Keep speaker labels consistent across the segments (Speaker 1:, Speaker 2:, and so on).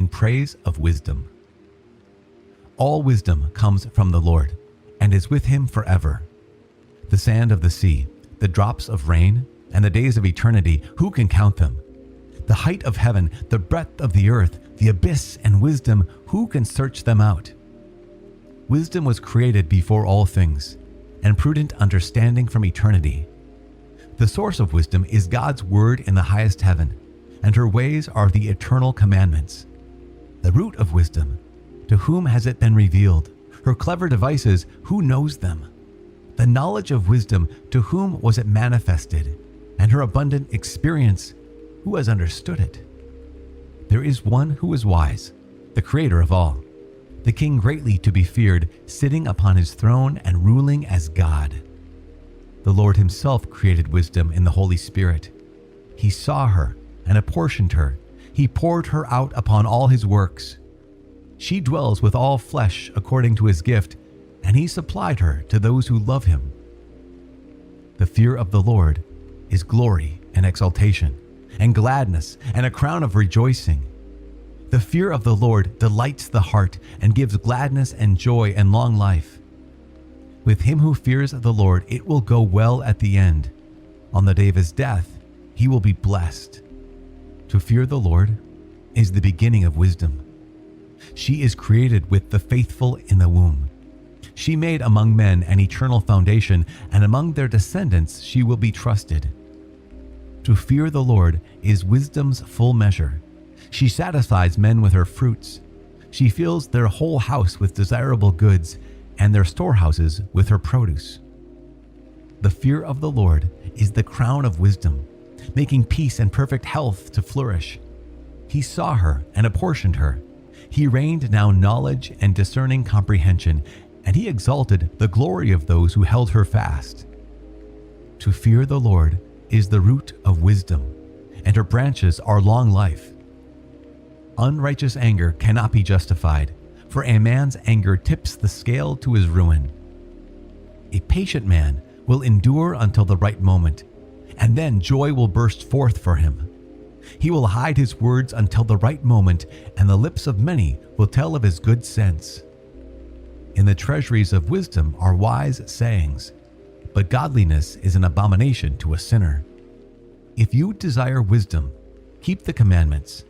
Speaker 1: in praise of wisdom. All wisdom comes from the Lord, and is with him forever. The sand of the sea, the drops of rain, and the days of eternity, who can count them? The height of heaven, the breadth of the earth, the abyss and wisdom, who can search them out? Wisdom was created before all things, and prudent understanding from eternity. The source of wisdom is God's word in the highest heaven, and her ways are the eternal commandments. The root of wisdom, to whom has it been revealed? Her clever devices, who knows them? The knowledge of wisdom, to whom was it manifested? And her abundant experience, who has understood it? There is one who is wise, the Creator of all, the King greatly to be feared, sitting upon his throne and ruling as God. The Lord himself created wisdom in the Holy Spirit. He saw her and apportioned her. He poured her out upon all his works. She dwells with all flesh according to his gift, and he supplied her to those who love him. The fear of the Lord is glory and exaltation, and gladness and a crown of rejoicing. The fear of the Lord delights the heart and gives gladness and joy and long life. With him who fears the Lord, it will go well at the end. On the day of his death, he will be blessed. To fear the Lord is the beginning of wisdom. She is created with the faithful in the womb. She made among men an eternal foundation, and among their descendants she will be trusted. To fear the Lord is wisdom's full measure. She satisfies men with her fruits. She fills their whole house with desirable goods, and their storehouses with her produce. The fear of the Lord is the crown of wisdom, making peace and perfect health to flourish. He saw her and apportioned her. He rained down knowledge and discerning comprehension, and he exalted the glory of those who held her fast. To fear the Lord is the root of wisdom, and her branches are long life. Unrighteous anger cannot be justified, for a man's anger tips the scale to his ruin. A patient man will endure until the right moment, and then joy will burst forth for him. He will hide his words until the right moment, and the lips of many will tell of his good sense. In the treasuries of wisdom are wise sayings, but godliness is an abomination to a sinner. If you desire wisdom, keep the commandments,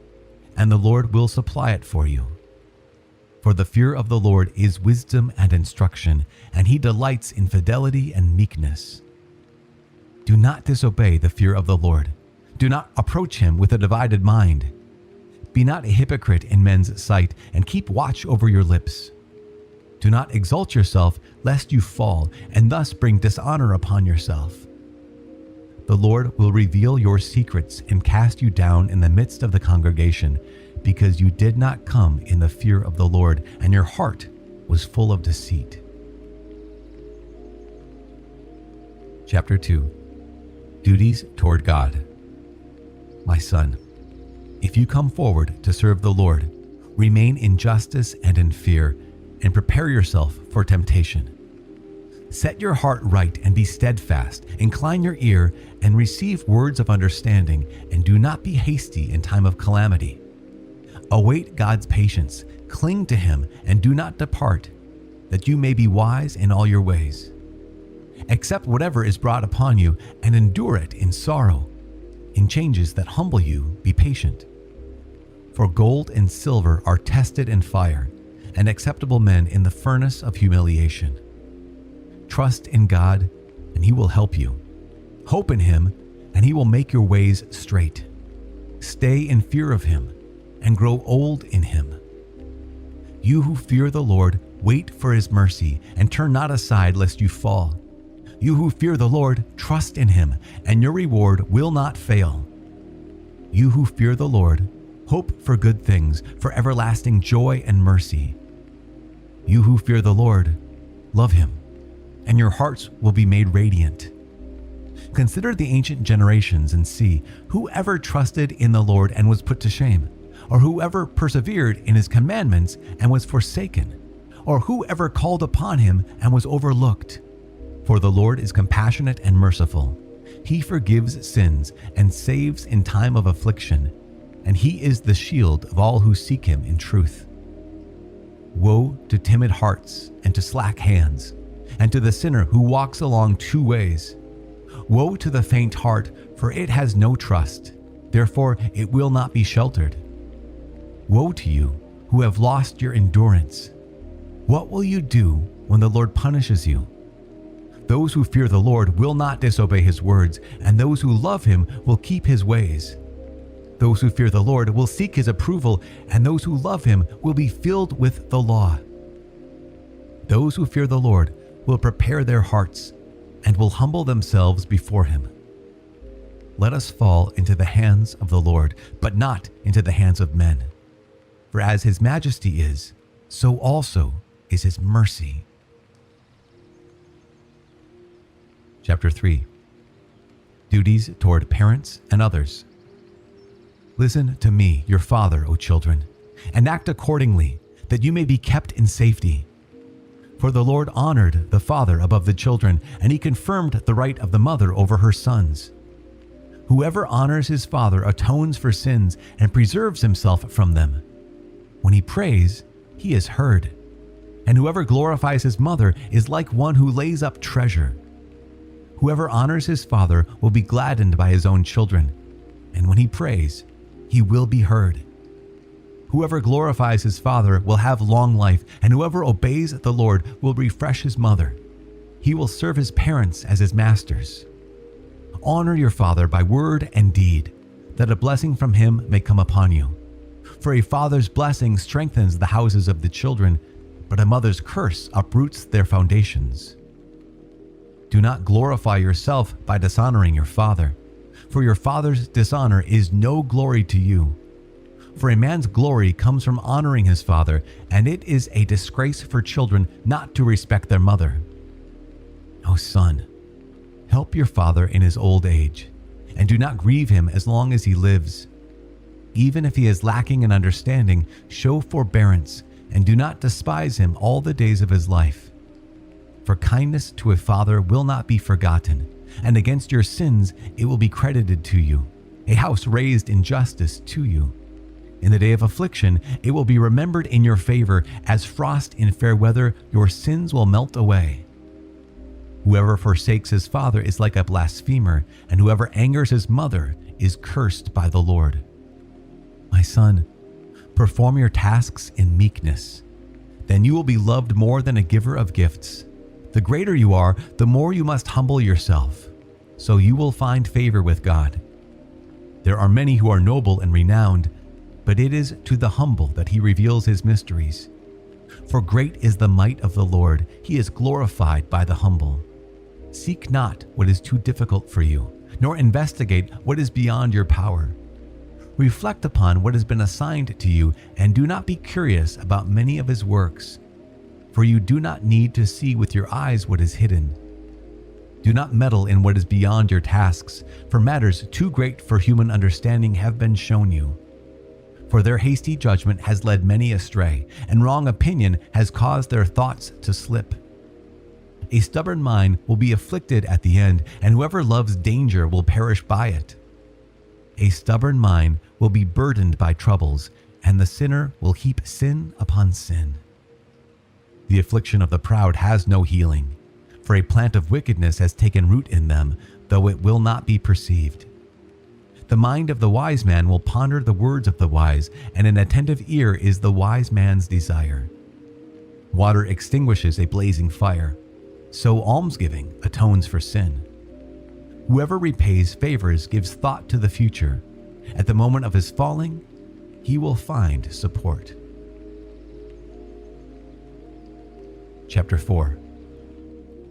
Speaker 1: and the Lord will supply it for you. For the fear of the Lord is wisdom and instruction, and he delights in fidelity and meekness. Do not disobey the fear of the Lord. Do not approach him with a divided mind. Be not a hypocrite in men's sight, and keep watch over your lips. Do not exalt yourself, lest you fall, and thus bring dishonor upon yourself. The Lord will reveal your secrets and cast you down in the midst of the congregation, because you did not come in the fear of the Lord, and your heart was full of deceit. Chapter 2. Duties toward God. My son, if you come forward to serve the Lord, remain in justice and in fear, and prepare yourself for temptation. Set your heart right and be steadfast. Incline your ear and receive words of understanding, and do not be hasty in time of calamity. Await God's patience, cling to him, and do not depart, that you may be wise in all your ways. Accept whatever is brought upon you, and endure it in sorrow. In changes that humble you, be patient. For gold and silver are tested in fire, and acceptable men in the furnace of humiliation. Trust in God, and he will help you. Hope in him, and he will make your ways straight. Stay in fear of him, and grow old in him. You who fear the Lord, wait for his mercy, and turn not aside lest you fall. You who fear the Lord, trust in him, and your reward will not fail. You who fear the Lord, hope for good things, for everlasting joy and mercy. You who fear the Lord, love him, and your hearts will be made radiant. Consider the ancient generations and see who ever trusted in the Lord and was put to shame, or whoever persevered in his commandments and was forsaken, or whoever called upon him and was overlooked. For the Lord is compassionate and merciful. He forgives sins and saves in time of affliction. and he is the shield of all who seek him in truth. Woe to timid hearts and to slack hands, and to the sinner who walks along two ways. Woe to the faint heart, for it has no trust, therefore it will not be sheltered. Woe to you who have lost your endurance. What will you do when the Lord punishes you? Those who fear the Lord will not disobey his words, and those who love him will keep his ways. Those who fear the Lord will seek his approval, and those who love him will be filled with the law. Those who fear the Lord will prepare their hearts and will humble themselves before him. Let us fall into the hands of the Lord, but not into the hands of men. For as his majesty is, so also is his mercy. Chapter 3. Duties toward parents and others. Listen to me, your father, O children, and act accordingly, that you may be kept in safety. For the Lord honored the father above the children, and he confirmed the right of the mother over her sons. Whoever honors his father atones for sins and preserves himself from them. When he prays, he is heard. And whoever glorifies his mother is like one who lays up treasure. Whoever honors his father will be gladdened by his own children, and when he prays, he will be heard. Whoever glorifies his father will have long life, and whoever obeys the Lord will refresh his mother. He will serve his parents as his masters. Honor your father by word and deed, that a blessing from him may come upon you. For a father's blessing strengthens the houses of the children, but a mother's curse uproots their foundations. Do not glorify yourself by dishonoring your father, for your father's dishonor is no glory to you. For a man's glory comes from honoring his father, and it is a disgrace for children not to respect their mother. O son, help your father in his old age, and do not grieve him as long as he lives. Even if he is lacking in understanding, show forbearance, and do not despise him all the days of his life. For kindness to a father will not be forgotten, and against your sins it will be credited to you, a house raised in justice to you. In the day of affliction it will be remembered in your favor, as frost in fair weather your sins will melt away. Whoever forsakes his father is like a blasphemer, and whoever angers his mother is cursed by the Lord. My son, perform your tasks in meekness. Then you will be loved more than a giver of gifts. The greater you are, the more you must humble yourself, so you will find favor with God. There are many who are noble and renowned, but it is to the humble that he reveals his mysteries. For great is the might of the Lord, he is glorified by the humble. Seek not what is too difficult for you, nor investigate what is beyond your power. Reflect upon what has been assigned to you, and do not be curious about many of his works. For you do not need to see with your eyes what is hidden. Do not meddle in what is beyond your tasks, for matters too great for human understanding have been shown you. For their hasty judgment has led many astray, and wrong opinion has caused their thoughts to slip. A stubborn mind will be afflicted at the end, and whoever loves danger will perish by it. A stubborn mind will be burdened by troubles, and the sinner will heap sin upon sin. The affliction of the proud has no healing, for a plant of wickedness has taken root in them, though it will not be perceived. The mind of the wise man will ponder the words of the wise, and an attentive ear is the wise man's desire. Water extinguishes a blazing fire, so almsgiving atones for sin. Whoever repays favors gives thought to the future. At the moment of his falling, he will find support. Chapter 4.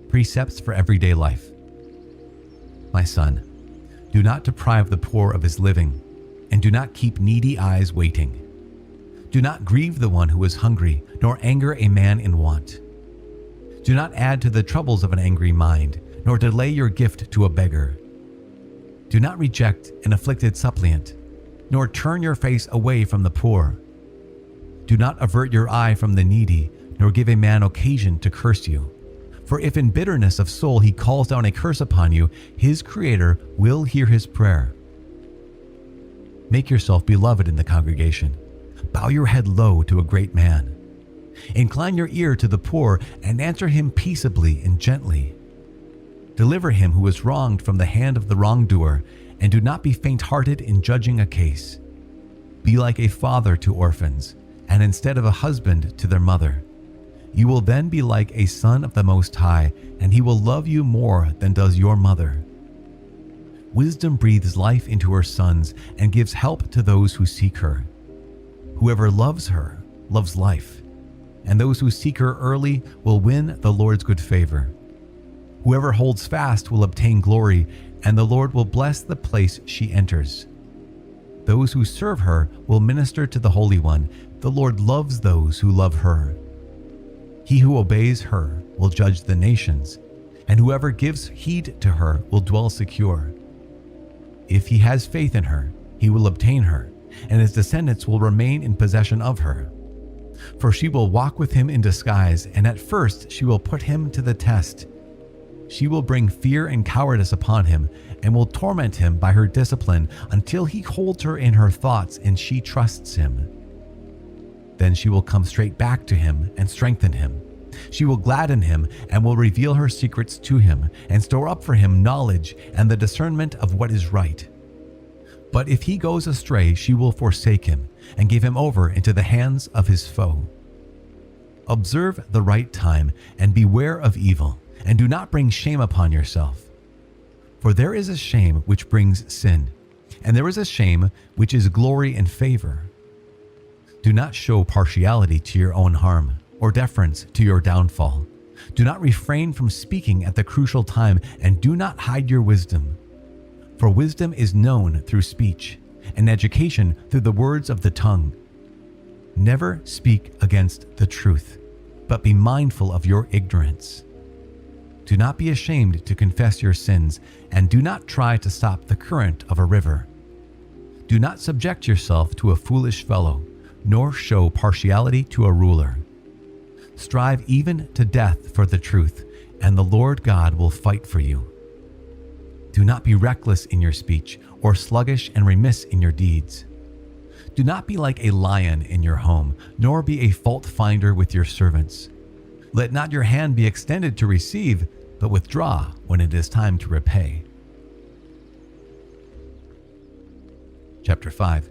Speaker 1: Precepts for everyday life. My son, do not deprive the poor of his living, and do not keep needy eyes waiting. Do not grieve the one who is hungry, nor anger a man in want. Do not add to the troubles of an angry mind, nor delay your gift to a beggar. Do not reject an afflicted suppliant, nor turn your face away from the poor. Do not avert your eye from the needy, nor give a man occasion to curse you. For if in bitterness of soul he calls down a curse upon you, his Creator will hear his prayer. Make yourself beloved in the congregation. Bow your head low to a great man. Incline your ear to the poor and answer him peaceably and gently. Deliver him who is wronged from the hand of the wrongdoer, and do not be faint-hearted in judging a case. Be like a father to orphans, and instead of a husband to their mother. You will then be like a son of the Most High, and he will love you more than does your mother. Wisdom breathes life into her sons and gives help to those who seek her. Whoever loves her loves life, and those who seek her early will win the Lord's good favor. Whoever holds fast will obtain glory, and the Lord will bless the place she enters. Those who serve her will minister to the Holy One. The Lord loves those who love her. He who obeys her will judge the nations, and whoever gives heed to her will dwell secure. If he has faith in her, he will obtain her, and his descendants will remain in possession of her. For she will walk with him in disguise, and at first she will put him to the test. She will bring fear and cowardice upon him, and will torment him by her discipline until he holds her in her thoughts and she trusts him. Then she will come straight back to him and strengthen him. She will gladden him and will reveal her secrets to him and store up for him knowledge and the discernment of what is right. But if he goes astray, she will forsake him and give him over into the hands of his foe. Observe the right time and beware of evil, and do not bring shame upon yourself. For there is a shame which brings sin, and there is a shame which is glory and favor. Do not show partiality to your own harm, or deference to your downfall. Do not refrain from speaking at the crucial time, and do not hide your wisdom. For wisdom is known through speech, and education through the words of the tongue. Never speak against the truth, but be mindful of your ignorance. Do not be ashamed to confess your sins, and do not try to stop the current of a river. Do not subject yourself to a foolish fellow, nor show partiality to a ruler. Strive even to death for the truth, and the Lord God will fight for you. Do not be reckless in your speech, or sluggish and remiss in your deeds. Do not be like a lion in your home, nor be a fault finder with your servants. Let not your hand be extended to receive, but withdraw when it is time to repay. Chapter 5.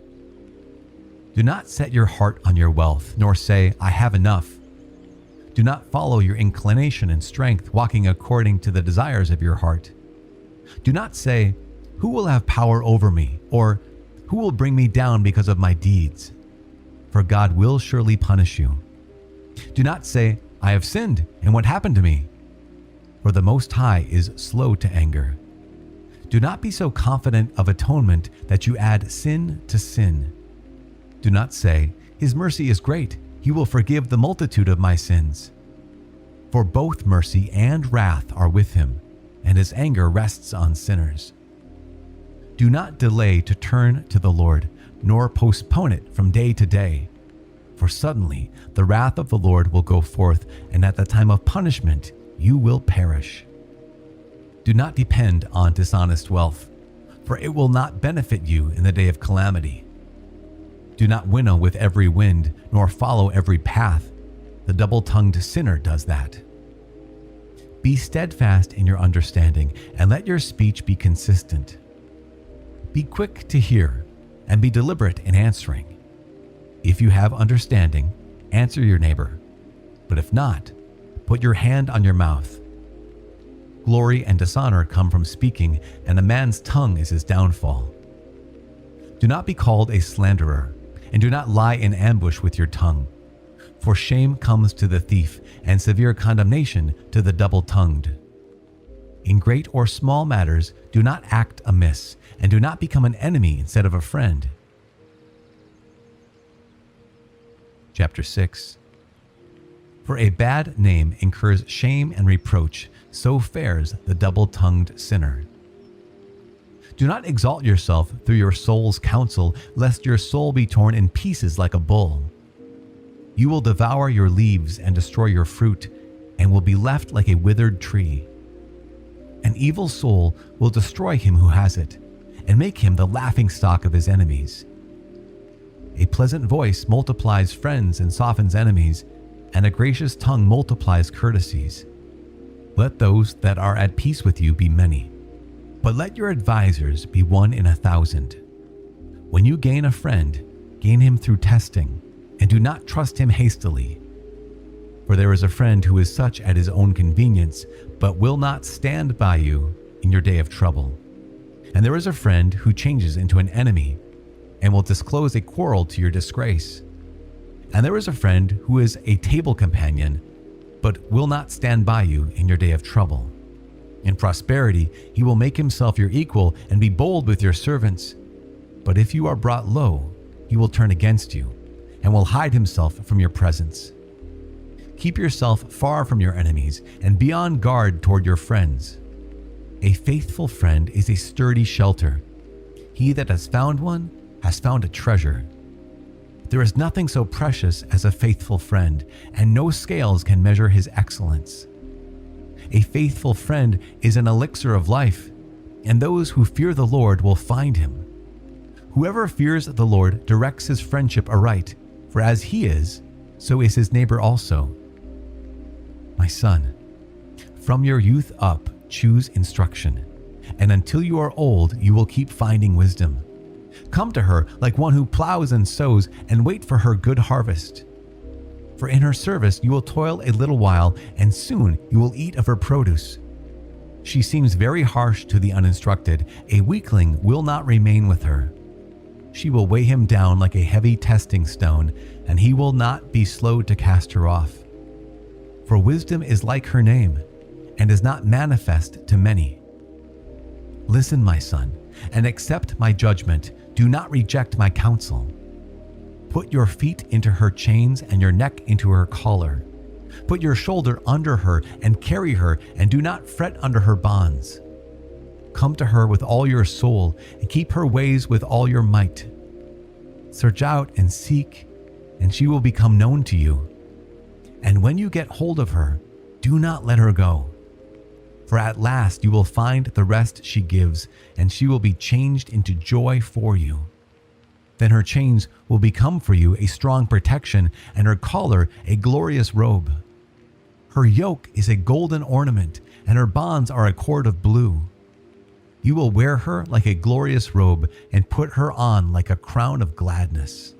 Speaker 1: Do not set your heart on your wealth, nor say, I have enough. Do not follow your inclination and strength, walking according to the desires of your heart. Do not say, who will have power over me, or who will bring me down because of my deeds? For God will surely punish you. Do not say, I have sinned, and what happened to me? For the Most High is slow to anger. Do not be so confident of atonement that you add sin to sin. Do not say, His mercy is great, He will forgive the multitude of my sins. For both mercy and wrath are with Him, and His anger rests on sinners. Do not delay to turn to the Lord, nor postpone it from day to day. For suddenly the wrath of the Lord will go forth, and at the time of punishment you will perish. Do not depend on dishonest wealth, for it will not benefit you in the day of calamity. Do not winnow with every wind, nor follow every path. The double-tongued sinner does that. Be steadfast in your understanding, and let your speech be consistent. Be quick to hear, and be deliberate in answering. If you have understanding, answer your neighbor, but if not, put your hand on your mouth. Glory and dishonor come from speaking, and a man's tongue is his downfall. Do not be called a slanderer, and do not lie in ambush with your tongue. For shame comes to the thief, and severe condemnation to the double-tongued. In great or small matters, do not act amiss, and do not become an enemy instead of a friend. Chapter 6. For a bad name incurs shame and reproach, so fares the double-tongued sinner. Do not exalt yourself through your soul's counsel, lest your soul be torn in pieces like a bull. You will devour your leaves and destroy your fruit, and will be left like a withered tree. An evil soul will destroy him who has it, and make him the laughingstock of his enemies. A pleasant voice multiplies friends and softens enemies, and a gracious tongue multiplies courtesies. Let those that are at peace with you be many, but let your advisers be 1 in 1,000. When you gain a friend, gain him through testing, and do not trust him hastily. For there is a friend who is such at his own convenience, but will not stand by you in your day of trouble. And there is a friend who changes into an enemy, and will disclose a quarrel to your disgrace. And there is a friend who is a table companion, but will not stand by you in your day of trouble. In prosperity, he will make himself your equal and be bold with your servants. But if you are brought low, he will turn against you and will hide himself from your presence. Keep yourself far from your enemies and be on guard toward your friends. A faithful friend is a sturdy shelter. He that has found one has found a treasure. There is nothing so precious as a faithful friend, and no scales can measure his excellence. A faithful friend is an elixir of life, and those who fear the Lord will find him. Whoever fears the Lord directs his friendship aright, for as he is, so is his neighbor also. My son, from your youth up choose instruction, and until you are old you will keep finding wisdom. Come to her like one who plows and sows, and wait for her good harvest. For in her service you will toil a little while, and soon you will eat of her produce. She seems very harsh to the uninstructed. A weakling will not remain with her. She will weigh him down like a heavy testing stone, and he will not be slow to cast her off. For wisdom is like her name, and is not manifest to many. Listen, my son, and accept my judgment. Do not reject my counsel. Put your feet into her chains and your neck into her collar. Put your shoulder under her and carry her, and do not fret under her bonds. Come to her with all your soul, and keep her ways with all your might. Search out and seek, and she will become known to you. And when you get hold of her, do not let her go. For at last you will find the rest she gives, and she will be changed into joy for you. Then her chains will become for you a strong protection, and her collar a glorious robe. Her yoke is a golden ornament, and her bonds are a cord of blue. You will wear her like a glorious robe, and put her on like a crown of gladness.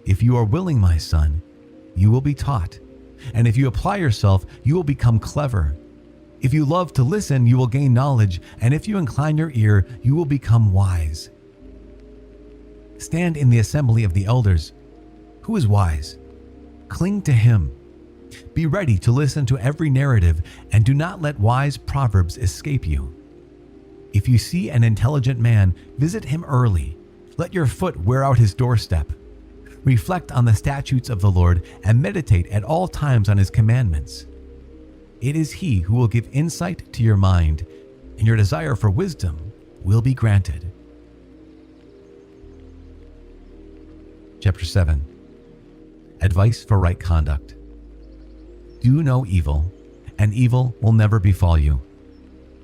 Speaker 1: If you are willing, my son, you will be taught, and if you apply yourself, you will become clever. If you love to listen, you will gain knowledge, and if you incline your ear, you will become wise. Stand in the assembly of the elders. Who is wise? Cling to him. Be ready to listen to every narrative, and do not let wise proverbs escape you. If you see an intelligent man, visit him early. Let your foot wear out his doorstep. Reflect on the statutes of the Lord, and meditate at all times on his commandments. It is he who will give insight to your mind, and your desire for wisdom will be granted. Chapter 7. Advice for right conduct. Do no evil, and evil will never befall you.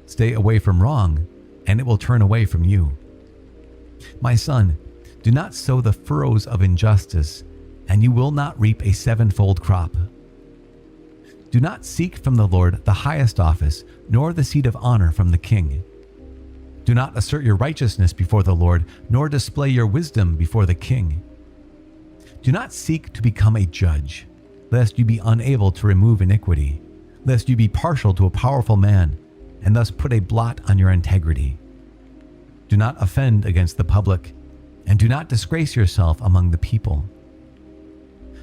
Speaker 1: Stay away from wrong, and it will turn away from you. My son, do not sow the furrows of injustice, and you will not reap a sevenfold crop. Do not seek from the Lord the highest office, nor the seat of honor from the king. Do not assert your righteousness before the Lord, nor display your wisdom before the king. Do not seek to become a judge, lest you be unable to remove iniquity, lest you be partial to a powerful man, and thus put a blot on your integrity. Do not offend against the public, and do not disgrace yourself among the people.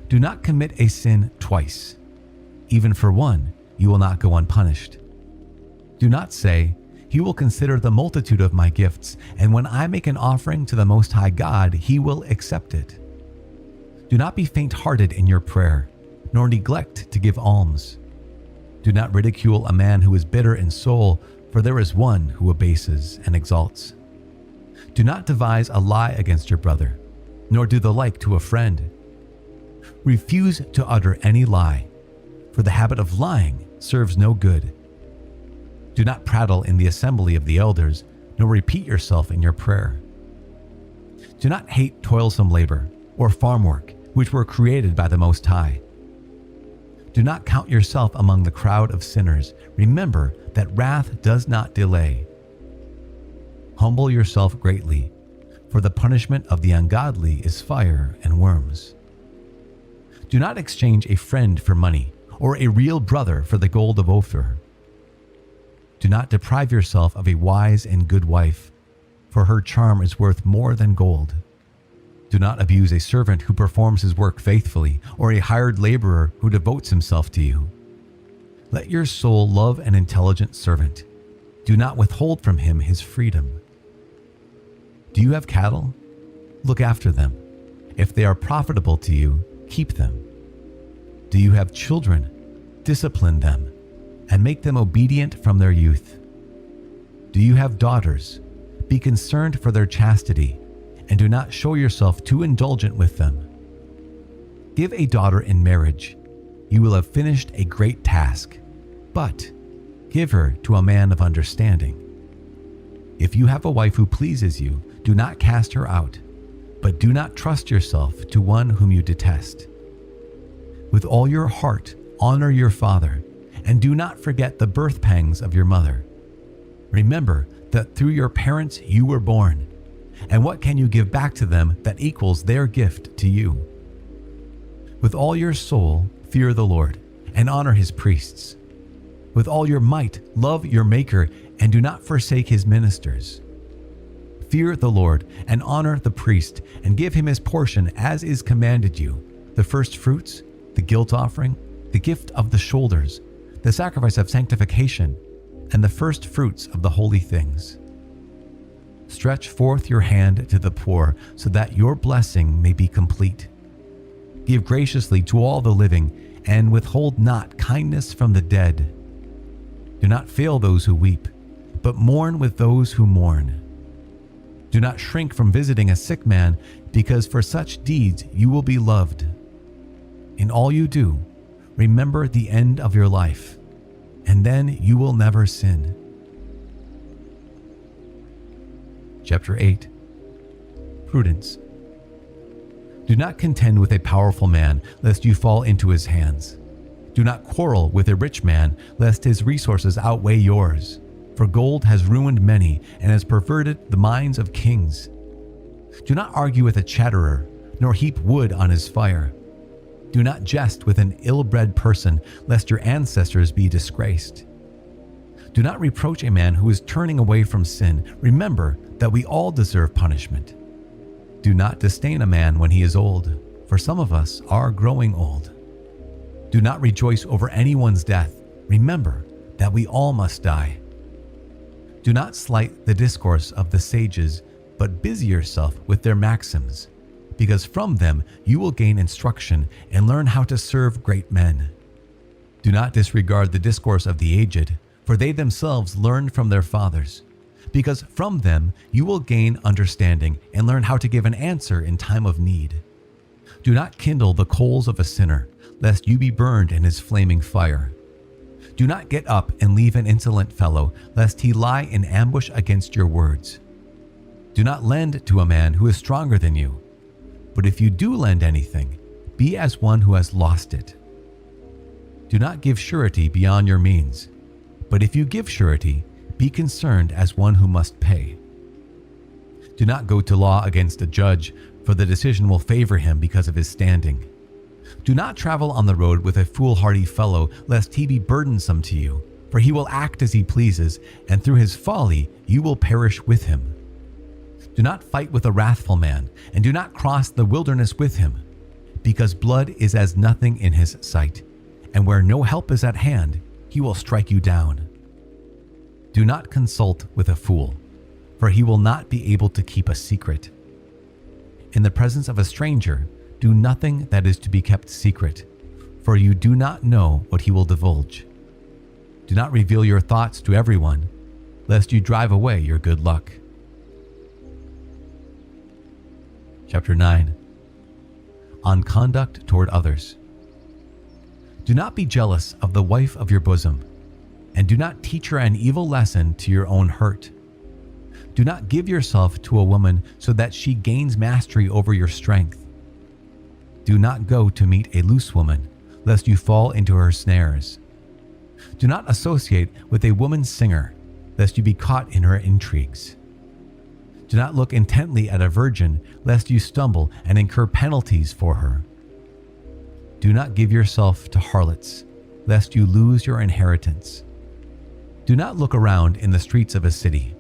Speaker 1: Do not commit a sin twice. Even for one, you will not go unpunished. Do not say, "He will consider the multitude of my gifts, and when I make an offering to the Most High God, he will accept it." Do not be faint-hearted in your prayer, nor neglect to give alms. Do not ridicule a man who is bitter in soul, for there is one who abases and exalts. Do not devise a lie against your brother, nor do the like to a friend. Refuse to utter any lie, for the habit of lying serves no good. Do not prattle in the assembly of the elders, nor repeat yourself in your prayer. Do not hate toilsome labor or farm work, which were created by the Most High. Do not count yourself among the crowd of sinners. Remember that wrath does not delay. Humble yourself greatly, for the punishment of the ungodly is fire and worms. Do not exchange a friend for money, or a real brother for the gold of Ophir. Do not deprive yourself of a wise and good wife, for her charm is worth more than gold. Do not abuse a servant who performs his work faithfully, or a hired laborer who devotes himself to you. Let your soul love an intelligent servant. Do not withhold from him his freedom. Do you have cattle? Look after them. If they are profitable to you, keep them. Do you have children? Discipline them, and make them obedient from their youth. Do you have daughters? Be concerned for their chastity, and do not show yourself too indulgent with them. Give a daughter in marriage. You will have finished a great task, but give her to a man of understanding. If you have a wife who pleases you, do not cast her out, but do not trust yourself to one whom you detest. With all your heart, honor your father, and do not forget the birth pangs of your mother. Remember that through your parents you were born, and what can you give back to them that equals their gift to you? With all your soul, fear the Lord, and honor his priests. With all your might, love your Maker, and do not forsake his ministers. Fear the Lord, and honor the priest, and give him his portion as is commanded you, the first fruits, the guilt offering, the gift of the shoulders, the sacrifice of sanctification, and the first fruits of the holy things. Stretch forth your hand to the poor, so that your blessing may be complete. Give graciously to all the living, and withhold not kindness from the dead. Do not fail those who weep, but mourn with those who mourn. Do not shrink from visiting a sick man, because for such deeds you will be loved. In all you do, remember the end of your life, and then you will never sin. Chapter 8. Prudence. Do not contend with a powerful man, lest you fall into his hands. Do not quarrel with a rich man, lest his resources outweigh yours. For gold has ruined many and has perverted the minds of kings. Do not argue with a chatterer, nor heap wood on his fire. Do not jest with an ill-bred person, lest your ancestors be disgraced. Do not reproach a man who is turning away from sin. Remember that we all deserve punishment. Do not disdain a man when he is old, for some of us are growing old. Do not rejoice over anyone's death. Remember that we all must die. Do not slight the discourse of the sages, but busy yourself with their maxims, because from them you will gain instruction and learn how to serve great men. Do not disregard the discourse of the aged, for they themselves learned from their fathers, because from them you will gain understanding and learn how to give an answer in time of need. Do not kindle the coals of a sinner, lest you be burned in his flaming fire. Do not get up and leave an insolent fellow, lest he lie in ambush against your words. Do not lend to a man who is stronger than you, but if you do lend anything, be as one who has lost it. Do not give surety beyond your means, but if you give surety, be concerned as one who must pay. Do not go to law against a judge, for the decision will favor him because of his standing. Do not travel on the road with a foolhardy fellow, lest he be burdensome to you, for he will act as he pleases, and through his folly you will perish with him. Do not fight with a wrathful man, and do not cross the wilderness with him, because blood is as nothing in his sight, and where no help is at hand, he will strike you down. Do not consult with a fool, for he will not be able to keep a secret. In the presence of a stranger, do nothing that is to be kept secret, for you do not know what he will divulge. Do not reveal your thoughts to everyone, lest you drive away your good luck. Chapter 9. On conduct toward others. Do not be jealous of the wife of your bosom, and do not teach her an evil lesson to your own hurt. Do not give yourself to a woman so that she gains mastery over your strength. Do not go to meet a loose woman, lest you fall into her snares. Do not associate with a woman singer, lest you be caught in her intrigues. Do not look intently at a virgin, lest you stumble and incur penalties for her. Do not give yourself to harlots, lest you lose your inheritance. Do not look around in the streets of a city,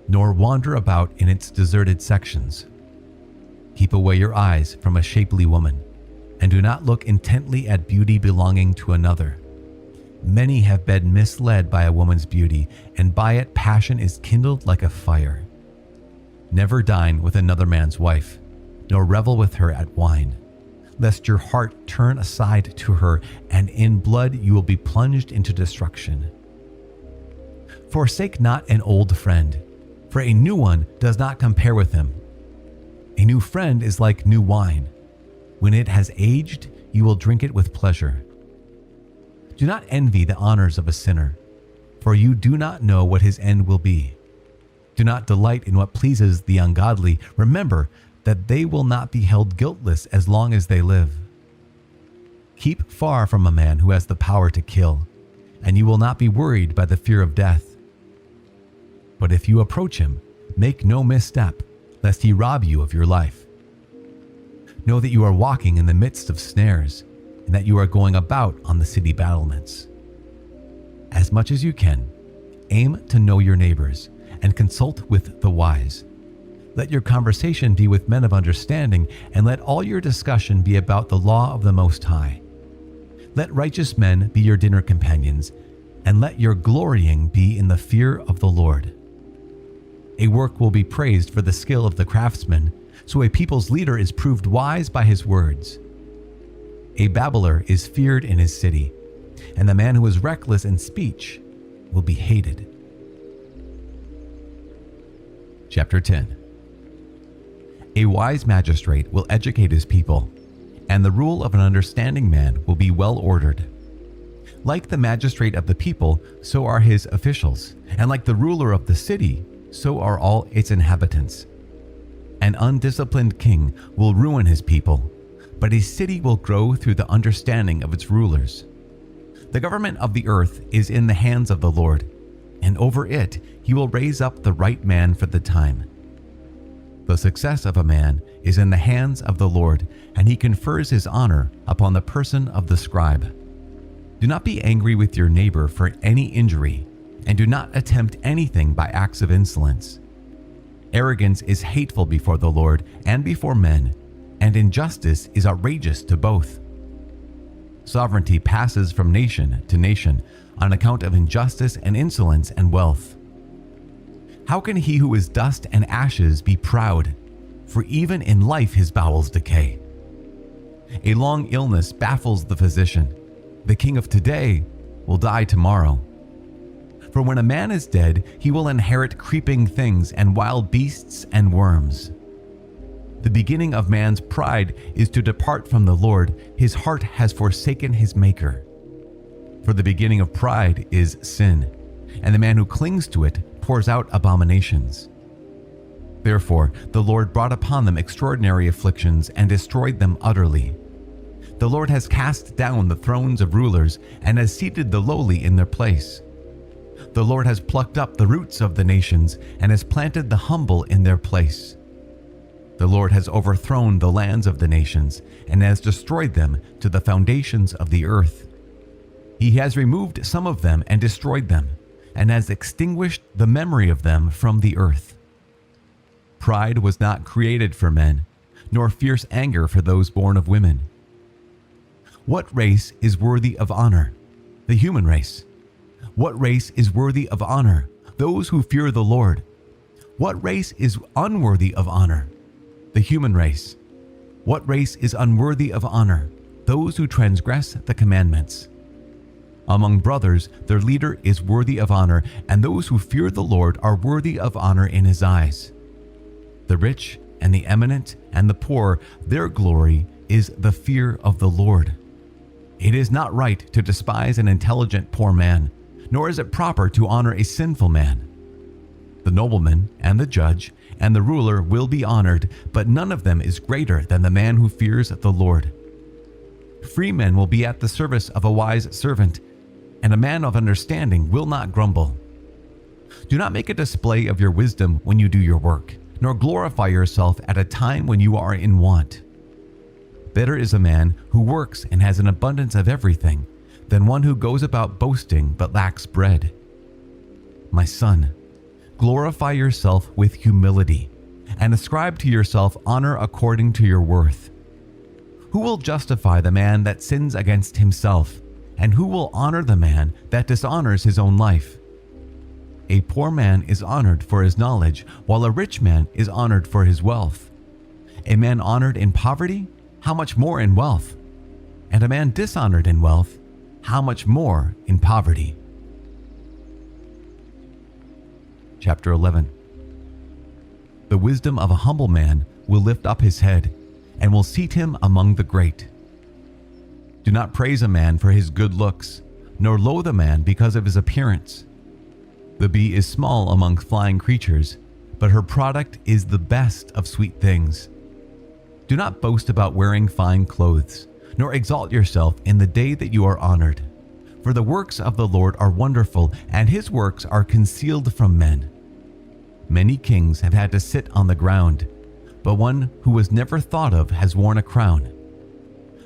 Speaker 1: nor wander about in its deserted sections. Keep away your eyes from a shapely woman, and do not look intently at beauty belonging to another. Many have been misled by a woman's beauty, and by it passion is kindled like a fire. Never dine with another man's wife, nor revel with her at wine, lest your heart turn aside to her, and in blood you will be plunged into destruction. Forsake not an old friend, for a new one does not compare with him. A new friend is like new wine. When it has aged, you will drink it with pleasure. Do not envy the honors of a sinner, for you do not know what his end will be. Do not delight in what pleases the ungodly. Remember that they will not be held guiltless as long as they live. Keep far from a man who has the power to kill, and you will not be worried by the fear of death. But if you approach him, make no misstep, lest he rob you of your life. Know that you are walking in the midst of snares, and that you are going about on the city battlements. As much as you can, aim to know your neighbors, and consult with the wise. Let your conversation be with men of understanding, and let all your discussion be about the law of the Most High. Let righteous men be your dinner companions, and let your glorying be in the fear of the Lord. A work will be praised for the skill of the craftsman, so a people's leader is proved wise by his words. A babbler is feared in his city, and the man who is reckless in speech will be hated. Chapter 10. A wise magistrate will educate his people, and the rule of an understanding man will be well ordered. Like the magistrate of the people, so are his officials, and like the ruler of the city, so are all its inhabitants. An undisciplined king will ruin his people, but a city will grow through the understanding of its rulers. The government of the earth is in the hands of the Lord, and over it he will raise up the right man for the time. The success of a man is in the hands of the Lord, and he confers his honor upon the person of the scribe. Do not be angry with your neighbor for any injury, and do not attempt anything by acts of insolence. Arrogance is hateful before the Lord and before men, and injustice is outrageous to both. Sovereignty passes from nation to nation on account of injustice and insolence and wealth. How can he who is dust and ashes be proud? For even in life his bowels decay. A long illness baffles the physician. The king of today will die tomorrow. For when a man is dead, he will inherit creeping things and wild beasts and worms. The beginning of man's pride is to depart from the Lord. His heart has forsaken his Maker. For the beginning of pride is sin, and the man who clings to it pours out abominations. Therefore, the Lord brought upon them extraordinary afflictions and destroyed them utterly. The Lord has cast down the thrones of rulers and has seated the lowly in their place. The Lord has plucked up the roots of the nations and has planted the humble in their place. The Lord has overthrown the lands of the nations and has destroyed them to the foundations of the earth. He has removed some of them and destroyed them, and has extinguished the memory of them from the earth. Pride was not created for men, nor fierce anger for those born of women. What race is worthy of honor? The human race. What race is worthy of honor? Those who fear the Lord. What race is unworthy of honor? The human race. What race is unworthy of honor? Those who transgress the commandments. Among brothers, their leader is worthy of honor, and those who fear the Lord are worthy of honor in his eyes. The rich and the eminent and the poor, their glory is the fear of the Lord. It is not right to despise an intelligent poor man, nor is it proper to honor a sinful man. The nobleman and the judge and the ruler will be honored, but none of them is greater than the man who fears the Lord. Free men will be at the service of a wise servant, and a man of understanding will not grumble. Do not make a display of your wisdom when you do your work, nor glorify yourself at a time when you are in want. Better is a man who works and has an abundance of everything than one who goes about boasting but lacks bread. My son, glorify yourself with humility, and ascribe to yourself honor according to your worth. Who will justify the man that sins against himself, and who will honor the man that dishonors his own life? A poor man is honored for his knowledge, while a rich man is honored for his wealth. A man honored in poverty, how much more in wealth? And a man dishonored in wealth, how much more in poverty? Chapter 11. The wisdom of a humble man will lift up his head, and will seat him among the great. Do not praise a man for his good looks, nor loathe a man because of his appearance. The bee is small among flying creatures, but her product is the best of sweet things. Do not boast about wearing fine clothes, nor exalt yourself in the day that you are honored. For the works of the Lord are wonderful, and his works are concealed from men. Many kings have had to sit on the ground, but one who was never thought of has worn a crown.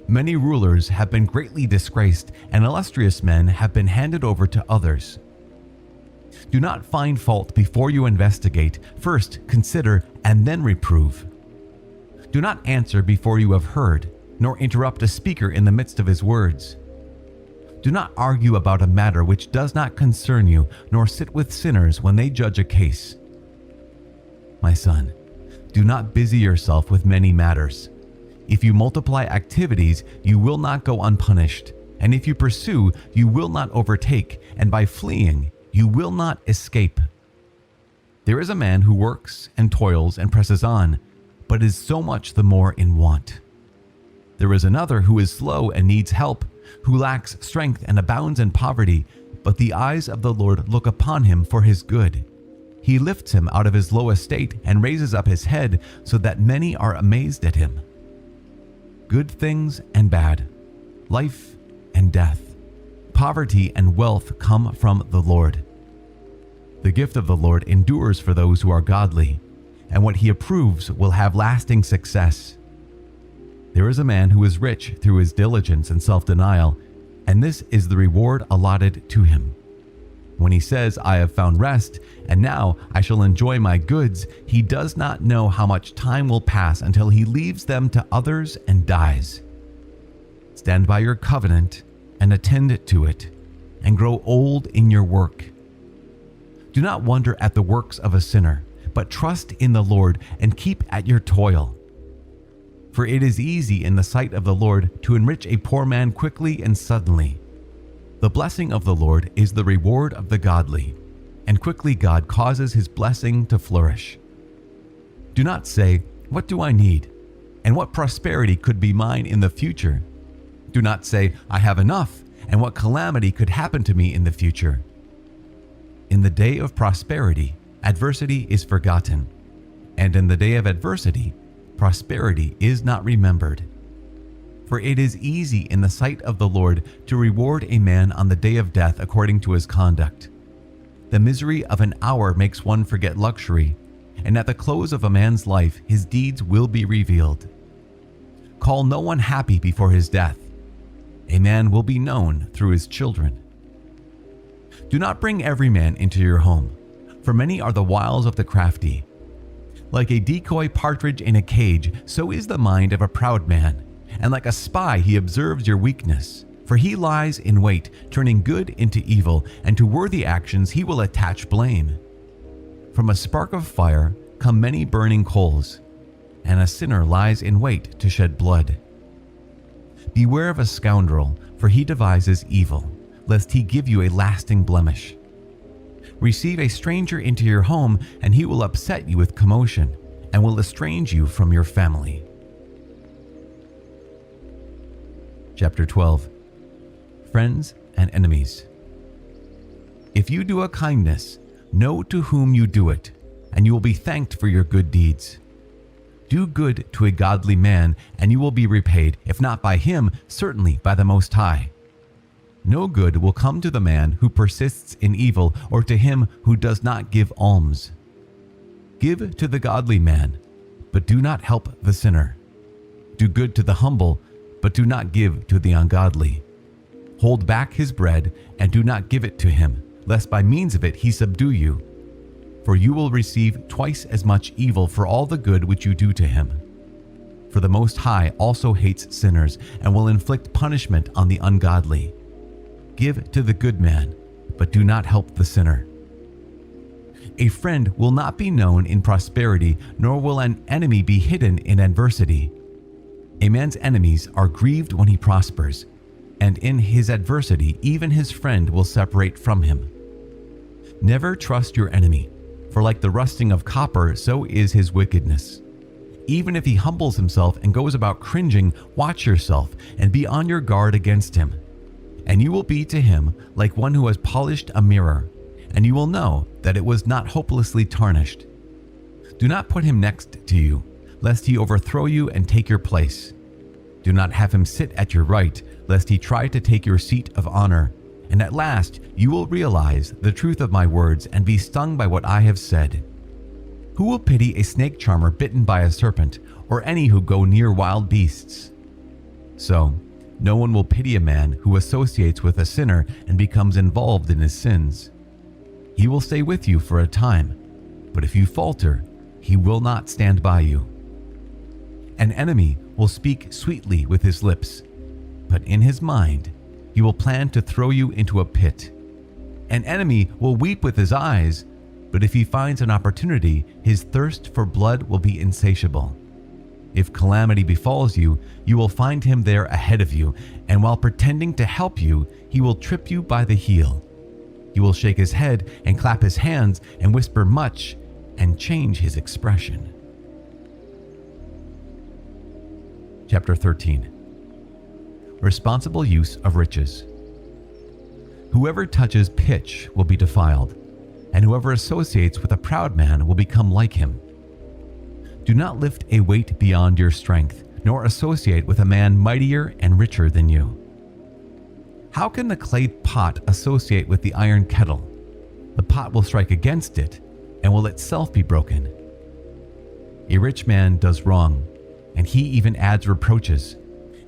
Speaker 1: Many rulers have been greatly disgraced, and illustrious men have been handed over to others. Do not find fault before you investigate. First consider and then reprove. Do not answer before you have heard, nor interrupt a speaker in the midst of his words. Do not argue about a matter which does not concern you, nor sit with sinners when they judge a case. My son, do not busy yourself with many matters. If you multiply activities, you will not go unpunished, and if you pursue, you will not overtake, and by fleeing, you will not escape. There is a man who works and toils and presses on, but is so much the more in want. There is another who is slow and needs help, who lacks strength and abounds in poverty, but the eyes of the Lord look upon him for his good. He lifts him out of his low estate and raises up his head so that many are amazed at him. Good things and bad, life and death, poverty and wealth come from the Lord. The gift of the Lord endures for those who are godly, and what he approves will have lasting success. There is a man who is rich through his diligence and self-denial, and this is the reward allotted to him. When he says, I have found rest, and now I shall enjoy my goods, he does not know how much time will pass until he leaves them to others and dies. Stand by your covenant and attend to it, and grow old in your work. Do not wonder at the works of a sinner, but trust in the Lord and keep at your toil. For it is easy in the sight of the Lord to enrich a poor man quickly and suddenly. The blessing of the Lord is the reward of the godly, and quickly God causes his blessing to flourish. Do not say, what do I need? And what prosperity could be mine in the future? Do not say, I have enough, and what calamity could happen to me in the future? In the day of prosperity, adversity is forgotten, and in the day of adversity, prosperity is not remembered. For it is easy in the sight of the Lord to reward a man on the day of death according to his conduct. The misery of an hour makes one forget luxury, and at the close of a man's life his deeds will be revealed. Call no one happy before his death. A man will be known through his children. Do not bring every man into your home, for many are the wiles of the crafty. Like a decoy partridge in a cage, so is the mind of a proud man. And like a spy he observes your weakness. For he lies in wait, turning good into evil, and to worthy actions he will attach blame. From a spark of fire come many burning coals, and a sinner lies in wait to shed blood. Beware of a scoundrel, for he devises evil, lest he give you a lasting blemish. Receive a stranger into your home, and he will upset you with commotion, and will estrange you from your family. Chapter 12. Friends and enemies. If you do a kindness, know to whom you do it, and you will be thanked for your good deeds. Do good to a godly man, and you will be repaid, if not by him, certainly by the Most High. No good will come to the man who persists in evil, or to him who does not give alms. Give to the godly man, but do not help the sinner. Do good to the humble, but do not give to the ungodly. Hold back his bread, and do not give it to him, lest by means of it he subdue you. For you will receive twice as much evil for all the good which you do to him. For the Most High also hates sinners, and will inflict punishment on the ungodly. Give to the good man, but do not help the sinner. A friend will not be known in prosperity, nor will an enemy be hidden in adversity. A man's enemies are grieved when he prospers, and in his adversity even his friend will separate from him. Never trust your enemy, for like the rusting of copper, so is his wickedness. Even if he humbles himself and goes about cringing, watch yourself and be on your guard against him. And you will be to him like one who has polished a mirror, and you will know that it was not hopelessly tarnished. Do not put him next to you, lest he overthrow you and take your place. Do not have him sit at your right, lest he try to take your seat of honor. And at last you will realize the truth of my words and be stung by what I have said. Who will pity a snake charmer bitten by a serpent, or any who go near wild beasts? So, no one will pity a man who associates with a sinner and becomes involved in his sins. He will stay with you for a time, but if you falter, he will not stand by you. An enemy will speak sweetly with his lips, but in his mind he will plan to throw you into a pit. An enemy will weep with his eyes, but if he finds an opportunity, his thirst for blood will be insatiable. If calamity befalls you, you will find him there ahead of you, and while pretending to help you, he will trip you by the heel. He will shake his head and clap his hands and whisper much and change his expression. Chapter 13. Responsible use of riches. Whoever touches pitch will be defiled, and whoever associates with a proud man will become like him. Do not lift a weight beyond your strength, nor associate with a man mightier and richer than you. How can the clay pot associate with the iron kettle? The pot will strike against it, and will itself be broken. A rich man does wrong, and he even adds reproaches.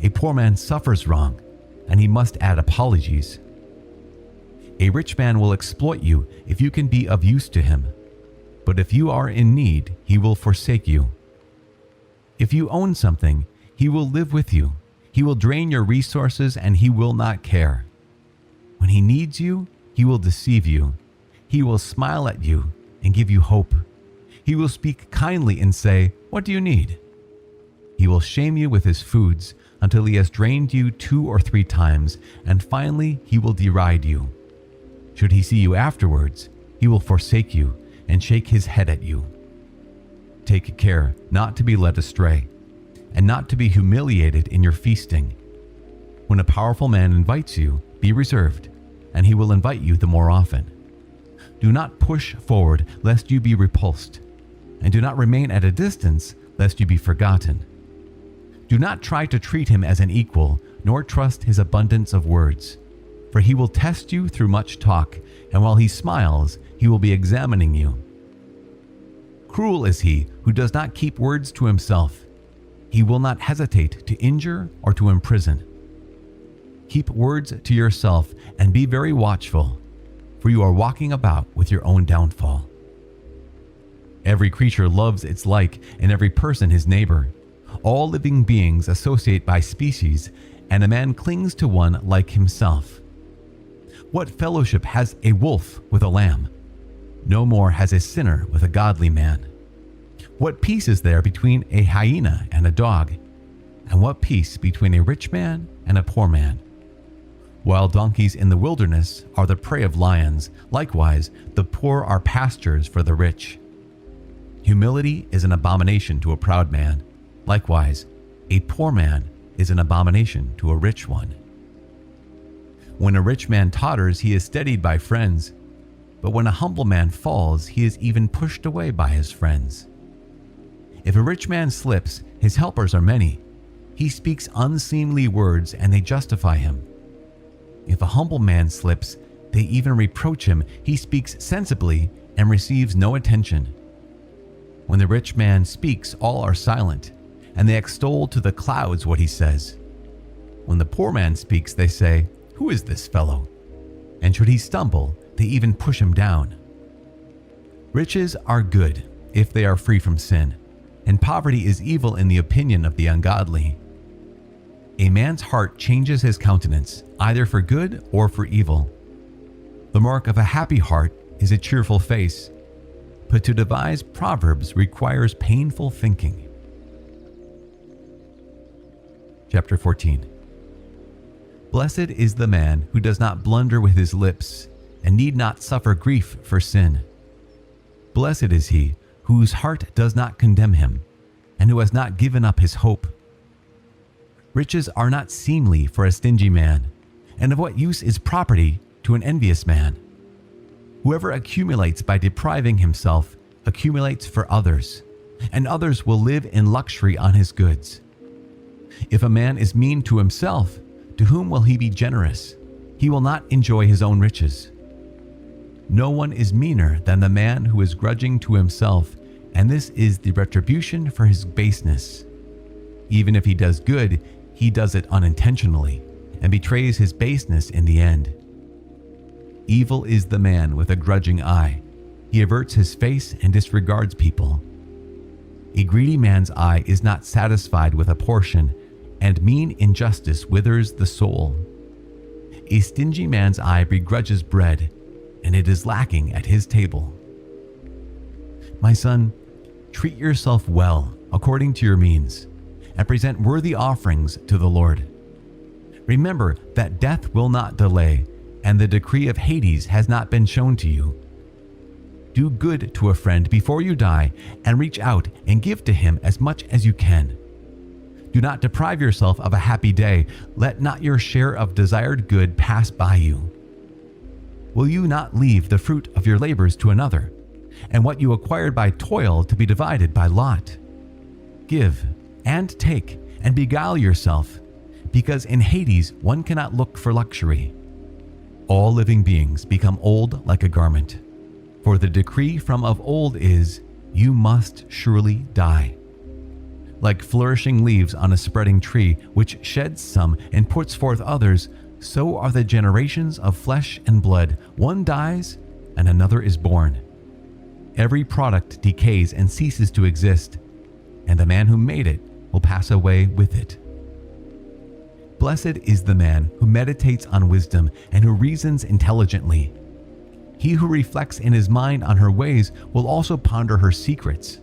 Speaker 1: A poor man suffers wrong, and he must add apologies. A rich man will exploit you if you can be of use to him, but if you are in need, he will forsake you. If you own something, he will live with you. He will drain your resources, and he will not care. When he needs you, he will deceive you. He will smile at you and give you hope. He will speak kindly and say, "What do you need?" He will shame you with his foods until he has drained you 2 or 3 times, and finally he will deride you. Should he see you afterwards, he will forsake you and shake his head at you. Take care not to be led astray, and not to be humiliated in your feasting. When a powerful man invites you, be reserved, and he will invite you the more often. Do not push forward lest you be repulsed, and do not remain at a distance lest you be forgotten. Do not try to treat him as an equal, nor trust his abundance of words, for he will test you through much talk, and while he smiles, he will be examining you. Cruel is he who does not keep words to himself. He will not hesitate to injure or to imprison. Keep words to yourself and be very watchful, for you are walking about with your own downfall. Every creature loves its like, and every person his neighbor. All living beings associate by species, and a man clings to one like himself. What fellowship has a wolf with a lamb? No more has a sinner with a godly man. What peace is there between a hyena and a dog? And what peace between a rich man and a poor man? Wild donkeys in the wilderness are the prey of lions. Likewise, the poor are pastures for the rich. Humility is an abomination to a proud man. Likewise, a poor man is an abomination to a rich one. When a rich man totters, he is steadied by friends. but when a humble man falls, he is even pushed away by his friends. If a rich man slips, his helpers are many. He speaks unseemly words and they justify him. If a humble man slips, they even reproach him. He speaks sensibly and receives no attention. When the rich man speaks, all are silent, and they extol to the clouds what he says. When the poor man speaks, they say, "Who is this fellow?" And should he stumble, they even push him down. Riches are good if they are free from sin, and poverty is evil in the opinion of the ungodly. A man's heart changes his countenance, either for good or for evil. The mark of a happy heart is a cheerful face, but to devise proverbs requires painful thinking. Chapter 14. Blessed is the man who does not blunder with his lips, and need not suffer grief for sin. Blessed is he whose heart does not condemn him, and who has not given up his hope. Riches are not seemly for a stingy man, and of what use is property to an envious man? Whoever accumulates by depriving himself accumulates for others, and others will live in luxury on his goods. If a man is mean to himself, to whom will he be generous? He will not enjoy his own riches. No one is meaner than the man who is grudging to himself, and this is the retribution for his baseness. Even if he does good, he does it unintentionally, and betrays his baseness in the end. Evil is the man with a grudging eye. He averts his face and disregards people. A greedy man's eye is not satisfied with a portion, and mean injustice withers the soul. A stingy man's eye begrudges bread, and it is lacking at his table. My son, treat yourself well according to your means, and present worthy offerings to the Lord. Remember that death will not delay, and the decree of Hades has not been shown to you. Do good to a friend before you die, and reach out and give to him as much as you can. Do not deprive yourself of a happy day. Let not your share of desired good pass by you. Will you not leave the fruit of your labors to another, and what you acquired by toil to be divided by lot? Give and take and beguile yourself, because in Hades one cannot look for luxury. All living beings become old like a garment, for the decree from of old is, you must surely die. Like flourishing leaves on a spreading tree, which sheds some and puts forth others, so are the generations of flesh and blood. One dies and another is born. Every product decays and ceases to exist, and the man who made it will pass away with it. Blessed is the man who meditates on wisdom and who reasons intelligently. He who reflects in his mind on her ways will also ponder her secrets.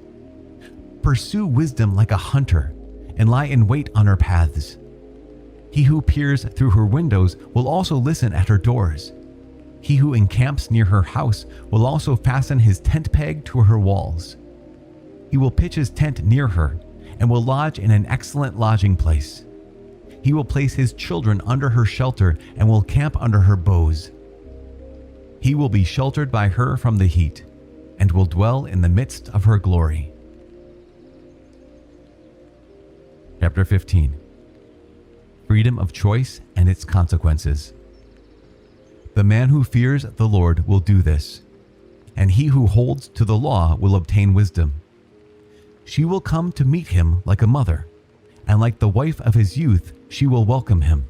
Speaker 1: Pursue wisdom like a hunter, and lie in wait on her paths. He who peers through her windows will also listen at her doors. He who encamps near her house will also fasten his tent peg to her walls. He will pitch his tent near her, and will lodge in an excellent lodging place. He will place his children under her shelter, and will camp under her boughs. He will be sheltered by her from the heat, and will dwell in the midst of her glory. Chapter 15. Freedom of choice and its consequences. The man who fears the Lord will do this, and he who holds to the law will obtain wisdom. She will come to meet him like a mother, and like the wife of his youth, she will welcome him.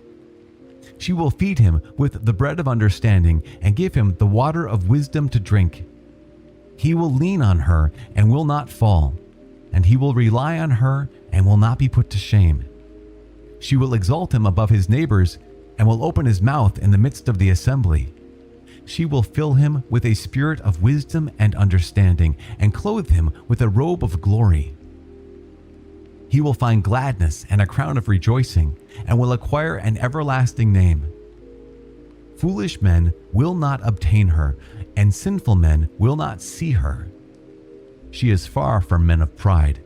Speaker 1: She will feed him with the bread of understanding and give him the water of wisdom to drink. He will lean on her and will not fall, and he will rely on her and will not be put to shame. She will exalt him above his neighbors and will open his mouth in the midst of the assembly. She will fill him with a spirit of wisdom and understanding and clothe him with a robe of glory. He will find gladness and a crown of rejoicing, and will acquire an everlasting name. Foolish men will not obtain her, and sinful men will not see her. She is far from men of pride,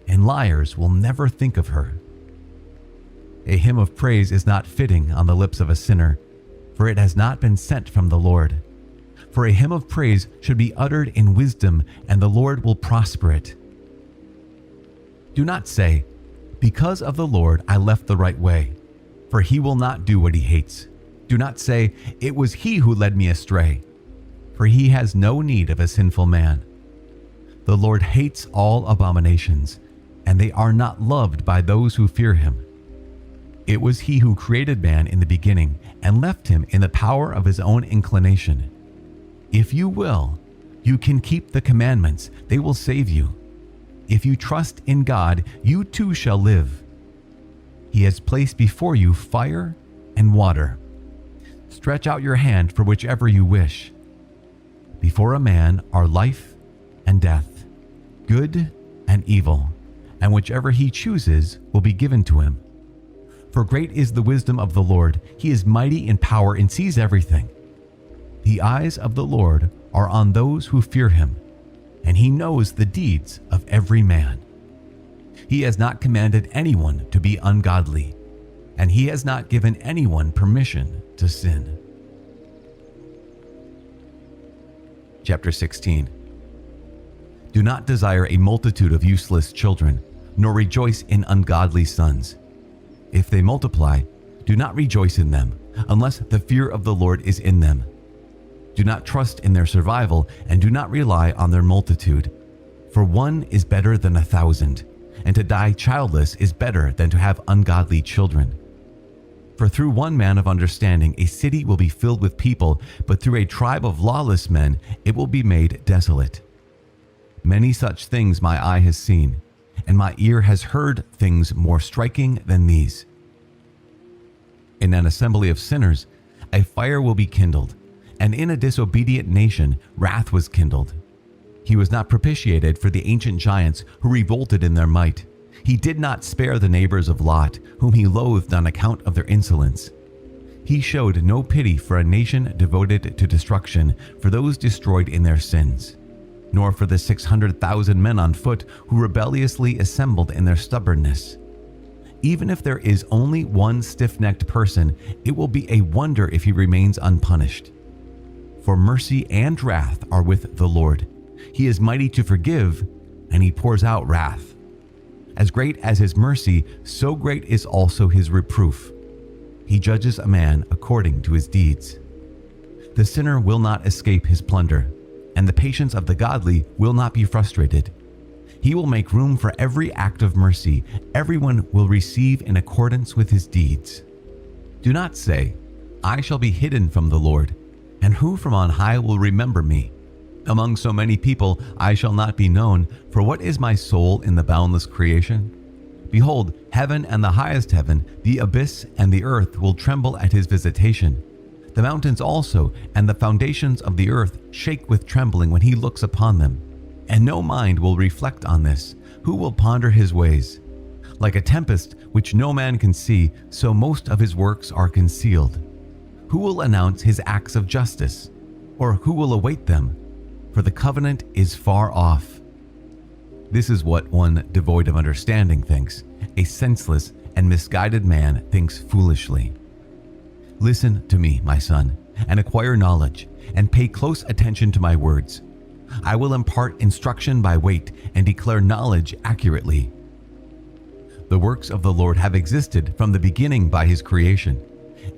Speaker 1: and liars will never think of her. A hymn of praise is not fitting on the lips of a sinner, for it has not been sent from the Lord. For a hymn of praise should be uttered in wisdom, and the Lord will prosper it. Do not say, "Because of the Lord I left the right way," for he will not do what he hates. Do not say, "It was he who led me astray," for he has no need of a sinful man. The Lord hates all abominations, and they are not loved by those who fear him. It was he who created man in the beginning and left him in the power of his own inclination. If you will, you can keep the commandments, they will save you. If you trust in God, you too shall live. He has placed before you fire and water. Stretch out your hand for whichever you wish. Before a man are life and death, good and evil, and whichever he chooses will be given to him. For great is the wisdom of the Lord. He is mighty in power and sees everything. The eyes of the Lord are on those who fear him, and he knows the deeds of every man. He has not commanded anyone to be ungodly, and he has not given anyone permission to sin. Chapter 16. Do not desire a multitude of useless children, nor rejoice in ungodly sons. If they multiply, do not rejoice in them, unless the fear of the Lord is in them. Do not trust in their survival, and do not rely on their multitude. For one is better than 1,000, and to die childless is better than to have ungodly children. For through one man of understanding a city will be filled with people, but through a tribe of lawless men it will be made desolate. Many such things my eye has seen, and my ear has heard things more striking than these. In an assembly of sinners, a fire will be kindled, and in a disobedient nation, wrath was kindled. He was not propitiated for the ancient giants who revolted in their might. He did not spare the neighbors of Lot, whom he loathed on account of their insolence. He showed no pity for a nation devoted to destruction, for those destroyed in their sins, nor for the 600,000 men on foot who rebelliously assembled in their stubbornness. Even if there is only one stiff-necked person, it will be a wonder if he remains unpunished. For mercy and wrath are with the Lord. He is mighty to forgive, and he pours out wrath. As great as his mercy, so great is also his reproof. He judges a man according to his deeds. The sinner will not escape his plunder, and the patience of the godly will not be frustrated. He will make room for every act of mercy. Everyone will receive in accordance with his deeds. Do not say, "I shall be hidden from the Lord, and who from on high will remember me? Among so many people I shall not be known, for what is my soul in the boundless creation? Behold, heaven and the highest heaven, the abyss and the earth will tremble at his visitation. The mountains also and the foundations of the earth shake with trembling when he looks upon them. And no mind will reflect on this. Who will ponder his ways? Like a tempest which no man can see, so most of his works are concealed. Who will announce his acts of justice? Or who will await them? For the covenant is far off. This is what one devoid of understanding thinks. A senseless and misguided man thinks foolishly. Listen to me, my son, and acquire knowledge, and pay close attention to my words. I will impart instruction by weight and declare knowledge accurately. The works of the Lord have existed from the beginning by his creation,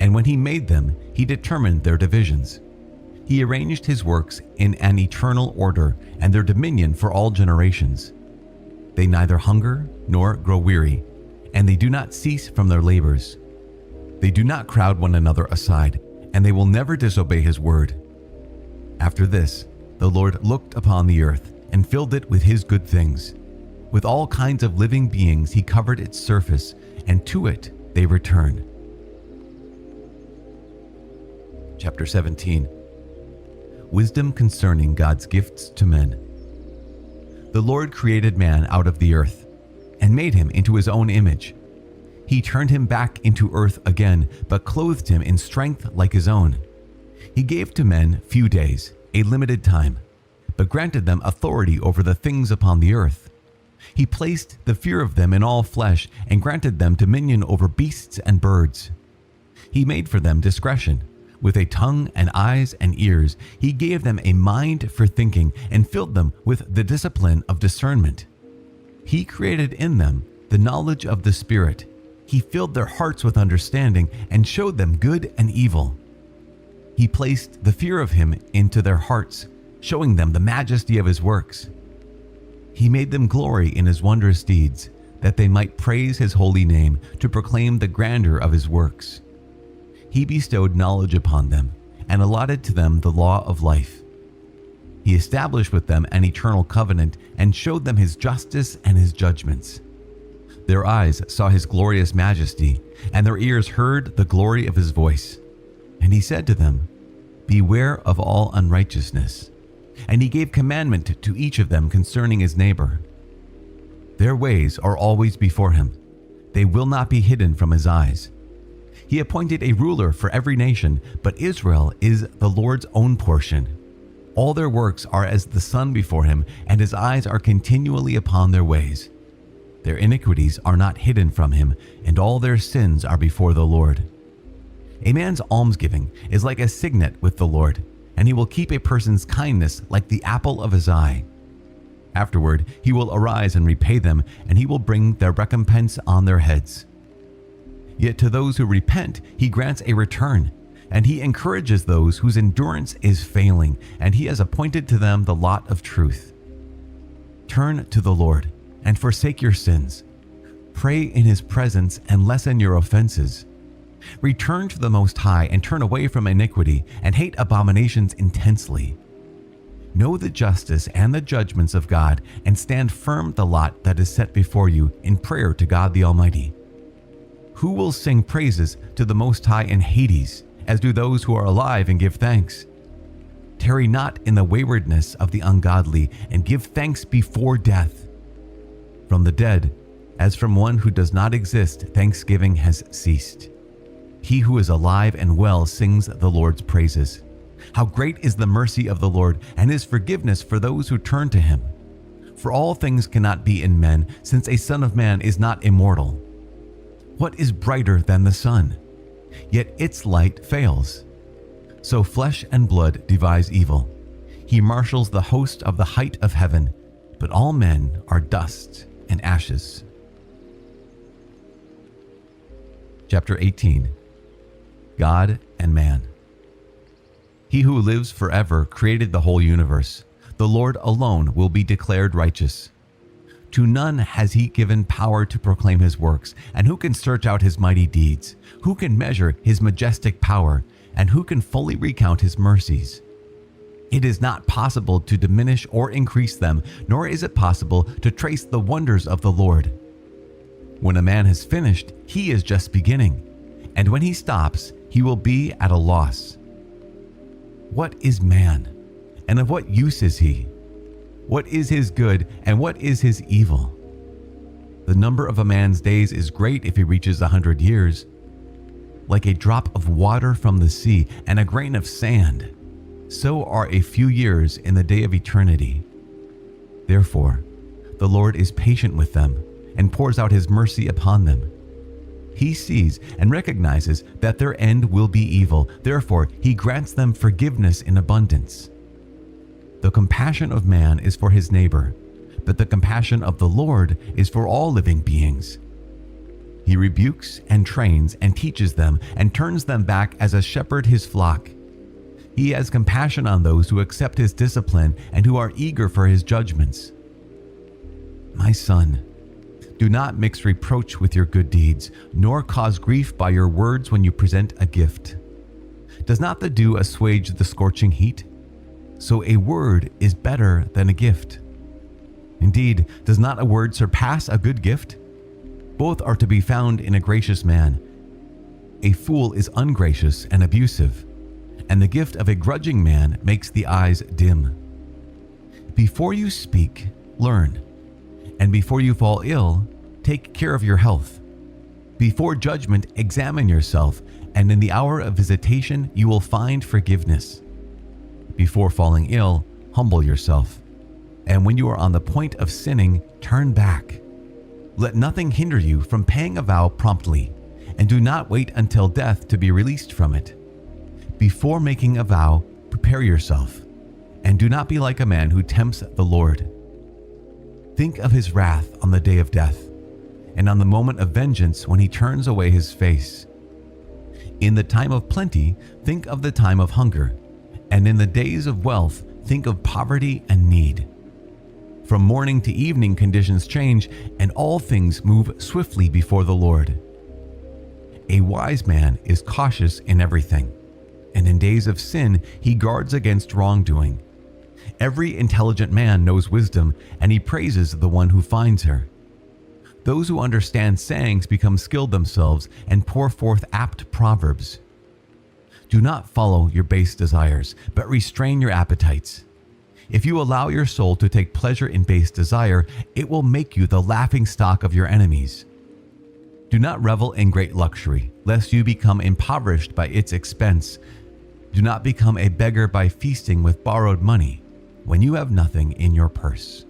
Speaker 1: and when he made them, he determined their divisions. He arranged his works in an eternal order and their dominion for all generations. They neither hunger nor grow weary, and they do not cease from their labors. They do not crowd one another aside, and they will never disobey his word. After this, the Lord looked upon the earth and filled it with his good things. With all kinds of living beings he covered its surface, and to it they return. Chapter 17. Wisdom concerning God's gifts to men. The Lord created man out of the earth, and made him into his own image. He turned him back into earth again, but clothed him in strength like his own. He gave to men few days, a limited time, but granted them authority over the things upon the earth. He placed the fear of them in all flesh, and granted them dominion over beasts and birds. He made for them discretion, With a tongue and eyes and ears, he gave them a mind for thinking and filled them with the discipline of discernment. He created in them the knowledge of the Spirit. He filled their hearts with understanding and showed them good and evil. He placed the fear of him into their hearts, showing them the majesty of his works. He made them glory in his wondrous deeds, that they might praise his holy name, to proclaim the grandeur of his works. He bestowed knowledge upon them and allotted to them the law of life. He established with them an eternal covenant and showed them his justice and his judgments. Their eyes saw his glorious majesty, and their ears heard the glory of his voice. And he said to them, "Beware of all unrighteousness." And he gave commandment to each of them concerning his neighbor. Their ways are always before him. They will not be hidden from his eyes. He appointed a ruler for every nation, but Israel is the Lord's own portion. All their works are as the sun before him, and his eyes are continually upon their ways. Their iniquities are not hidden from him, and all their sins are before the Lord. A man's almsgiving is like a signet with the Lord, and he will keep a person's kindness like the apple of his eye. Afterward, he will arise and repay them, and he will bring their recompense on their heads. Yet to those who repent, he grants a return, and he encourages those whose endurance is failing, and he has appointed to them the lot of truth. Turn to the Lord and forsake your sins. Pray in his presence and lessen your offenses. Return to the Most High and turn away from iniquity, and hate abominations intensely. Know the justice and the judgments of God, and stand firm the lot that is set before you in prayer to God the Almighty. Who will sing praises to the Most High in Hades, as do those who are alive and give thanks? Tarry not in the waywardness of the ungodly, and give thanks before death. From the dead, as from one who does not exist, thanksgiving has ceased. He who is alive and well sings the Lord's praises. How great is the mercy of the Lord, and his forgiveness for those who turn to him. For all things cannot be in men, since a son of man is not immortal. What is brighter than the sun? Yet its light fails. So flesh and blood devise evil. He marshals the host of the height of heaven, but all men are dust and ashes. Chapter 18. God and Man. He who lives forever created the whole universe. The Lord alone will be declared righteous. To none has he given power to proclaim his works, and who can search out his mighty deeds? Who can measure his majestic power, and who can fully recount his mercies? It is not possible to diminish or increase them, nor is it possible to trace the wonders of the Lord. When a man has finished, he is just beginning, and when he stops, he will be at a loss. What is man, and of what use is he? What is his good, and what is his evil? The number of a man's days is great if he reaches 100 years. Like a drop of water from the sea and a grain of sand, so are a few years in the day of eternity. Therefore, the Lord is patient with them and pours out his mercy upon them. He sees and recognizes that their end will be evil. Therefore, he grants them forgiveness in abundance. The compassion of man is for his neighbor, but the compassion of the Lord is for all living beings. He rebukes and trains and teaches them and turns them back as a shepherd his flock. He has compassion on those who accept his discipline and who are eager for his judgments. My son, do not mix reproach with your good deeds, nor cause grief by your words when you present a gift. Does not the dew assuage the scorching heat? So a word is better than a gift. Indeed, does not a word surpass a good gift? Both are to be found in a gracious man. A fool is ungracious and abusive, and the gift of a grudging man makes the eyes dim. Before you speak, learn, and before you fall ill, take care of your health. Before judgment, examine yourself, and in the hour of visitation you will find forgiveness. Before falling ill, humble yourself, and when you are on the point of sinning, turn back. Let nothing hinder you from paying a vow promptly, and do not wait until death to be released from it. Before making a vow, prepare yourself, and do not be like a man who tempts the Lord. Think of his wrath on the day of death, and on the moment of vengeance when he turns away his face. In the time of plenty, think of the time of hunger, and in the days of wealth, think of poverty and need. From morning to evening conditions change, and all things move swiftly before the Lord. A wise man is cautious in everything, and in days of sin he guards against wrongdoing. Every intelligent man knows wisdom, and he praises the one who finds her. Those who understand sayings become skilled themselves and pour forth apt proverbs. Do not follow your base desires, but restrain your appetites. If you allow your soul to take pleasure in base desire, it will make you the laughingstock of your enemies. Do not revel in great luxury, lest you become impoverished by its expense. Do not become a beggar by feasting with borrowed money, when you have nothing in your purse.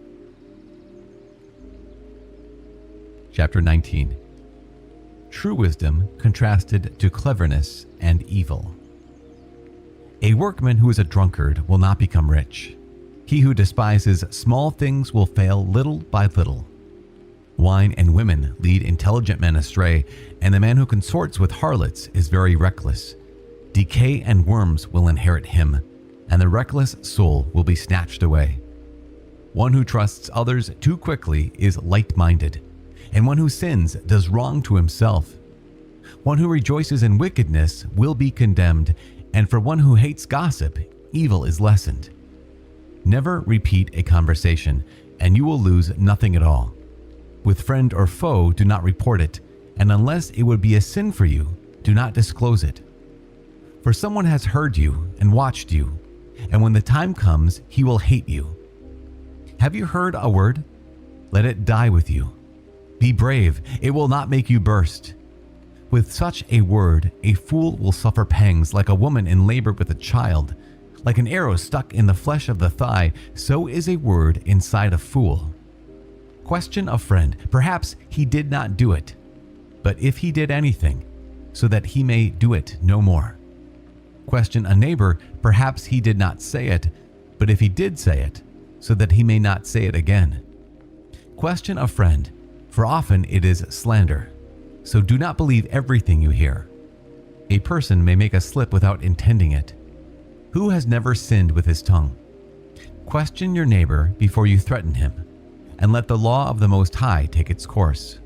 Speaker 1: Chapter 19. True wisdom contrasted to cleverness and evil. A workman who is a drunkard will not become rich. He who despises small things will fail little by little. Wine and women lead intelligent men astray, and the man who consorts with harlots is very reckless. Decay and worms will inherit him, and the reckless soul will be snatched away. One who trusts others too quickly is light-minded, and one who sins does wrong to himself. One who rejoices in wickedness will be condemned, and for one who hates gossip, evil is lessened. Never repeat a conversation, and you will lose nothing at all. With friend or foe, do not report it, and unless it would be a sin for you, do not disclose it. For someone has heard you and watched you, and when the time comes, he will hate you. Have you heard a word? Let it die with you. Be brave, it will not make you burst. With such a word, a fool will suffer pangs like a woman in labor with a child. Like an arrow stuck in the flesh of the thigh, so is a word inside a fool. Question a friend, perhaps he did not do it, but if he did anything, so that he may do it no more. Question a neighbor, perhaps he did not say it, but if he did say it, so that he may not say it again. Question a friend, for often it is slander, so do not believe everything you hear. A person may make a slip without intending it. Who has never sinned with his tongue? Question your neighbor before you threaten him, and let the law of the Most High take its course.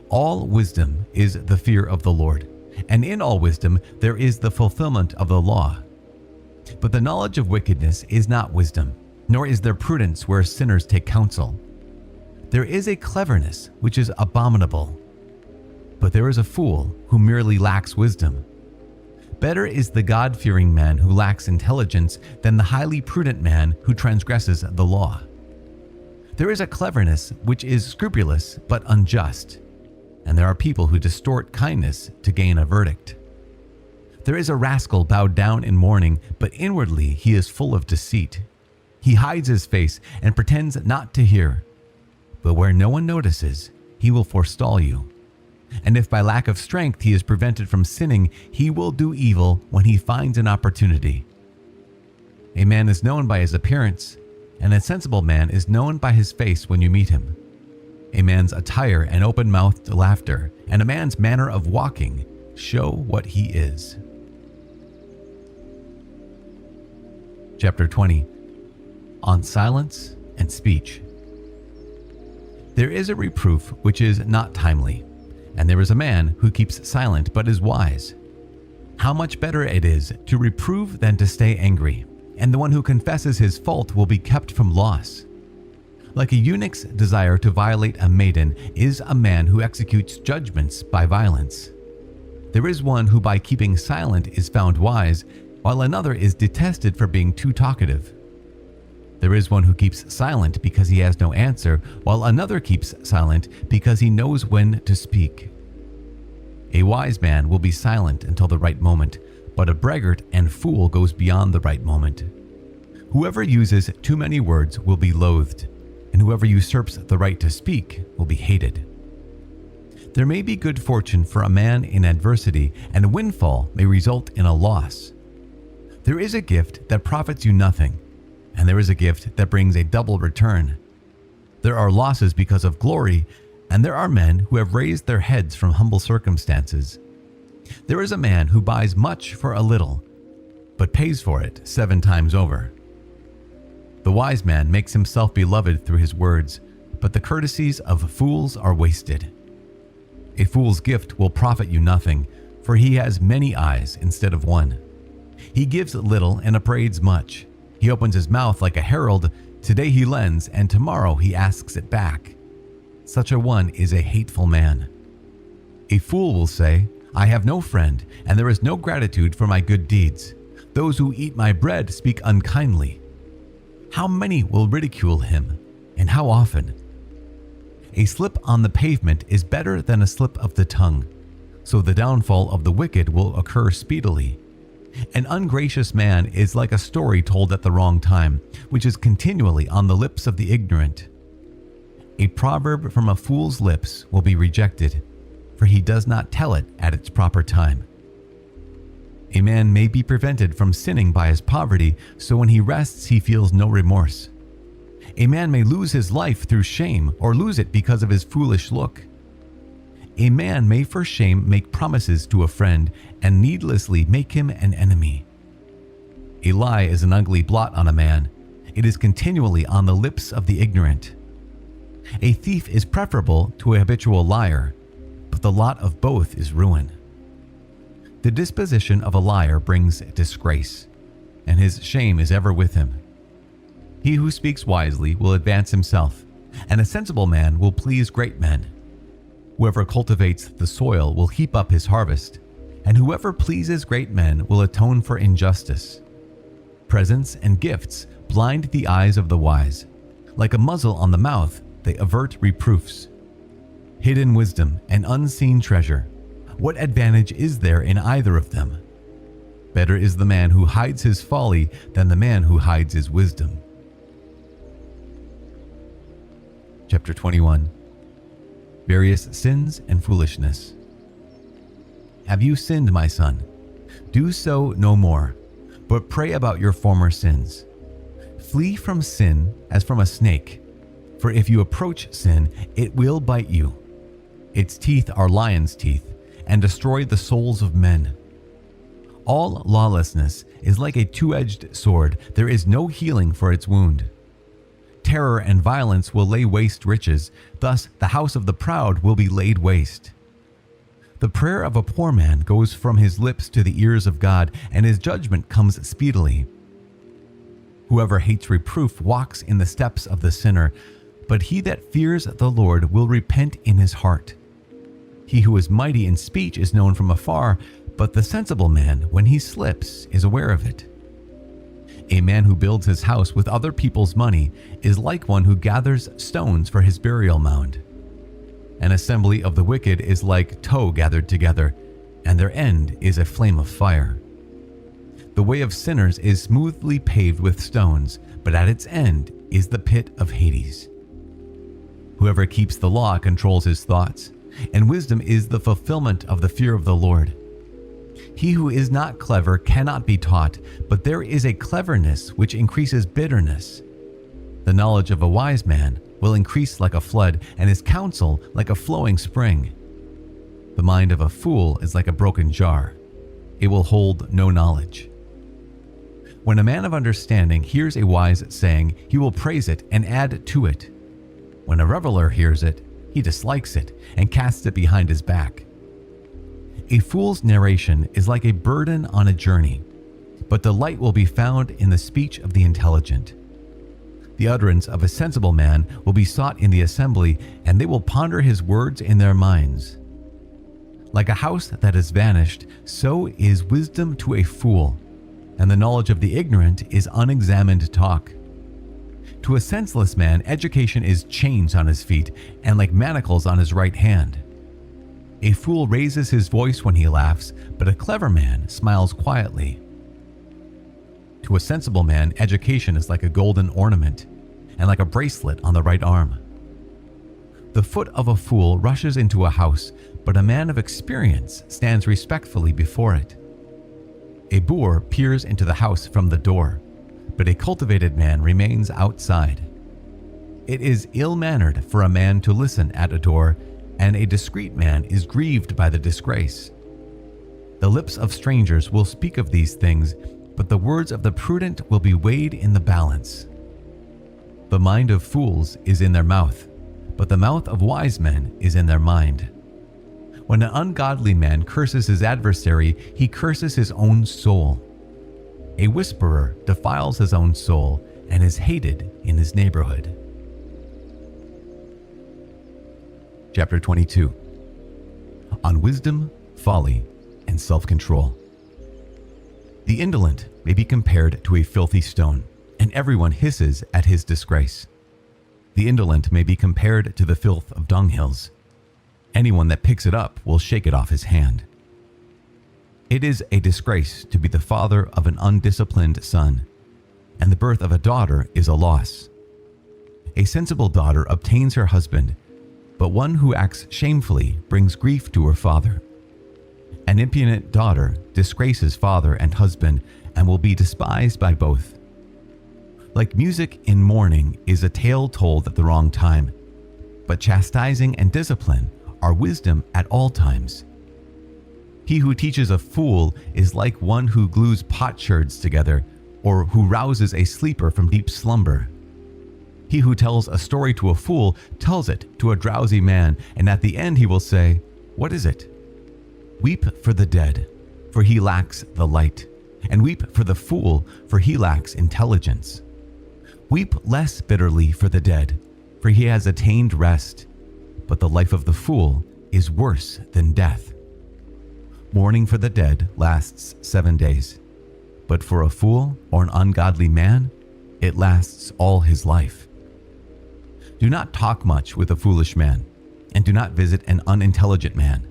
Speaker 1: All wisdom is the fear of the Lord, and in all wisdom there is the fulfillment of the law. But the knowledge of wickedness is not wisdom, nor is there prudence where sinners take counsel. There is a cleverness which is abominable, but there is a fool who merely lacks wisdom. Better is the God-fearing man who lacks intelligence than the highly prudent man who transgresses the law. There is a cleverness which is scrupulous but unjust, and there are people who distort kindness to gain a verdict. There is a rascal bowed down in mourning, but inwardly he is full of deceit. He hides his face and pretends not to hear, but where no one notices, he will forestall you. And if by lack of strength he is prevented from sinning, he will do evil when he finds an opportunity. A man is known by his appearance, and a sensible man is known by his face when you meet him. A man's attire and open-mouthed laughter, and a man's manner of walking show what he is. Chapter 20. On Silence and Speech. There is a reproof which is not timely, and there is a man who keeps silent but is wise. How much better it is to reprove than to stay angry, and the one who confesses his fault will be kept from loss. Like a eunuch's desire to violate a maiden is a man who executes judgments by violence. There is one who by keeping silent is found wise, while another is detested for being too talkative. There is one who keeps silent because he has no answer, while another keeps silent because he knows when to speak. A wise man will be silent until the right moment, but a braggart and fool goes beyond the right moment. Whoever uses too many words will be loathed, and whoever usurps the right to speak will be hated. There may be good fortune for a man in adversity, and a windfall may result in a loss. There is a gift that profits you nothing, and there is a gift that brings a double return. There are losses because of glory, and there are men who have raised their heads from humble circumstances. There is a man who buys much for a little, but pays for it 7 times over. The wise man makes himself beloved through his words, but the courtesies of fools are wasted. A fool's gift will profit you nothing, for he has many eyes instead of one. He gives little and upbraids much. He opens his mouth like a herald. Today he lends, and tomorrow he asks it back. Such a one is a hateful man. A fool will say, I have no friend, and there is no gratitude for my good deeds. Those who eat my bread speak unkindly. How many will ridicule him, and how often? A slip on the pavement is better than a slip of the tongue, so the downfall of the wicked will occur speedily. An ungracious man is like a story told at the wrong time, which is continually on the lips of the ignorant. A proverb from a fool's lips will be rejected, for he does not tell it at its proper time. A man may be prevented from sinning by his poverty, so when he rests he feels no remorse. A man may lose his life through shame, or lose it because of his foolish look. A man may for shame make promises to a friend, and needlessly make him an enemy. A lie is an ugly blot on a man. It is continually on the lips of the ignorant. A thief is preferable to a habitual liar, but the lot of both is ruin. The disposition of a liar brings disgrace, and his shame is ever with him. He who speaks wisely will advance himself, and a sensible man will please great men. Whoever cultivates the soil will heap up his harvest, and whoever pleases great men will atone for injustice. Presents and gifts blind the eyes of the wise. Like a muzzle on the mouth, they avert reproofs. Hidden wisdom and unseen treasure. What advantage is there in either of them? Better is the man who hides his folly than the man who hides his wisdom. Chapter 21. Various sins and foolishness. Have you sinned, my son? Do so no more, but pray about your former sins. Flee from sin as from a snake, for if you approach sin, it will bite you. Its teeth are lion's teeth, and destroy the souls of men. All lawlessness is like a two-edged sword. There is no healing for its wound. Terror and violence will lay waste riches. Thus the house of the proud will be laid waste. The prayer of a poor man goes from his lips to the ears of God, and his judgment comes speedily. Whoever hates reproof walks in the steps of the sinner, but he that fears the Lord will repent in his heart. He who is mighty in speech is known from afar, but the sensible man, when he slips, is aware of it. A man who builds his house with other people's money is like one who gathers stones for his burial mound. An assembly of the wicked is like tow gathered together, and their end is a flame of fire. The way of sinners is smoothly paved with stones, but at its end is the pit of Hades. Whoever keeps the law controls his thoughts, and wisdom is the fulfillment of the fear of the Lord. He who is not clever cannot be taught, but there is a cleverness which increases bitterness. The knowledge of a wise man will increase like a flood, and his counsel like a flowing spring. The mind of a fool is like a broken jar. It will hold no knowledge. When a man of understanding hears a wise saying, he will praise it and add to it. When a reveler hears it, he dislikes it and casts it behind his back. A fool's narration is like a burden on a journey, but delight will be found in the speech of the intelligent. The utterance of a sensible man will be sought in the assembly, and they will ponder his words in their minds. Like a house that has vanished, so is wisdom to a fool, and the knowledge of the ignorant is unexamined talk. To a senseless man, education is chains on his feet, and like manacles on his right hand. A fool raises his voice when he laughs, but a clever man smiles quietly. To a sensible man, education is like a golden ornament, and like a bracelet on the right arm. The foot of a fool rushes into a house, but a man of experience stands respectfully before it. A boor peers into the house from the door, but a cultivated man remains outside. It is ill-mannered for a man to listen at a door, and a discreet man is grieved by the disgrace. The lips of strangers will speak of these things, but the words of the prudent will be weighed in the balance. The mind of fools is in their mouth, but the mouth of wise men is in their mind. When an ungodly man curses his adversary, he curses his own soul. A whisperer defiles his own soul and is hated in his neighborhood. Chapter 22. On wisdom, folly, and self-control. The indolent may be compared to a filthy stone, and everyone hisses at his disgrace. The indolent may be compared to the filth of dunghills. Anyone that picks it up will shake it off his hand. It is a disgrace to be the father of an undisciplined son, and the birth of a daughter is a loss. A sensible daughter obtains her husband, but one who acts shamefully brings grief to her father. An impudent daughter disgraces father and husband and will be despised by both. Like music in mourning is a tale told at the wrong time, but chastising and discipline are wisdom at all times. He who teaches a fool is like one who glues potsherds together, or who rouses a sleeper from deep slumber. He who tells a story to a fool tells it to a drowsy man, and at the end he will say, "What is it?" Weep for the dead, for he lacks the light, and weep for the fool, for he lacks intelligence. Weep less bitterly for the dead, for he has attained rest, but the life of the fool is worse than death. Mourning for the dead lasts 7 days, but for a fool or an ungodly man, it lasts all his life. Do not talk much with a foolish man, and do not visit an unintelligent man.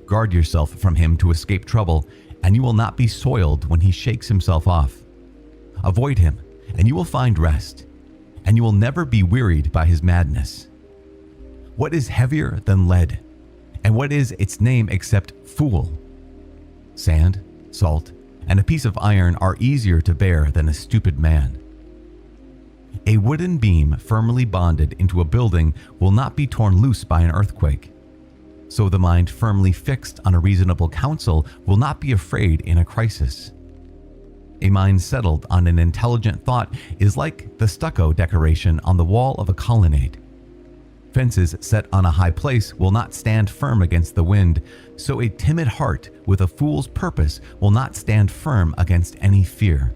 Speaker 1: Guard yourself from him to escape trouble, and you will not be soiled when he shakes himself off. Avoid him, and you will find rest, and you will never be wearied by his madness. What is heavier than lead, and what is its name except fool? Sand, salt, and a piece of iron are easier to bear than a stupid man. A wooden beam firmly bonded into a building will not be torn loose by an earthquake. So the mind firmly fixed on a reasonable counsel will not be afraid in a crisis. A mind settled on an intelligent thought is like the stucco decoration on the wall of a colonnade. Fences set on a high place will not stand firm against the wind, so a timid heart with a fool's purpose will not stand firm against any fear.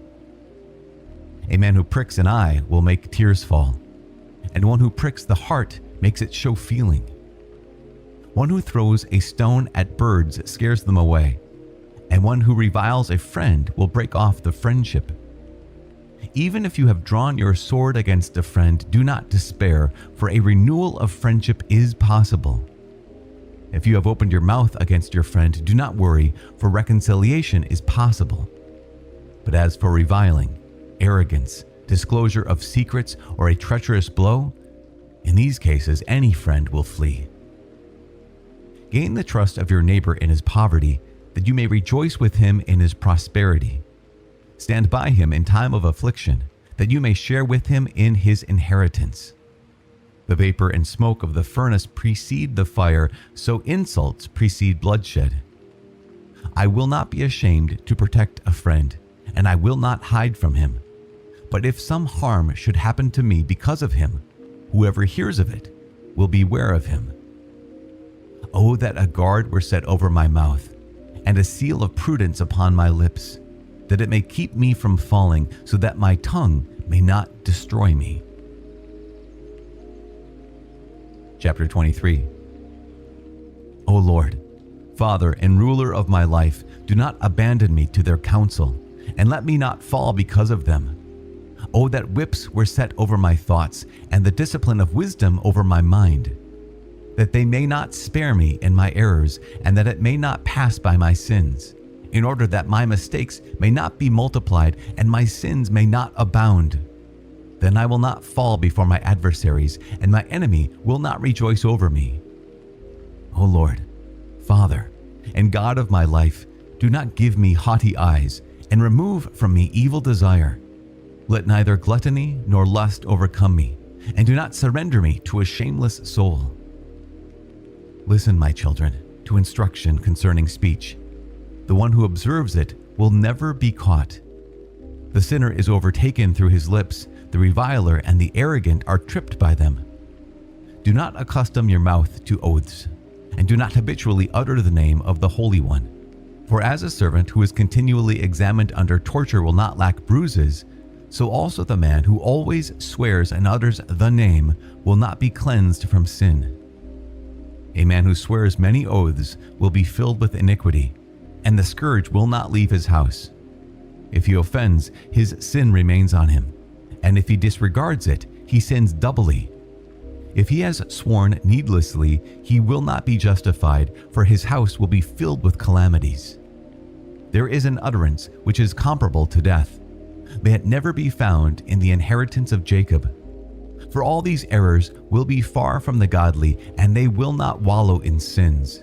Speaker 1: A man who pricks an eye will make tears fall, and one who pricks the heart makes it show feeling. One who throws a stone at birds scares them away, and one who reviles a friend will break off the friendship. Even if you have drawn your sword against a friend, do not despair, for a renewal of friendship is possible. If you have opened your mouth against your friend, do not worry, for reconciliation is possible. But as for reviling, arrogance, disclosure of secrets, or a treacherous blow, in these cases any friend will flee. Gain the trust of your neighbor in his poverty, that you may rejoice with him in his prosperity. Stand by him in time of affliction, that you may share with him in his inheritance. The vapor and smoke of the furnace precede the fire, so insults precede bloodshed. I will not be ashamed to protect a friend, and I will not hide from him. But if some harm should happen to me because of him, whoever hears of it will beware of him. Oh, that a guard were set over my mouth, and a seal of prudence upon my lips, that it may keep me from falling, so that my tongue may not destroy me. Chapter 23. O Lord, Father and ruler of my life, do not abandon me to their counsel, and let me not fall because of them. Oh, that whips were set over my thoughts, and the discipline of wisdom over my mind, that they may not spare me in my errors, and that it may not pass by my sins, in order that my mistakes may not be multiplied, and my sins may not abound, Then I will not fall before my adversaries, and my enemy will not rejoice over me. O Lord, Father, and God of my life, do not give me haughty eyes, and remove from me evil desire. Let neither gluttony nor lust overcome me, and do not surrender me to a shameless soul. Listen, my children, to instruction concerning speech. The one who observes it will never be caught. The sinner is overtaken through his lips, the reviler and the arrogant are tripped by them. Do not accustom your mouth to oaths, and do not habitually utter the name of the Holy One. For as a servant who is continually examined under torture will not lack bruises, so also the man who always swears and utters the name will not be cleansed from sin. A man who swears many oaths will be filled with iniquity, and the scourge will not leave his house. If he offends, his sin remains on him, and if he disregards it, he sins doubly. If he has sworn needlessly, he will not be justified, for his house will be filled with calamities. There is an utterance which is comparable to death. May it never be found in the inheritance of Jacob. For all these errors will be far from the godly, and they will not wallow in sins.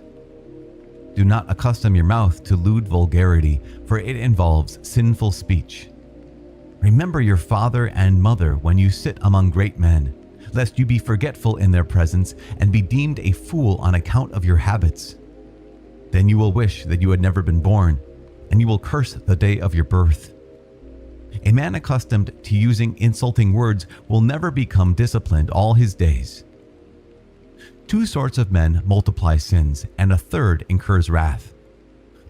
Speaker 1: Do not accustom your mouth to lewd vulgarity, for it involves sinful speech. Remember your father and mother when you sit among great men, lest you be forgetful in their presence and be deemed a fool on account of your habits. Then you will wish that you had never been born, and you will curse the day of your birth. A man accustomed to using insulting words will never become disciplined all his days. Two sorts of men multiply sins, and a third incurs wrath.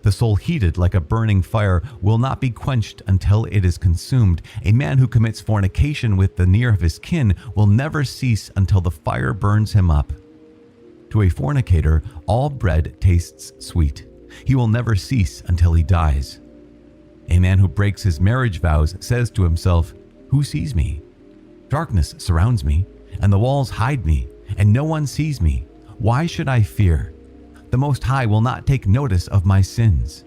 Speaker 1: The soul heated like a burning fire will not be quenched until it is consumed. A man who commits fornication with the near of his kin will never cease until the fire burns him up. To a fornicator, all bread tastes sweet. He will never cease until he dies. A man who breaks his marriage vows says to himself, "Who sees me? Darkness surrounds me, and the walls hide me, and no one sees me. Why should I fear? The Most High will not take notice of my sins."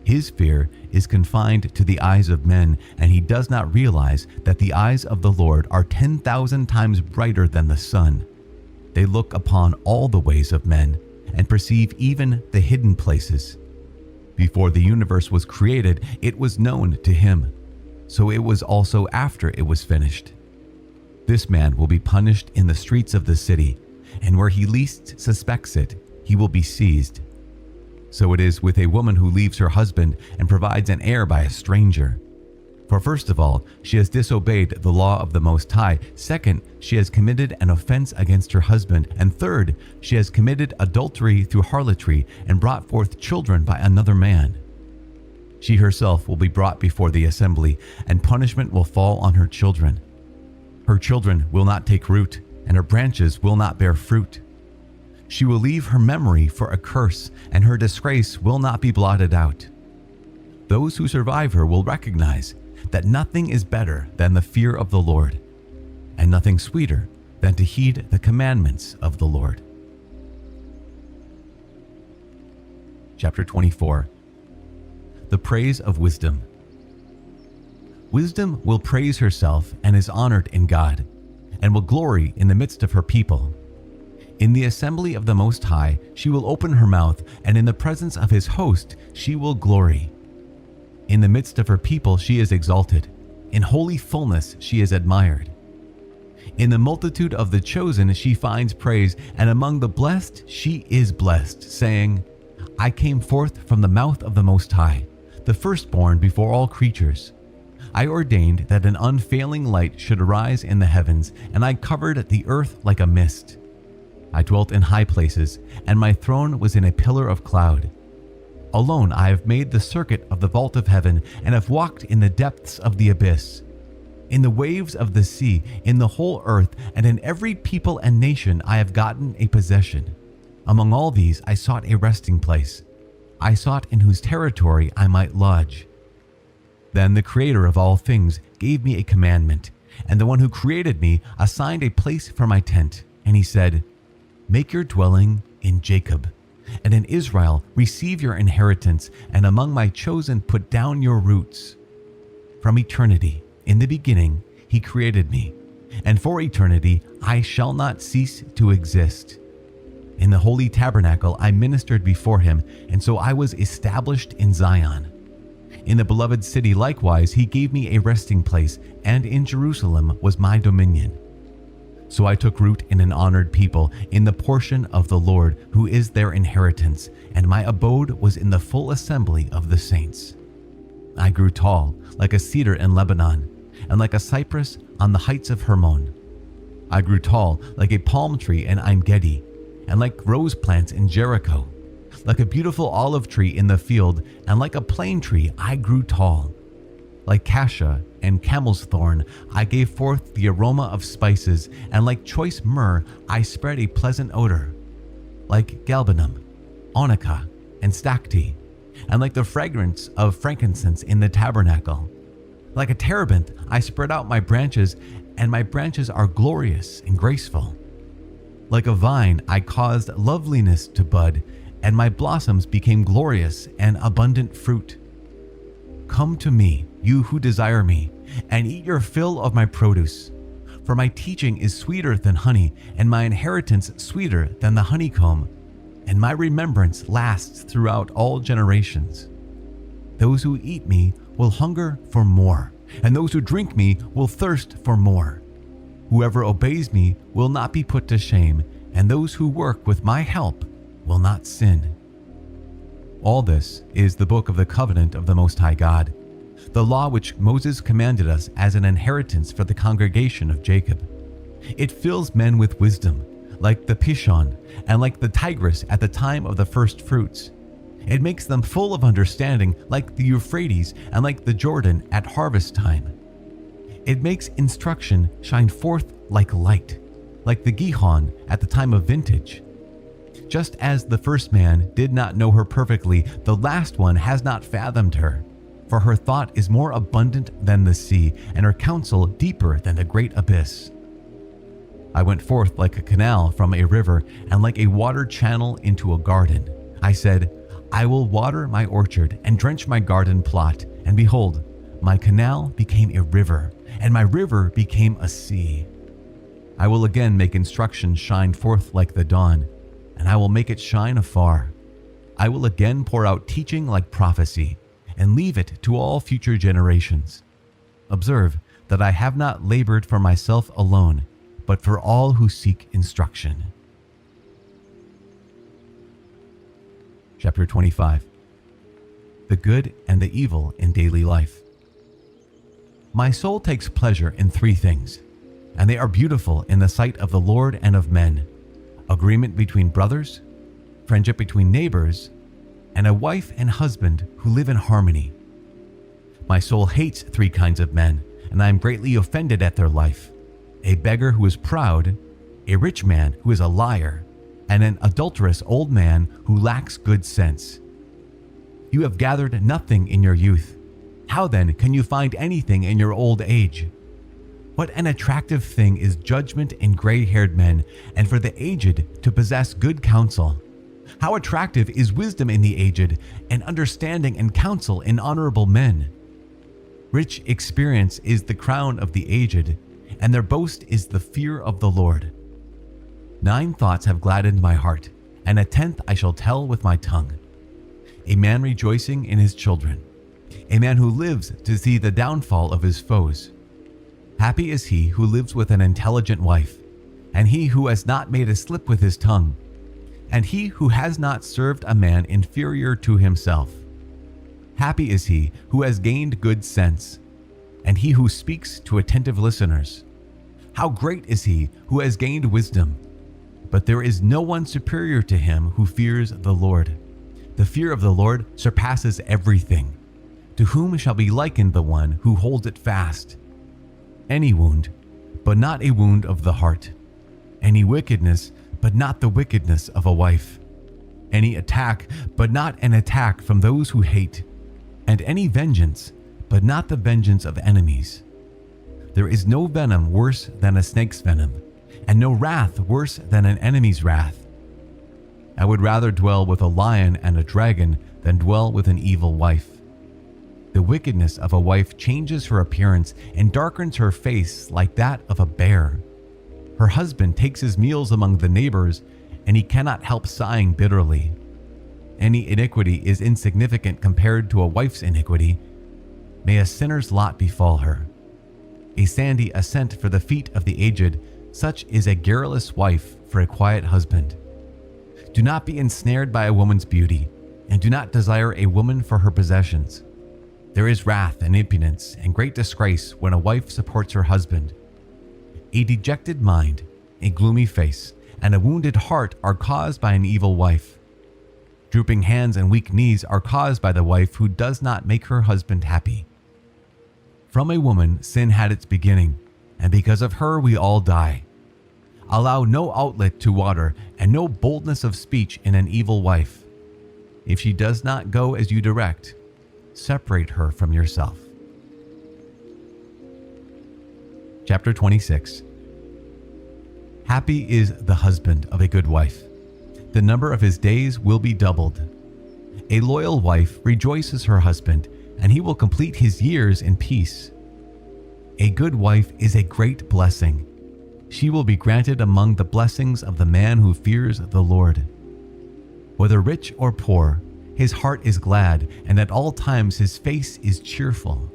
Speaker 1: His fear is confined to the eyes of men, and he does not realize that the eyes of the Lord are 10,000 times brighter than the sun. They look upon all the ways of men, and perceive even the hidden places. Before the universe was created, it was known to him. So it was also after it was finished. This man will be punished in the streets of the city, and where he least suspects it, he will be seized. So it is with a woman who leaves her husband and provides an heir by a stranger. For first of all, she has disobeyed the law of the Most High. Second, she has committed an offense against her husband. And third, she has committed adultery through harlotry and brought forth children by another man. She herself will be brought before the assembly, and punishment will fall on her children. Her children will not take root, and her branches will not bear fruit. She will leave her memory for a curse, and her disgrace will not be blotted out. Those who survive her will recognize that nothing is better than the fear of the Lord, and nothing sweeter than to heed the commandments of the Lord. Chapter 24. The Praise of Wisdom. Wisdom will praise herself and is honored in God, and will glory in the midst of her people. In the assembly of the Most High she will open her mouth, and in the presence of his host she will glory. In the midst of her people she is exalted. In holy fullness she is admired. In the multitude of the chosen she finds praise, and among the blessed she is blessed, saying, "I came forth from the mouth of the Most High, the firstborn before all creatures. I ordained that an unfailing light should arise in the heavens, and I covered the earth like a mist. I dwelt in high places, and my throne was in a pillar of cloud. Alone I have made the circuit of the vault of heaven, and have walked in the depths of the abyss. In the waves of the sea, in the whole earth, and in every people and nation I have gotten a possession. Among all these I sought a resting place. I sought in whose territory I might lodge. Then the Creator of all things gave me a commandment, and the one who created me assigned a place for my tent. And he said, 'Make your dwelling in Jacob, and in Israel receive your inheritance, and among my chosen put down your roots. From eternity, in the beginning, he created me, and for eternity I shall not cease to exist. In the holy tabernacle I ministered before him, and so I was established in Zion. In the beloved city likewise he gave me a resting place, and in Jerusalem was my dominion. So I took root in an honored people, in the portion of the Lord, who is their inheritance, and my abode was in the full assembly of the saints. I grew tall, like a cedar in Lebanon, and like a cypress on the heights of Hermon. I grew tall, like a palm tree in 𝐦𝐮𝐬𝐢, and like rose plants in Jericho. Like a beautiful olive tree in the field, and like a plane tree I grew tall. Like cassia and camel's thorn I gave forth the aroma of spices, and like choice myrrh I spread a pleasant odor. Like galbanum, onycha, and stacte, and like the fragrance of frankincense in the tabernacle. Like a terebinth I spread out my branches, and my branches are glorious and graceful. Like a vine I caused loveliness to bud, and my blossoms became glorious and abundant fruit. Come to me, you who desire me, and eat your fill of my produce. For my teaching is sweeter than honey, and my inheritance sweeter than the honeycomb, and my remembrance lasts throughout all generations. Those who eat me will hunger for more, and those who drink me will thirst for more. Whoever obeys me will not be put to shame, and those who work with my help will not sin. All this is the book of the covenant of the Most High God, the law which Moses commanded us as an inheritance for the congregation of Jacob. It fills men with wisdom, like the Pishon, and like the Tigris at the time of the first fruits. It makes them full of understanding, like the Euphrates and like the Jordan at harvest time. It makes instruction shine forth like light, like the Gihon at the time of vintage. Just as the first man did not know her perfectly, the last one has not fathomed her. For her thought is more abundant than the sea, and her counsel deeper than the great abyss. I went forth like a canal from a river, and like a water channel into a garden. I said, I will water my orchard and drench my garden plot. And behold, my canal became a river, and my river became a sea. I will again make instruction shine forth like the dawn, and I will make it shine afar. I will again pour out teaching like prophecy, and leave it to all future generations. Observe that I have not labored for myself alone, but for all who seek instruction. Chapter 25. The good and the evil in daily life. My soul takes pleasure in three things, and they are beautiful in the sight of the Lord and of men: agreement between brothers, friendship between neighbors, and a wife and husband who live in harmony. My soul hates three kinds of men, and I am greatly offended at their life: a beggar who is proud, a rich man who is a liar, and an adulterous old man who lacks good sense. You have gathered nothing in your youth. How then can you find anything in your old age? What an attractive thing is judgment in gray-haired men, and for the aged to possess good counsel. How attractive is wisdom in the aged, and understanding and counsel in honorable men. Rich experience is the crown of the aged, and their boast is the fear of the Lord. 9 thoughts have gladdened my heart, and a 10th I shall tell with my tongue. A man rejoicing in his children, a man who lives to see the downfall of his foes. Happy is he who lives with an intelligent wife, and he who has not made a slip with his tongue, and he who has not served a man inferior to himself. Happy is he who has gained good sense, and he who speaks to attentive listeners. How great is he who has gained wisdom! But there is no one superior to him who fears the Lord. The fear of the Lord surpasses everything. To whom shall be likened the one who holds it fast? Any wound, but not a wound of the heart. Any wickedness, but not the wickedness of a wife. Any attack, but not an attack from those who hate. And any vengeance, but not the vengeance of enemies. There is no venom worse than a snake's venom, and no wrath worse than an enemy's wrath. I would rather dwell with a lion and a dragon than dwell with an evil wife. The wickedness of a wife changes her appearance and darkens her face like that of a bear. Her husband takes his meals among the neighbors, and he cannot help sighing bitterly. Any iniquity is insignificant compared to a wife's iniquity. May a sinner's lot befall her. A sandy ascent for the feet of the aged, such is a garrulous wife for a quiet husband. Do not be ensnared by a woman's beauty, and do not desire a woman for her possessions. There is wrath and impudence and great disgrace when a wife supports her husband. A dejected mind, a gloomy face, and a wounded heart are caused by an evil wife. Drooping hands and weak knees are caused by the wife who does not make her husband happy. From a woman sin had its beginning, and because of her we all die. Allow no outlet to water and no boldness of speech in an evil wife. If she does not go as you direct, separate her from yourself. Chapter 26. Happy is the husband of a good wife. The number of his days will be doubled. A loyal wife rejoices her husband, and he will complete his years in peace. A good wife is a great blessing. She will be granted among the blessings of the man who fears the Lord. Whether rich or poor, his heart is glad, and at all times his face is cheerful.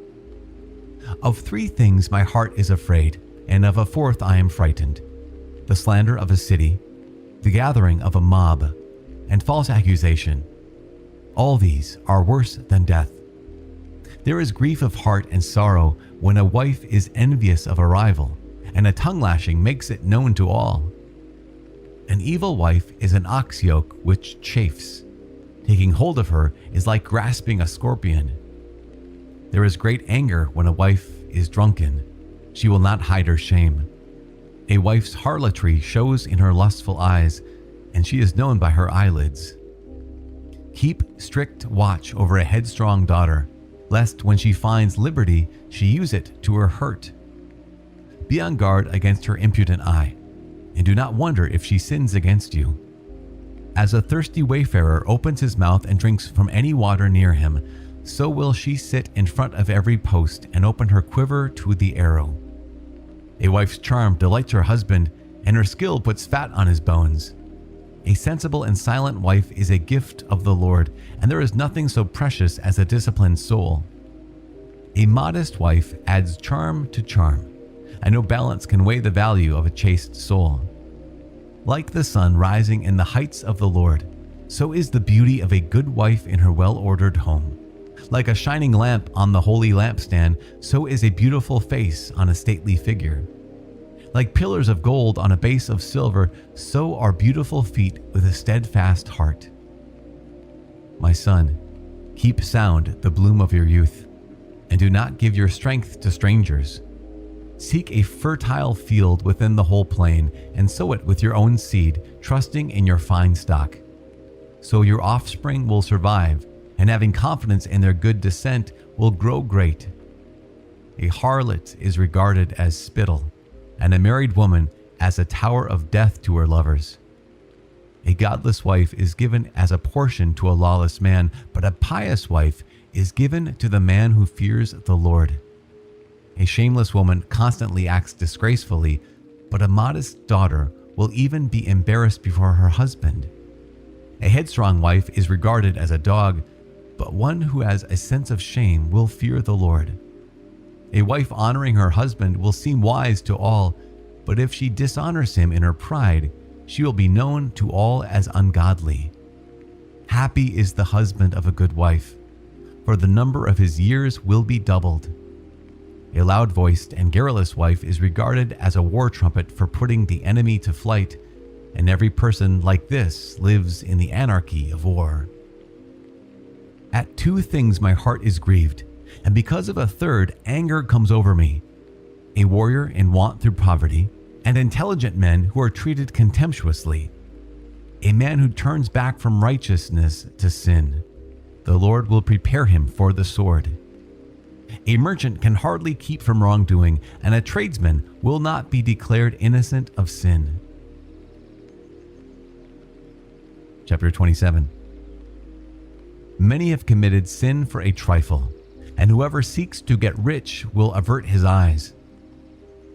Speaker 1: Of three things my heart is afraid, and of a fourth I am frightened: the slander of a city, the gathering of a mob, and false accusation. All these are worse than death. There is grief of heart and sorrow when a wife is envious of a rival, and a tongue lashing makes it known to all. An evil wife is an ox yoke which chafes. Taking hold of her is like grasping a scorpion. There is great anger when a wife is drunken. She will not hide her shame. A wife's harlotry shows in her lustful eyes, and she is known by her eyelids. Keep strict watch over a headstrong daughter, lest when she finds liberty, she use it to her hurt. Be on guard against her impudent eye, and do not wonder if she sins against you. As a thirsty wayfarer opens his mouth and drinks from any water near him, so will she sit in front of every post and open her quiver to the arrow. A wife's charm delights her husband, and her skill puts fat on his bones. A sensible and silent wife is a gift of the Lord, and there is nothing so precious as a disciplined soul. A modest wife adds charm to charm, and no balance can weigh the value of a chaste soul. Like the sun rising in the heights of the Lord, so is the beauty of a good wife in her well-ordered home. Like a shining lamp on the holy lampstand, so is a beautiful face on a stately figure. Like pillars of gold on a base of silver, so are beautiful feet with a steadfast heart. My son, keep sound the bloom of your youth, and do not give your strength to strangers. Seek a fertile field within the whole plain, and sow it with your own seed, trusting in your fine stock. So your offspring will survive, and having confidence in their good descent, will grow great. A harlot is regarded as spittle, and a married woman as a tower of death to her lovers. A godless wife is given as a portion to a lawless man, but a pious wife is given to the man who fears the Lord. A shameless woman constantly acts disgracefully, but a modest daughter will even be embarrassed before her husband. A headstrong wife is regarded as a dog, but one who has a sense of shame will fear the Lord. A wife honoring her husband will seem wise to all, but if she dishonors him in her pride, she will be known to all as ungodly. Happy is the husband of a good wife, for the number of his years will be doubled. A loud-voiced and garrulous wife is regarded as a war trumpet for putting the enemy to flight, and every person like this lives in the anarchy of war. At two things my heart is grieved, and because of a third, anger comes over me: a warrior in want through poverty, and intelligent men who are treated contemptuously. A man who turns back from righteousness to sin, the Lord will prepare him for the sword. A merchant can hardly keep from wrongdoing, and a tradesman will not be declared innocent of sin. Chapter 27. Many have committed sin for a trifle. and whoever seeks to get rich will avert his eyes.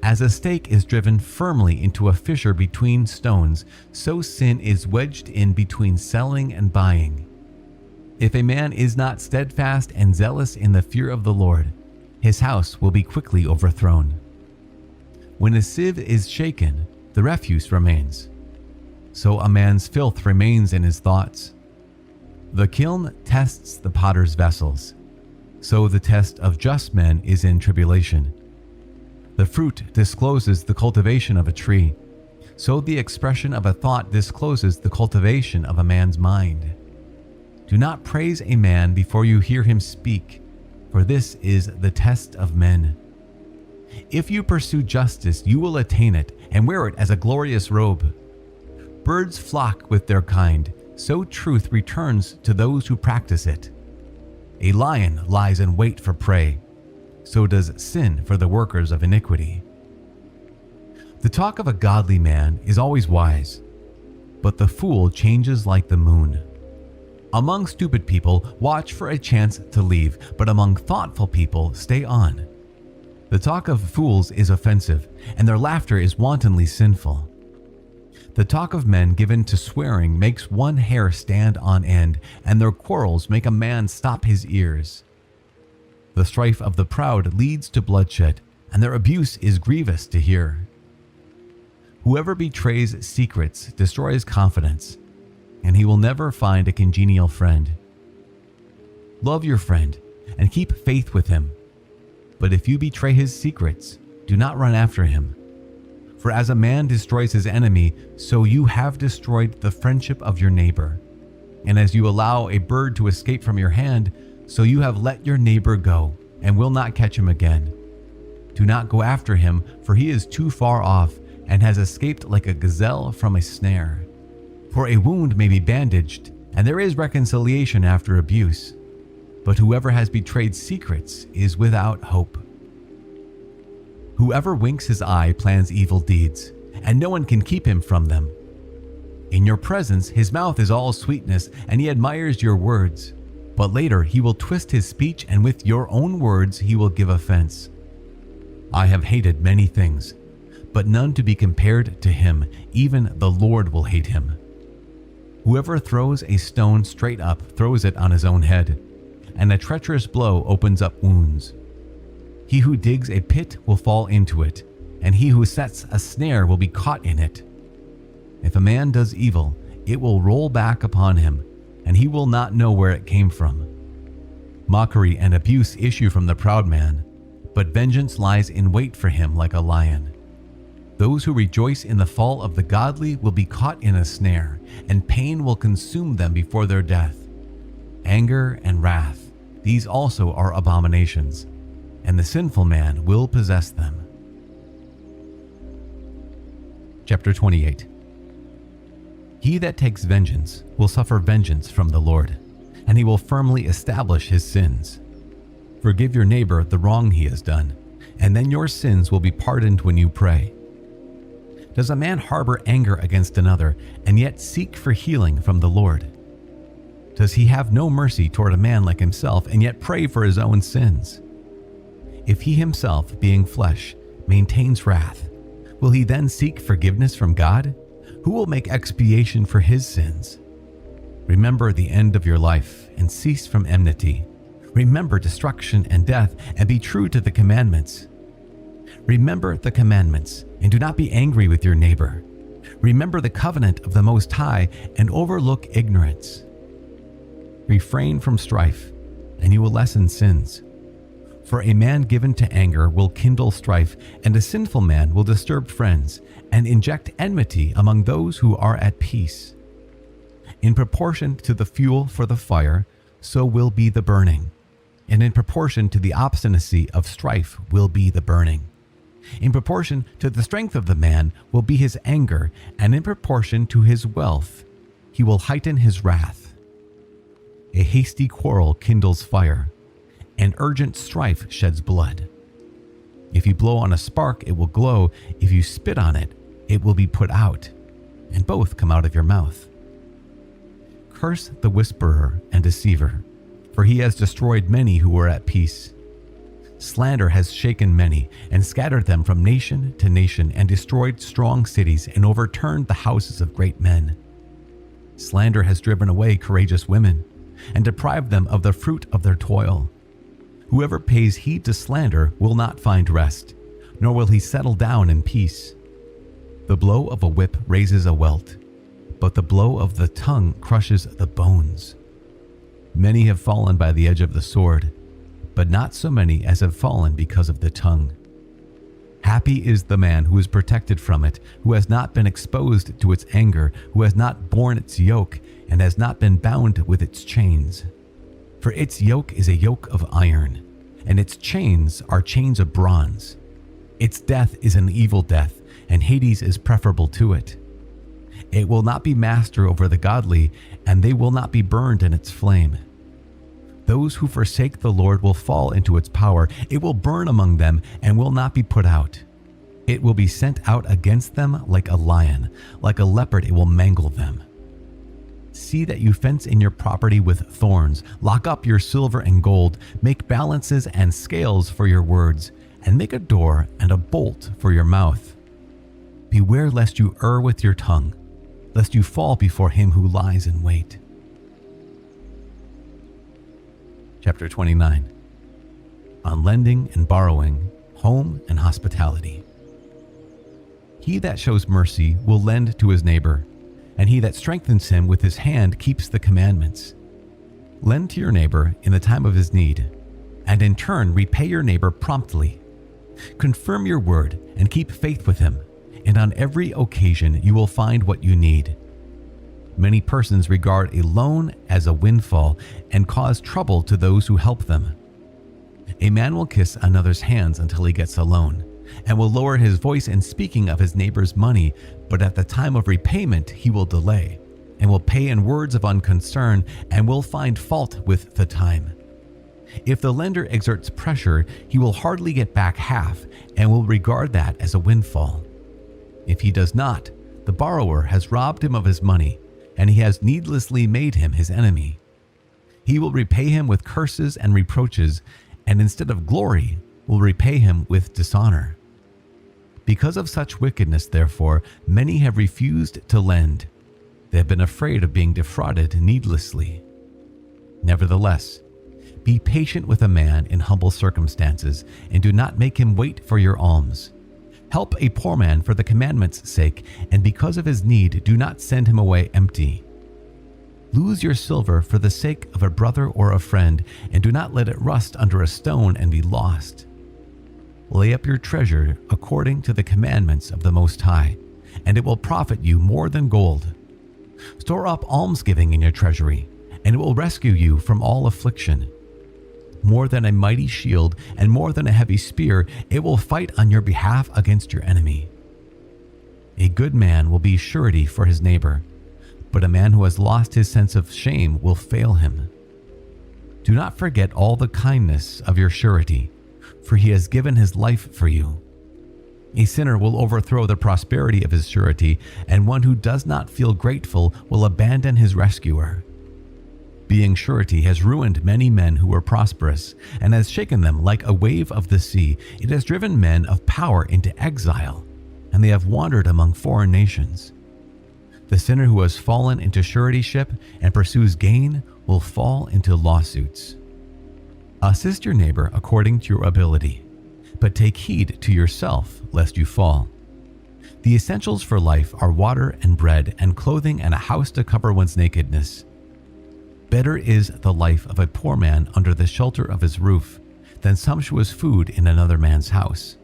Speaker 1: As a stake is driven firmly into a fissure between stones, so sin is wedged in between selling and buying. If a man is not steadfast and zealous in the fear of the Lord, his house will be quickly overthrown. When a sieve is shaken, the refuse remains. So a man's filth remains in his thoughts. The kiln tests the potter's vessels. So the test of just men is in tribulation. The fruit discloses the cultivation of a tree. So the expression of a thought discloses the cultivation of a man's mind. Do not praise a man before you hear him speak, for this is the test of men. If you pursue justice, you will attain it and wear it as a glorious robe. Birds flock with their kind, so truth returns to those who practice it. A lion lies in wait for prey, so does sin for the workers of iniquity. The talk of a godly man is always wise, but the fool changes like the moon. Among stupid people, watch for a chance to leave, but among thoughtful people, stay on. The talk of fools is offensive, and their laughter is wantonly sinful. The talk of men given to swearing makes one hair stand on end, and their quarrels make a man stop his ears. The strife of the proud leads to bloodshed, and their abuse is grievous to hear. Whoever betrays secrets destroys confidence, and he will never find a congenial friend. Love your friend, and keep faith with him. But if you betray his secrets, do not run after him. For as a man destroys his enemy, so you have destroyed the friendship of your neighbor. And as you allow a bird to escape from your hand, so you have let your neighbor go, and will not catch him again. Do not go after him, for he is too far off, and has escaped like a gazelle from a snare. For a wound may be bandaged, and there is reconciliation after abuse. But whoever has betrayed secrets is without hope. Whoever winks his eye plans evil deeds, and no one can keep him from them. In your presence his mouth is all sweetness, and he admires your words. But later he will twist his speech, and with your own words he will give offense. I have hated many things, but none to be compared to him. Even the Lord will hate him. Whoever throws a stone straight up throws it on his own head, and a treacherous blow opens up wounds. He who digs a pit will fall into it, and he who sets a snare will be caught in it. If a man does evil, it will roll back upon him, and he will not know where it came from. Mockery and abuse issue from the proud man, but vengeance lies in wait for him like a lion. Those who rejoice in the fall of the godly will be caught in a snare, and pain will consume them before their death. Anger and wrath, these also are abominations, and the sinful man will possess them. Chapter 28. He that takes vengeance will suffer vengeance from the Lord, and he will firmly establish his sins. Forgive your neighbor the wrong he has done, and then your sins will be pardoned when you pray. Does a man harbor anger against another, and yet seek for healing from the Lord? Does he have no mercy toward a man like himself, and yet pray for his own sins? If he himself, being flesh, maintains wrath, will he then seek forgiveness from God? Who will make expiation for his sins? Remember the end of your life, and cease from enmity. Remember destruction and death, and be true to the commandments. Remember the commandments, and do not be angry with your neighbor. Remember the covenant of the Most High, and overlook ignorance. Refrain from strife, and you will lessen sins. For a man given to anger will kindle strife, and a sinful man will disturb friends, and inject enmity among those who are at peace. In proportion to the fuel for the fire, so will be the burning, and in proportion to the obstinacy of strife will be the burning. In proportion to the strength of the man will be his anger, and in proportion to his wealth he will heighten his wrath. A hasty quarrel kindles fire, and urgent strife sheds blood. If you blow on a spark, it will glow. If you spit on it, it will be put out, and both come out of your mouth. Curse the whisperer and deceiver, for he has destroyed many who were at peace. Slander has shaken many and scattered them from nation to nation and destroyed strong cities and overturned the houses of great men. Slander has driven away courageous women and deprived them of the fruit of their toil. Whoever pays heed to slander will not find rest, nor will he settle down in peace. The blow of a whip raises a welt, but the blow of the tongue crushes the bones. Many have fallen by the edge of the sword, but not so many as have fallen because of the tongue. Happy is the man who is protected from it, who has not been exposed to its anger, who has not borne its yoke, and has not been bound with its chains. For its yoke is a yoke of iron, and its chains are chains of bronze. Its death is an evil death, and Hades is preferable to it. It will not be master over the godly, and they will not be burned in its flame. Those who forsake the Lord will fall into its power. It will burn among them and will not be put out. It will be sent out against them like a lion. Like a leopard it will mangle them. See that you fence in your property with thorns. Lock up your silver and gold. Make balances and scales for your words, and make a door and a bolt for your mouth. Beware lest you err with your tongue, lest you fall before him who lies in wait. Chapter 29. On lending and borrowing, home and hospitality. He that shows mercy will lend to his neighbor, and he that strengthens him with his hand keeps the commandments. Lend to your neighbor in the time of his need, and in turn repay your neighbor promptly. Confirm your word and keep faith with him, and on every occasion you will find what you need. Many persons regard a loan as a windfall and cause trouble to those who help them. A man will kiss another's hands until he gets a loan, and will lower his voice in speaking of his neighbor's money, but at the time of repayment he will delay, and will pay in words of unconcern, and will find fault with the time. If the lender exerts pressure, he will hardly get back half, and will regard that as a windfall. If he does not, the borrower has robbed him of his money, and he has needlessly made him his enemy. He will repay him with curses and reproaches, and instead of glory, will repay him with dishonor. Because of such wickedness, therefore, many have refused to lend. They have been afraid of being defrauded needlessly. Nevertheless, be patient with a man in humble circumstances, and do not make him wait for your alms. Help a poor man for the commandment's sake, and because of his need, do not send him away empty. Lose your silver for the sake of a brother or a friend, and do not let it rust under a stone and be lost. Lay up your treasure according to the commandments of the Most High, and it will profit you more than gold. Store up almsgiving in your treasury, and it will rescue you from all affliction. More than a mighty shield and more than a heavy spear, it will fight on your behalf against your enemy. A good man will be surety for his neighbor, but a man who has lost his sense of shame will fail him. Do not forget all the kindness of your surety, for he has given his life for you. A sinner will overthrow the prosperity of his surety, and one who does not feel grateful will abandon his rescuer. Being surety has ruined many men who were prosperous, and has shaken them like a wave of the sea. It has driven men of power into exile, and they have wandered among foreign nations. The sinner who has fallen into suretyship and pursues gain will fall into lawsuits. Assist your neighbor according to your ability, but take heed to yourself lest you fall. The essentials for life are water and bread and clothing and a house to cover one's nakedness. Better is the life of a poor man under the shelter of his roof than sumptuous food in another man's house.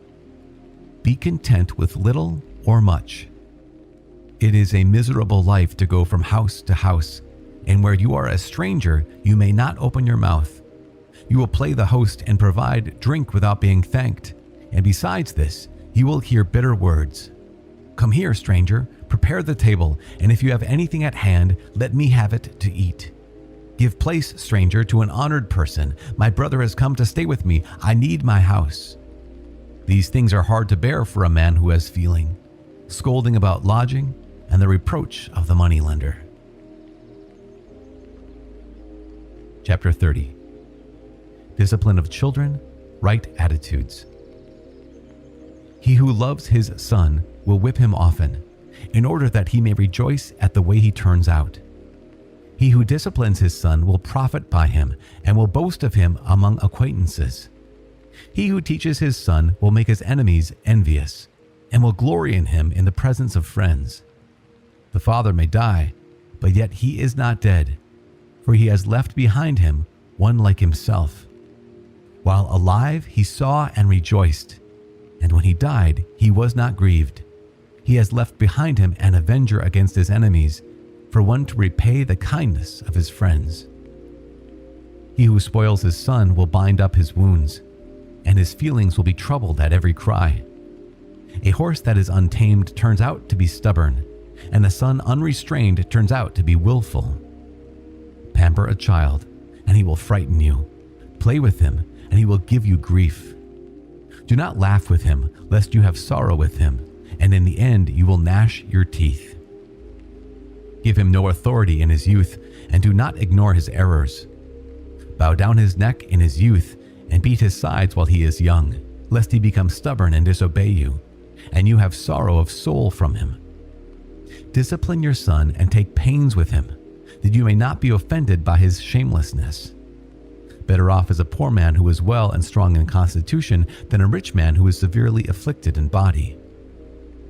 Speaker 1: Be content with little or much. It is a miserable life to go from house to house, and where you are a stranger, you may not open your mouth. You will play the host and provide drink without being thanked, and besides this, you will hear bitter words. Come here, stranger, prepare the table, and if you have anything at hand, let me have it to eat. Give place, stranger, to an honored person. My brother has come to stay with me. I need my house. These things are hard to bear for a man who has feeling, scolding about lodging and the reproach of the moneylender. Chapter 30. discipline of children, right attitudes. He who loves his son will whip him often, in order that he may rejoice at the way he turns out. He who disciplines his son will profit by him and will boast of him among acquaintances. He who teaches his son will make his enemies envious and will glory in him in the presence of friends. The father may die, but yet he is not dead, for he has left behind him one like himself. While alive he saw and rejoiced, and when he died he was not grieved. He has left behind him an avenger against his enemies, for one to repay the kindness of his friends. He who spoils his son will bind up his wounds, and his feelings will be troubled at every cry. A horse that is untamed turns out to be stubborn, and a son unrestrained turns out to be willful. Pamper a child, and he will frighten you. Play with him, and he will give you grief. Do not laugh with him, lest you have sorrow with him, and in the end you will gnash your teeth. Give him no authority in his youth, and do not ignore his errors. Bow down his neck in his youth, and beat his sides while he is young, lest he become stubborn and disobey you, and you have sorrow of soul from him. Discipline your son and take pains with him, that you may not be offended by his shamelessness. Better off is a poor man who is well and strong in constitution than a rich man who is severely afflicted in body.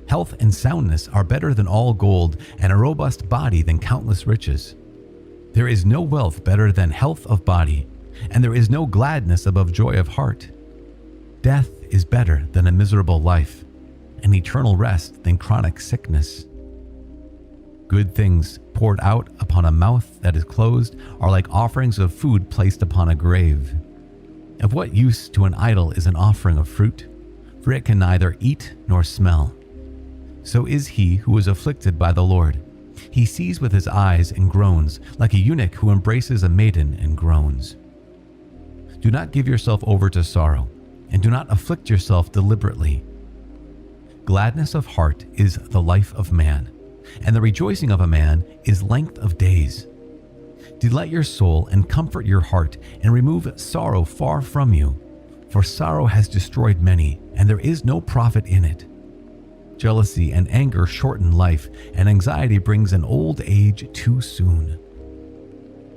Speaker 1: Health and soundness are better than all gold, and a robust body than countless riches. There is no wealth better than health of body, and there is no gladness above joy of heart. Death is better than a miserable life, and eternal rest than chronic sickness. Good things poured out upon a mouth that is closed are like offerings of food placed upon a grave. Of what use to an idol is an offering of fruit? For it can neither eat nor smell. So is he who is afflicted by the Lord. He sees with his eyes and groans, like a eunuch who embraces a maiden and groans. Do not give yourself over to sorrow, and do not afflict yourself deliberately. Gladness of heart is the life of man, and the rejoicing of a man is length of days. Delight your soul and comfort your heart, and remove sorrow far from you, for sorrow has destroyed many, and there is no profit in it. Jealousy and anger shorten life, and anxiety brings an old age too soon.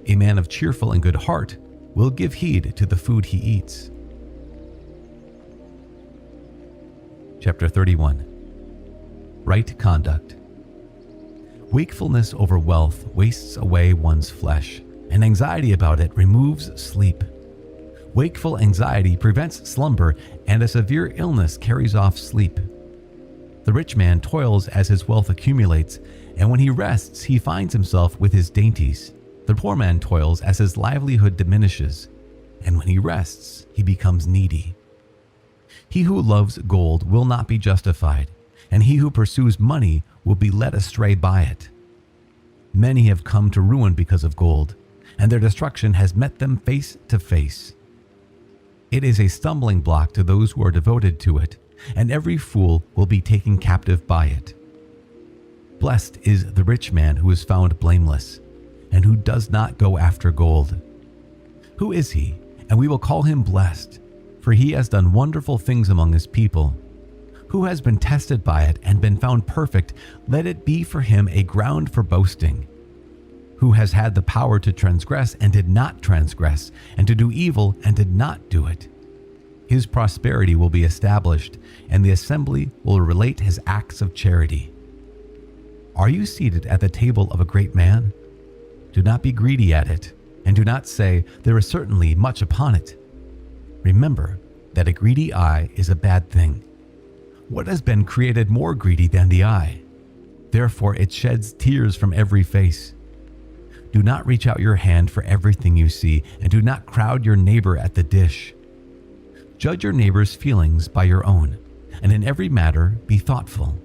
Speaker 1: A man of cheerful and good heart will give heed to the food he eats. Chapter 31. Right conduct. Wakefulness over wealth wastes away one's flesh, and anxiety about it removes sleep. Wakeful anxiety prevents slumber, and a severe illness carries off sleep. The rich man toils as his wealth accumulates, and when he rests, he finds himself with his dainties. The poor man toils as his livelihood diminishes, and when he rests, he becomes needy. He who loves gold will not be justified, and he who pursues money will be led astray by it. Many have come to ruin because of gold, and their destruction has met them face to face. It is a stumbling block to those who are devoted to it, and every fool will be taken captive by it. Blessed is the rich man who is found blameless, and who does not go after gold. Who is he? And we will call him blessed, for he has done wonderful things among his people. Who has been tested by it and been found perfect, let it be for him a ground for boasting. Who has had the power to transgress and did not transgress, and to do evil and did not do it? His prosperity will be established, and the assembly will relate his acts of charity. Are you seated at the table of a great man? Do not be greedy at it, and do not say, "There is certainly much upon it." Remember that a greedy eye is a bad thing. What has been created more greedy than the eye? Therefore it sheds tears from every face. Do not reach out your hand for everything you see, and do not crowd your neighbor at the dish. Judge your neighbor's feelings by your own, and in every matter be thoughtful.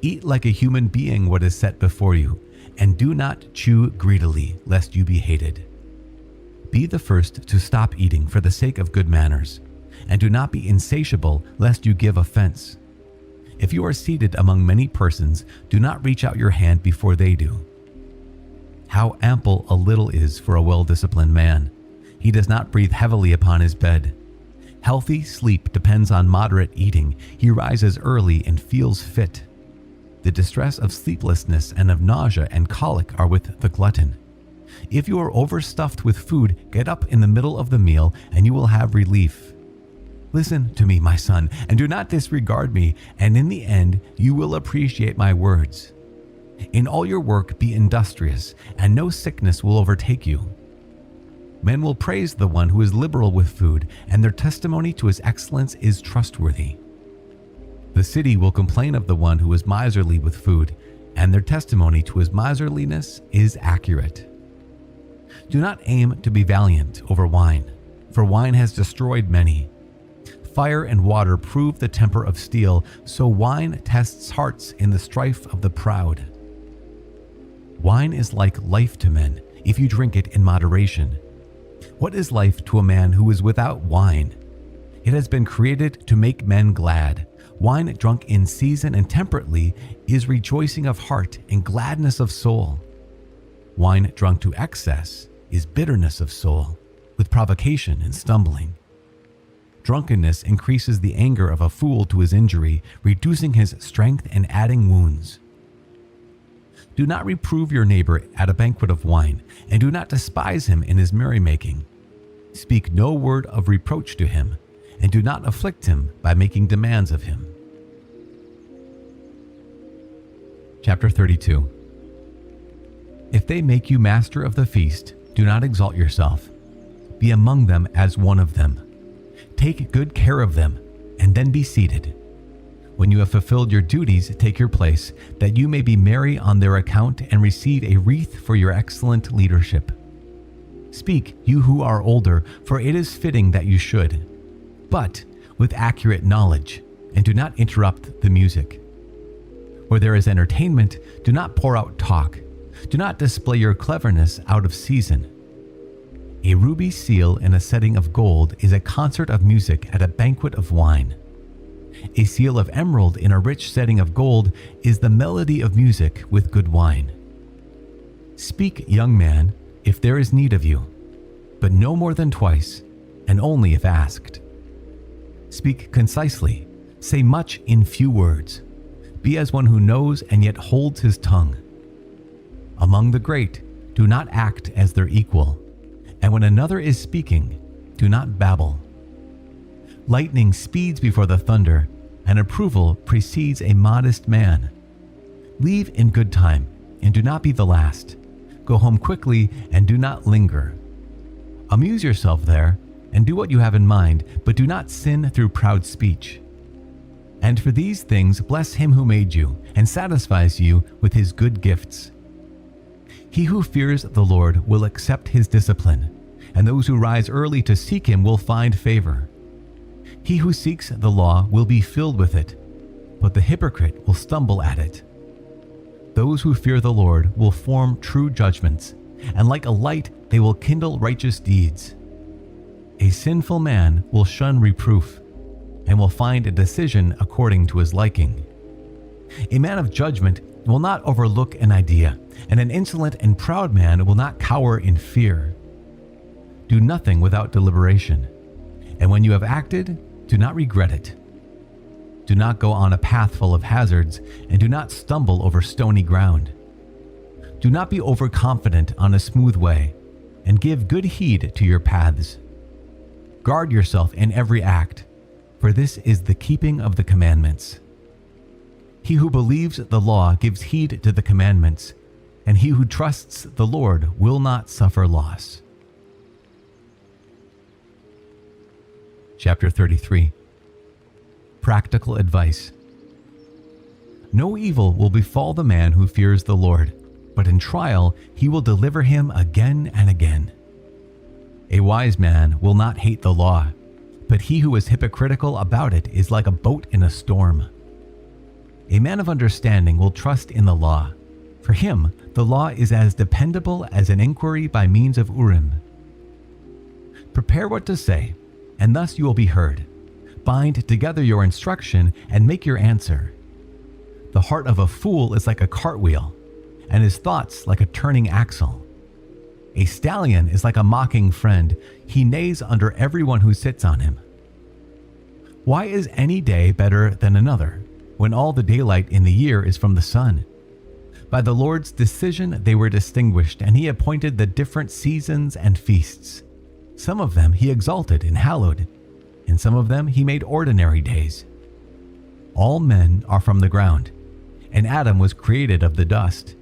Speaker 1: Eat like a human being what is set before you, and do not chew greedily, lest you be hated. Be the first to stop eating for the sake of good manners, and do not be insatiable, lest you give offense. If you are seated among many persons, do not reach out your hand before they do. How ample a little is for a well-disciplined man, He does not breathe heavily upon his bed. Healthy sleep depends on moderate eating. He rises early and feels fit. The distress of sleeplessness and of nausea and colic are with the glutton. If you are overstuffed with food, get up in the middle of the meal, and you will have relief. Listen to me, my son, and do not disregard me, and in the end you will appreciate my words. In all your work be industrious, and no sickness will overtake you. Men will praise the one who is liberal with food, and their testimony to his excellence is trustworthy. The city will complain of the one who is miserly with food, and their testimony to his miserliness is accurate. Do not aim to be valiant over wine, for wine has destroyed many. Fire and water prove the temper of steel, so wine tests hearts in the strife of the proud. Wine is like life to men, if you drink it in moderation. What is life to a man who is without wine? It has been created to make men glad. Wine drunk in season and temperately is rejoicing of heart and gladness of soul. Wine drunk to excess is bitterness of soul, with provocation and stumbling. Drunkenness increases the anger of a fool to his injury, reducing his strength and adding wounds. Do not reprove your neighbor at a banquet of wine, and do not despise him in his merrymaking. Speak no word of reproach to him, and do not afflict him by making demands of him. Chapter 32. If they make you master of the feast, do not exalt yourself. Be among them as one of them. Take good care of them, and then be seated. When you have fulfilled your duties, take your place, that you may be merry on their account and receive a wreath for your excellent leadership. Speak, you who are older, for it is fitting that you should, but with accurate knowledge, and do not interrupt the music. Where there is entertainment, do not pour out talk. Do not display your cleverness out of season. A ruby seal in a setting of gold is a concert of music at a banquet of wine. A seal of emerald in a rich setting of gold is the melody of music with good wine. Speak, young man, if there is need of you, but no more than twice, and only if asked. Speak concisely, say much in few words. Be as one who knows and yet holds his tongue. Among the great, do not act as their equal, and when another is speaking, do not babble. Lightning speeds before the thunder, and approval precedes a modest man. Leave in good time, and do not be the last. Go home quickly, and do not linger. Amuse yourself there, and do what you have in mind, but do not sin through proud speech. And for these things bless him who made you, and satisfies you with his good gifts. He who fears the Lord will accept his discipline, and those who rise early to seek him will find favor. He who seeks the law will be filled with it, but the hypocrite will stumble at it. Those who fear the Lord will form true judgments, and like a light they will kindle righteous deeds. A sinful man will shun reproof, and will find a decision according to his liking. A man of judgment will not overlook an idea, and an insolent and proud man will not cower in fear. Do nothing without deliberation, and when you have acted, do not regret it. Do not go on a path full of hazards, and do not stumble over stony ground. Do not be overconfident on a smooth way, and give good heed to your paths. Guard yourself in every act, for this is the keeping of the commandments. He who believes the law gives heed to the commandments, and he who trusts the Lord will not suffer loss. Chapter 33. Practical advice. No evil will befall the man who fears the Lord, but in trial he will deliver him again and again. A wise man will not hate the law, but he who is hypocritical about it is like a boat in a storm. A man of understanding will trust in the law. For him, the law is as dependable as an inquiry by means of Urim. Prepare what to say, and thus you will be heard. Bind together your instruction and make your answer. The heart of a fool is like a cartwheel, and his thoughts like a turning axle. A stallion is like a mocking friend. He neighs under everyone who sits on him. Why is any day better than another, when all the daylight in the year is from the sun? By the Lord's decision they were distinguished, and he appointed the different seasons and feasts. Some of them he exalted and hallowed, and some of them he made ordinary days. All men are from the ground, and Adam was created of the dust.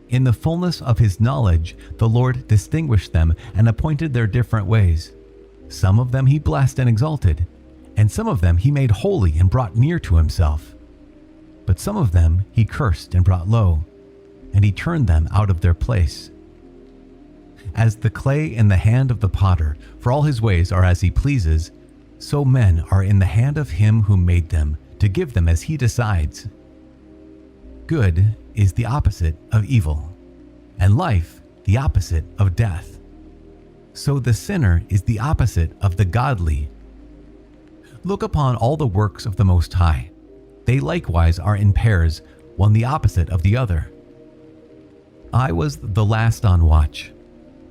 Speaker 1: In the fullness of his knowledge, the Lord distinguished them and appointed their different ways. Some of them he blessed and exalted, and some of them he made holy and brought near to himself. But some of them he cursed and brought low, and he turned them out of their place. As the clay in the hand of the potter, for all his ways are as he pleases, so men are in the hand of him who made them, to give them as he decides. Good is the opposite of evil, and life the opposite of death. So the sinner is the opposite of the godly. Look upon all the works of the Most High. They likewise are in pairs, one the opposite of the other. I was the last on watch.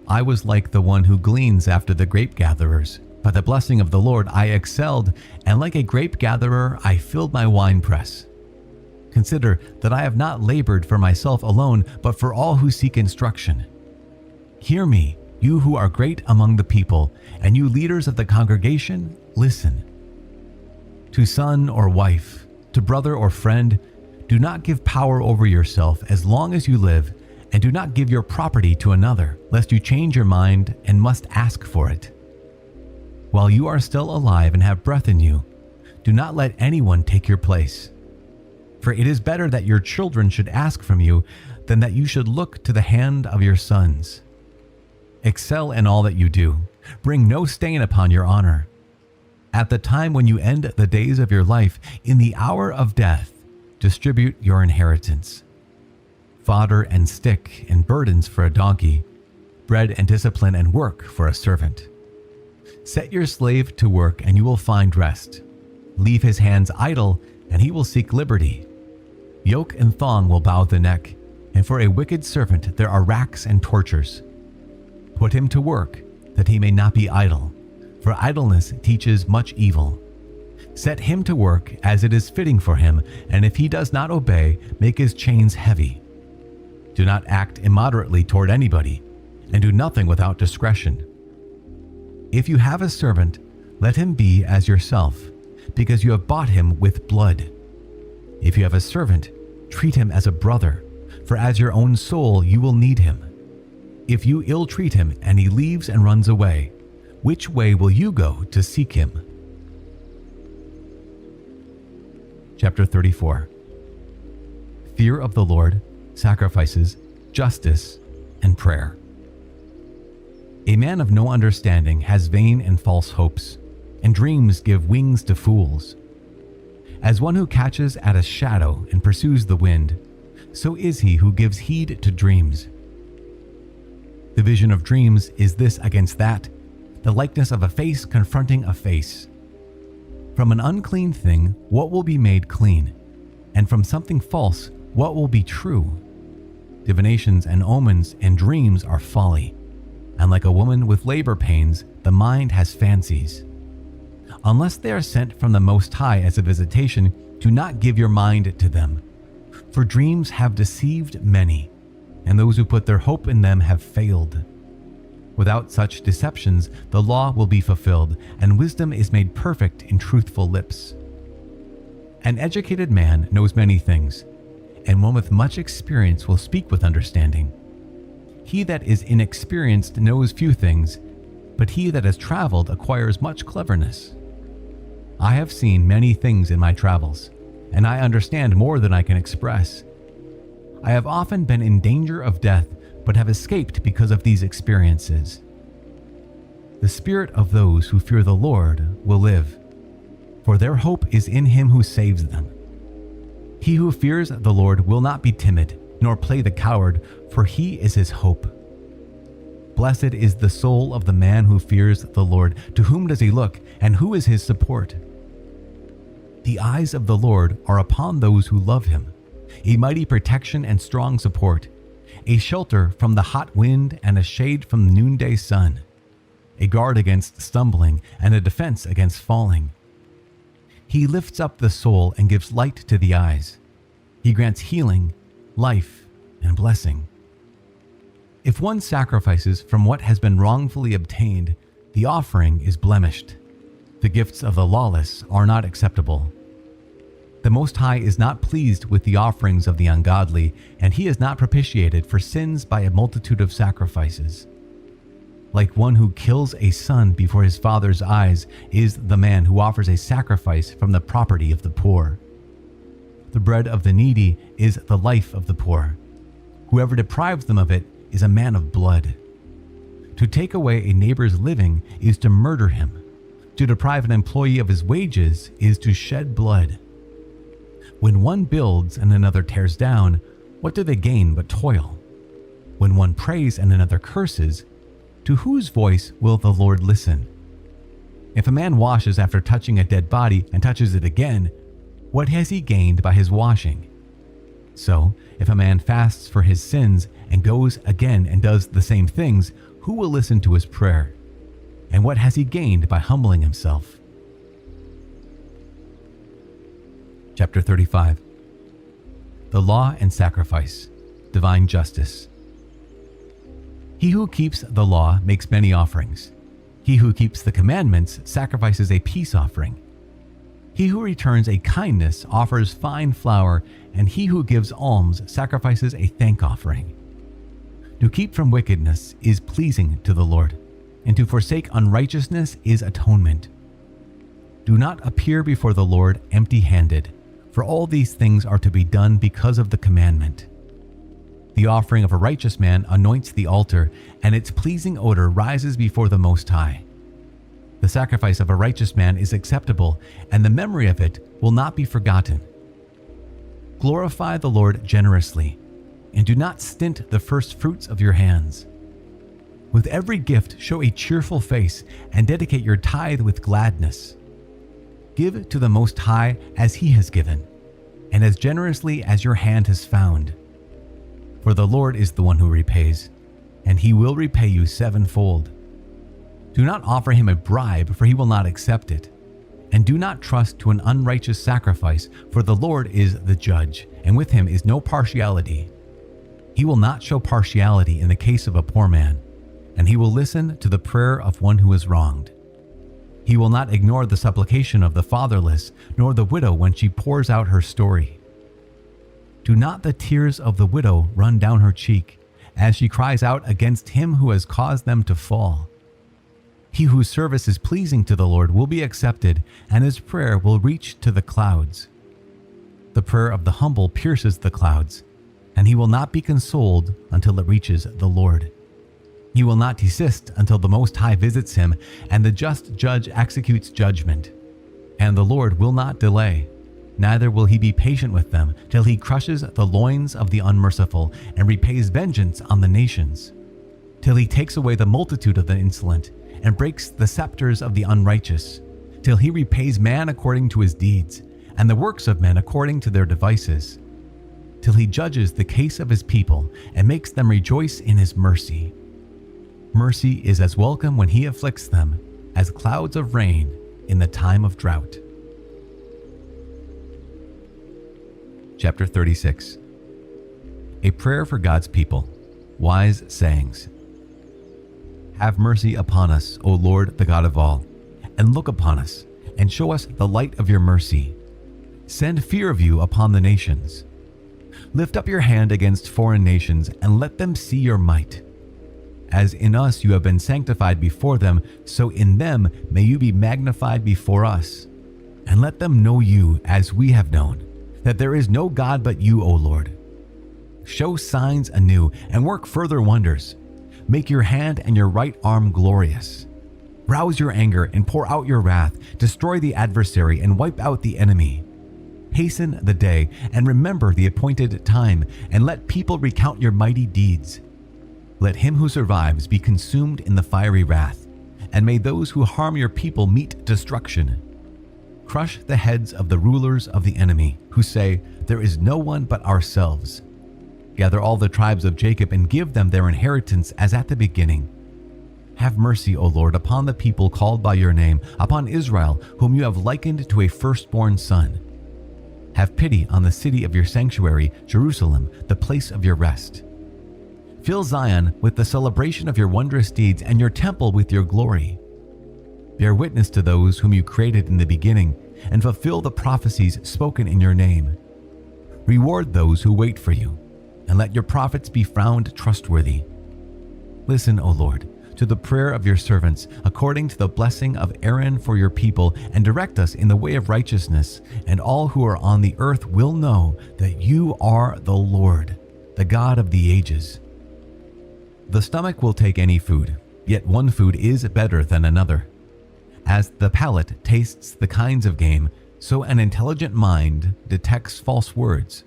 Speaker 1: I was like the one who gleans after the grape gatherers. By the blessing of the Lord I excelled, and like a grape gatherer I filled my winepress. Consider that I have not labored for myself alone, but for all who seek instruction. Hear me, you who are great among the people, and you leaders of the congregation, listen. To son or wife, to brother or friend, do not give power over yourself as long as you live, and do not give your property to another, lest you change your mind and must ask for it. While you are still alive and have breath in you, do not let anyone take your place. For it is better that your children should ask from you than that you should look to the hand of your sons. Excel in all that you do. Bring no stain upon your honor. At the time when you end the days of your life, in the hour of death, distribute your inheritance. Fodder and stick and burdens for a donkey, bread and discipline and work for a servant. Set your slave to work, and you will find rest. Leave his hands idle, and he will seek liberty. Yoke and thong will bow the neck, and for a wicked servant there are racks and tortures. Put him to work, that he may not be idle, for idleness teaches much evil. Set him to work as it is fitting for him, and if he does not obey, make his chains heavy. Do not act immoderately toward anybody, and do nothing without discretion. If you have a servant, let him be as yourself, because you have bought him with blood. If you have a servant, treat him as a brother, for as your own soul you will need him. If you ill-treat him and he leaves and runs away, which way will you go to seek him? Chapter 34. Fear of the Lord, sacrifices, justice, and prayer. A man of no understanding has vain and false hopes, and dreams give wings to fools. As one who catches at a shadow and pursues the wind, so is he who gives heed to dreams. The vision of dreams is this against that, the likeness of a face confronting a face. From an unclean thing, what will be made clean? And from something false, what will be true? Divinations and omens and dreams are folly. And like a woman with labor pains, the mind has fancies. Unless they are sent from the Most High as a visitation, do not give your mind to them. For dreams have deceived many, and those who put their hope in them have failed. Without such deceptions, the law will be fulfilled, and wisdom is made perfect in truthful lips. An educated man knows many things, and one with much experience will speak with understanding. He that is inexperienced knows few things, but he that has traveled acquires much cleverness. I have seen many things in my travels, and I understand more than I can express. I have often been in danger of death, but have escaped because of these experiences. The spirit of those who fear the Lord will live, for their hope is in him who saves them. He who fears the Lord will not be timid, nor play the coward, for he is his hope. Blessed is the soul of the man who fears the Lord. To whom does he look, and who is his support? The eyes of the Lord are upon those who love him, a mighty protection and strong support. a shelter from the hot wind and a shade from the noonday sun, a guard against stumbling and a defense against falling. He lifts up the soul and gives light to the eyes. He grants healing, life, and blessing. If one sacrifices from what has been wrongfully obtained, the offering is blemished. The gifts of the lawless are not acceptable. The Most High is not pleased with the offerings of the ungodly, and He is not propitiated for sins by a multitude of sacrifices. Like one who kills a son before his father's eyes is the man who offers a sacrifice from the property of the poor. The bread of the needy is the life of the poor. Whoever deprives them of it is a man of blood. To take away a neighbor's living is to murder him. To deprive an employee of his wages is to shed blood. When one builds and another tears down, what do they gain but toil? When one prays and another curses, to whose voice will the Lord listen? If a man washes after touching a dead body and touches it again, what has he gained by his washing? So, if a man fasts for his sins and goes again and does the same things, who will listen to his prayer? And what has he gained by humbling himself? Chapter 35. The Law and Sacrifice, Divine Justice. He who keeps the law makes many offerings. He who keeps the commandments sacrifices a peace offering. He who returns a kindness offers fine flour, and he who gives alms sacrifices a thank offering. To keep from wickedness is pleasing to the Lord, and to forsake unrighteousness is atonement. Do not appear before the Lord empty-handed, for all these things are to be done because of the commandment. The offering of a righteous man anoints the altar, and its pleasing odor rises before the Most High. The sacrifice of a righteous man is acceptable, and the memory of it will not be forgotten. Glorify the Lord generously, and do not stint the first fruits of your hands. With every gift show a cheerful face, and dedicate your tithe with gladness. Give to the Most High as He has given, and as generously as your hand has found. For the Lord is the one who repays, and He will repay you sevenfold. Do not offer Him a bribe, for He will not accept it. And do not trust to an unrighteous sacrifice, for the Lord is the judge, and with Him is no partiality. He will not show partiality in the case of a poor man, and He will listen to the prayer of one who is wronged. He will not ignore the supplication of the fatherless, nor the widow when she pours out her story. Do not the tears of the widow run down her cheek, as she cries out against him who has caused them to fall. He whose service is pleasing to the Lord will be accepted, and his prayer will reach to the clouds. The prayer of the humble pierces the clouds, and he will not be consoled until it reaches the Lord. He will not desist until the Most High visits him, and the just judge executes judgment. And the Lord will not delay, neither will He be patient with them, till He crushes the loins of the unmerciful, and repays vengeance on the nations, till He takes away the multitude of the insolent, and breaks the scepters of the unrighteous, till He repays man according to his deeds, and the works of men according to their devices, till He judges the case of His people, and makes them rejoice in His mercy. Mercy is as welcome when He afflicts them, as clouds of rain in the time of drought. Chapter 36. A prayer for God's people, wise sayings. Have mercy upon us, O Lord, the God of all, and look upon us, and show us the light of your mercy. Send fear of you upon the nations. Lift up your hand against foreign nations, and let them see your might. As in us you have been sanctified before them, so in them may you be magnified before us. And let them know you as we have known, that there is no God but you, O Lord. Show signs anew, and work further wonders. Make your hand and your right arm glorious. Rouse your anger and pour out your wrath. Destroy the adversary and wipe out the enemy. Hasten the day and remember the appointed time, and let people recount your mighty deeds. Let him who survives be consumed in the fiery wrath, and may those who harm your people meet destruction. Crush the heads of the rulers of the enemy, who say, there is no one but ourselves. Gather all the tribes of Jacob and give them their inheritance as at the beginning. Have mercy, O Lord, upon the people called by your name, upon Israel, whom you have likened to a firstborn son. Have pity on the city of your sanctuary, Jerusalem, the place of your rest. Fill Zion with the celebration of your wondrous deeds and your temple with your glory. Bear witness to those whom you created in the beginning, and fulfill the prophecies spoken in your name. Reward those who wait for you, and let your prophets be found trustworthy. Listen, O Lord, to the prayer of your servants, according to the blessing of Aaron for your people, and direct us in the way of righteousness, and all who are on the earth will know that you are the Lord, the God of the ages. The stomach will take any food, yet one food is better than another. As the palate tastes the kinds of game, so an intelligent mind detects false words.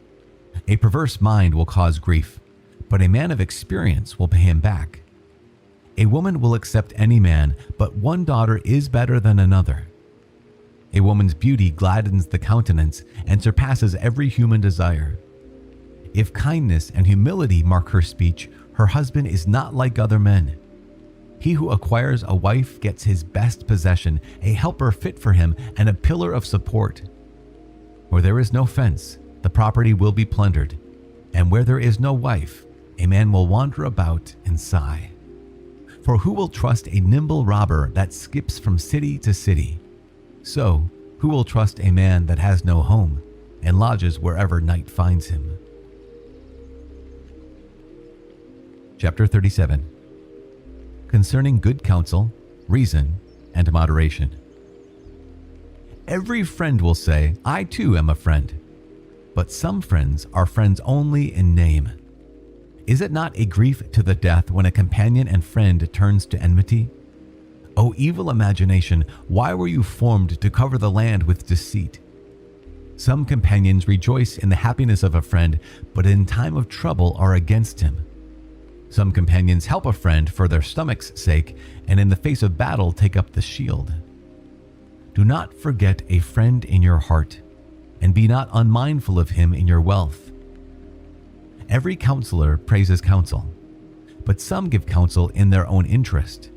Speaker 1: A perverse mind will cause grief, but a man of experience will pay him back. A woman will accept any man, but one daughter is better than another. A woman's beauty gladdens the countenance and surpasses every human desire. If kindness and humility mark her speech, her husband is not like other men. He who acquires a wife gets his best possession, a helper fit for him, and a pillar of support. Where there is no fence, the property will be plundered, and where there is no wife, a man will wander about and sigh. For who will trust a nimble robber that skips from city to city? So, who will trust a man that has no home and lodges wherever night finds him? Chapter 37. Concerning good counsel, reason, and moderation. Every friend will say, I too am a friend. But some friends are friends only in name. Is it not a grief to the death when a companion and friend turns to enmity? O evil imagination, why were you formed to cover the land with deceit? Some companions rejoice in the happiness of a friend, but in time of trouble are against him. Some companions help a friend for their stomach's sake, and in the face of battle take up the shield. Do not forget a friend in your heart, and be not unmindful of him in your wealth. Every counselor praises counsel, but some give counsel in their own interest.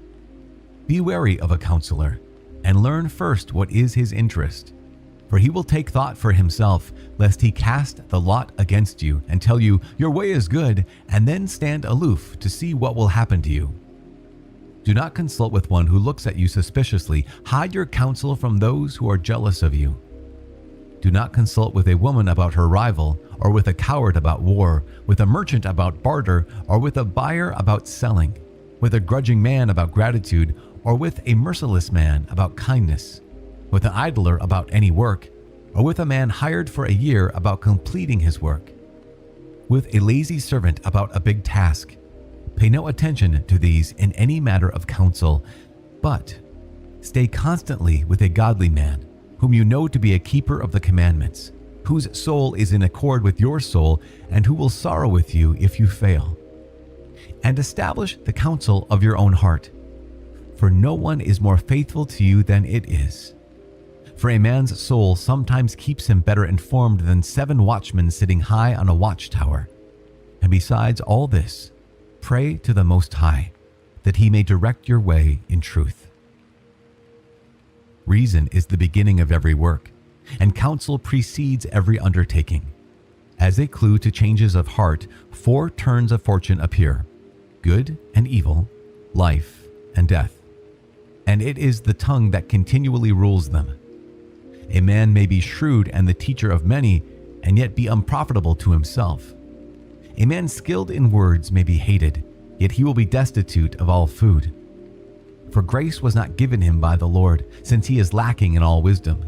Speaker 1: Be wary of a counselor, and learn first what is his interest. For he will take thought for himself, lest he cast the lot against you and tell you, your way is good, and then stand aloof to see what will happen to you. Do not consult with one who looks at you suspiciously. Hide your counsel from those who are jealous of you. Do not consult with a woman about her rival, or with a coward about war, with a merchant about barter, or with a buyer about selling, with a grudging man about gratitude, or with a merciless man about kindness, with an idler about any work, or with a man hired for a year about completing his work, with a lazy servant about a big task. Pay no attention to these in any matter of counsel, but stay constantly with a godly man, whom you know to be a keeper of the commandments, whose soul is in accord with your soul, and who will sorrow with you if you fail. And establish the counsel of your own heart, for no one is more faithful to you than it is. For a man's soul sometimes keeps him better informed than 7 watchmen sitting high on a watchtower. And besides all this, pray to the Most High, that he may direct your way in truth. Reason is the beginning of every work, and counsel precedes every undertaking. As a clue to changes of heart, 4 turns of fortune appear: good and evil, life and death. And it is the tongue that continually rules them. A man may be shrewd and the teacher of many, and yet be unprofitable to himself. A man skilled in words may be hated, yet he will be destitute of all food. For grace was not given him by the Lord, since he is lacking in all wisdom.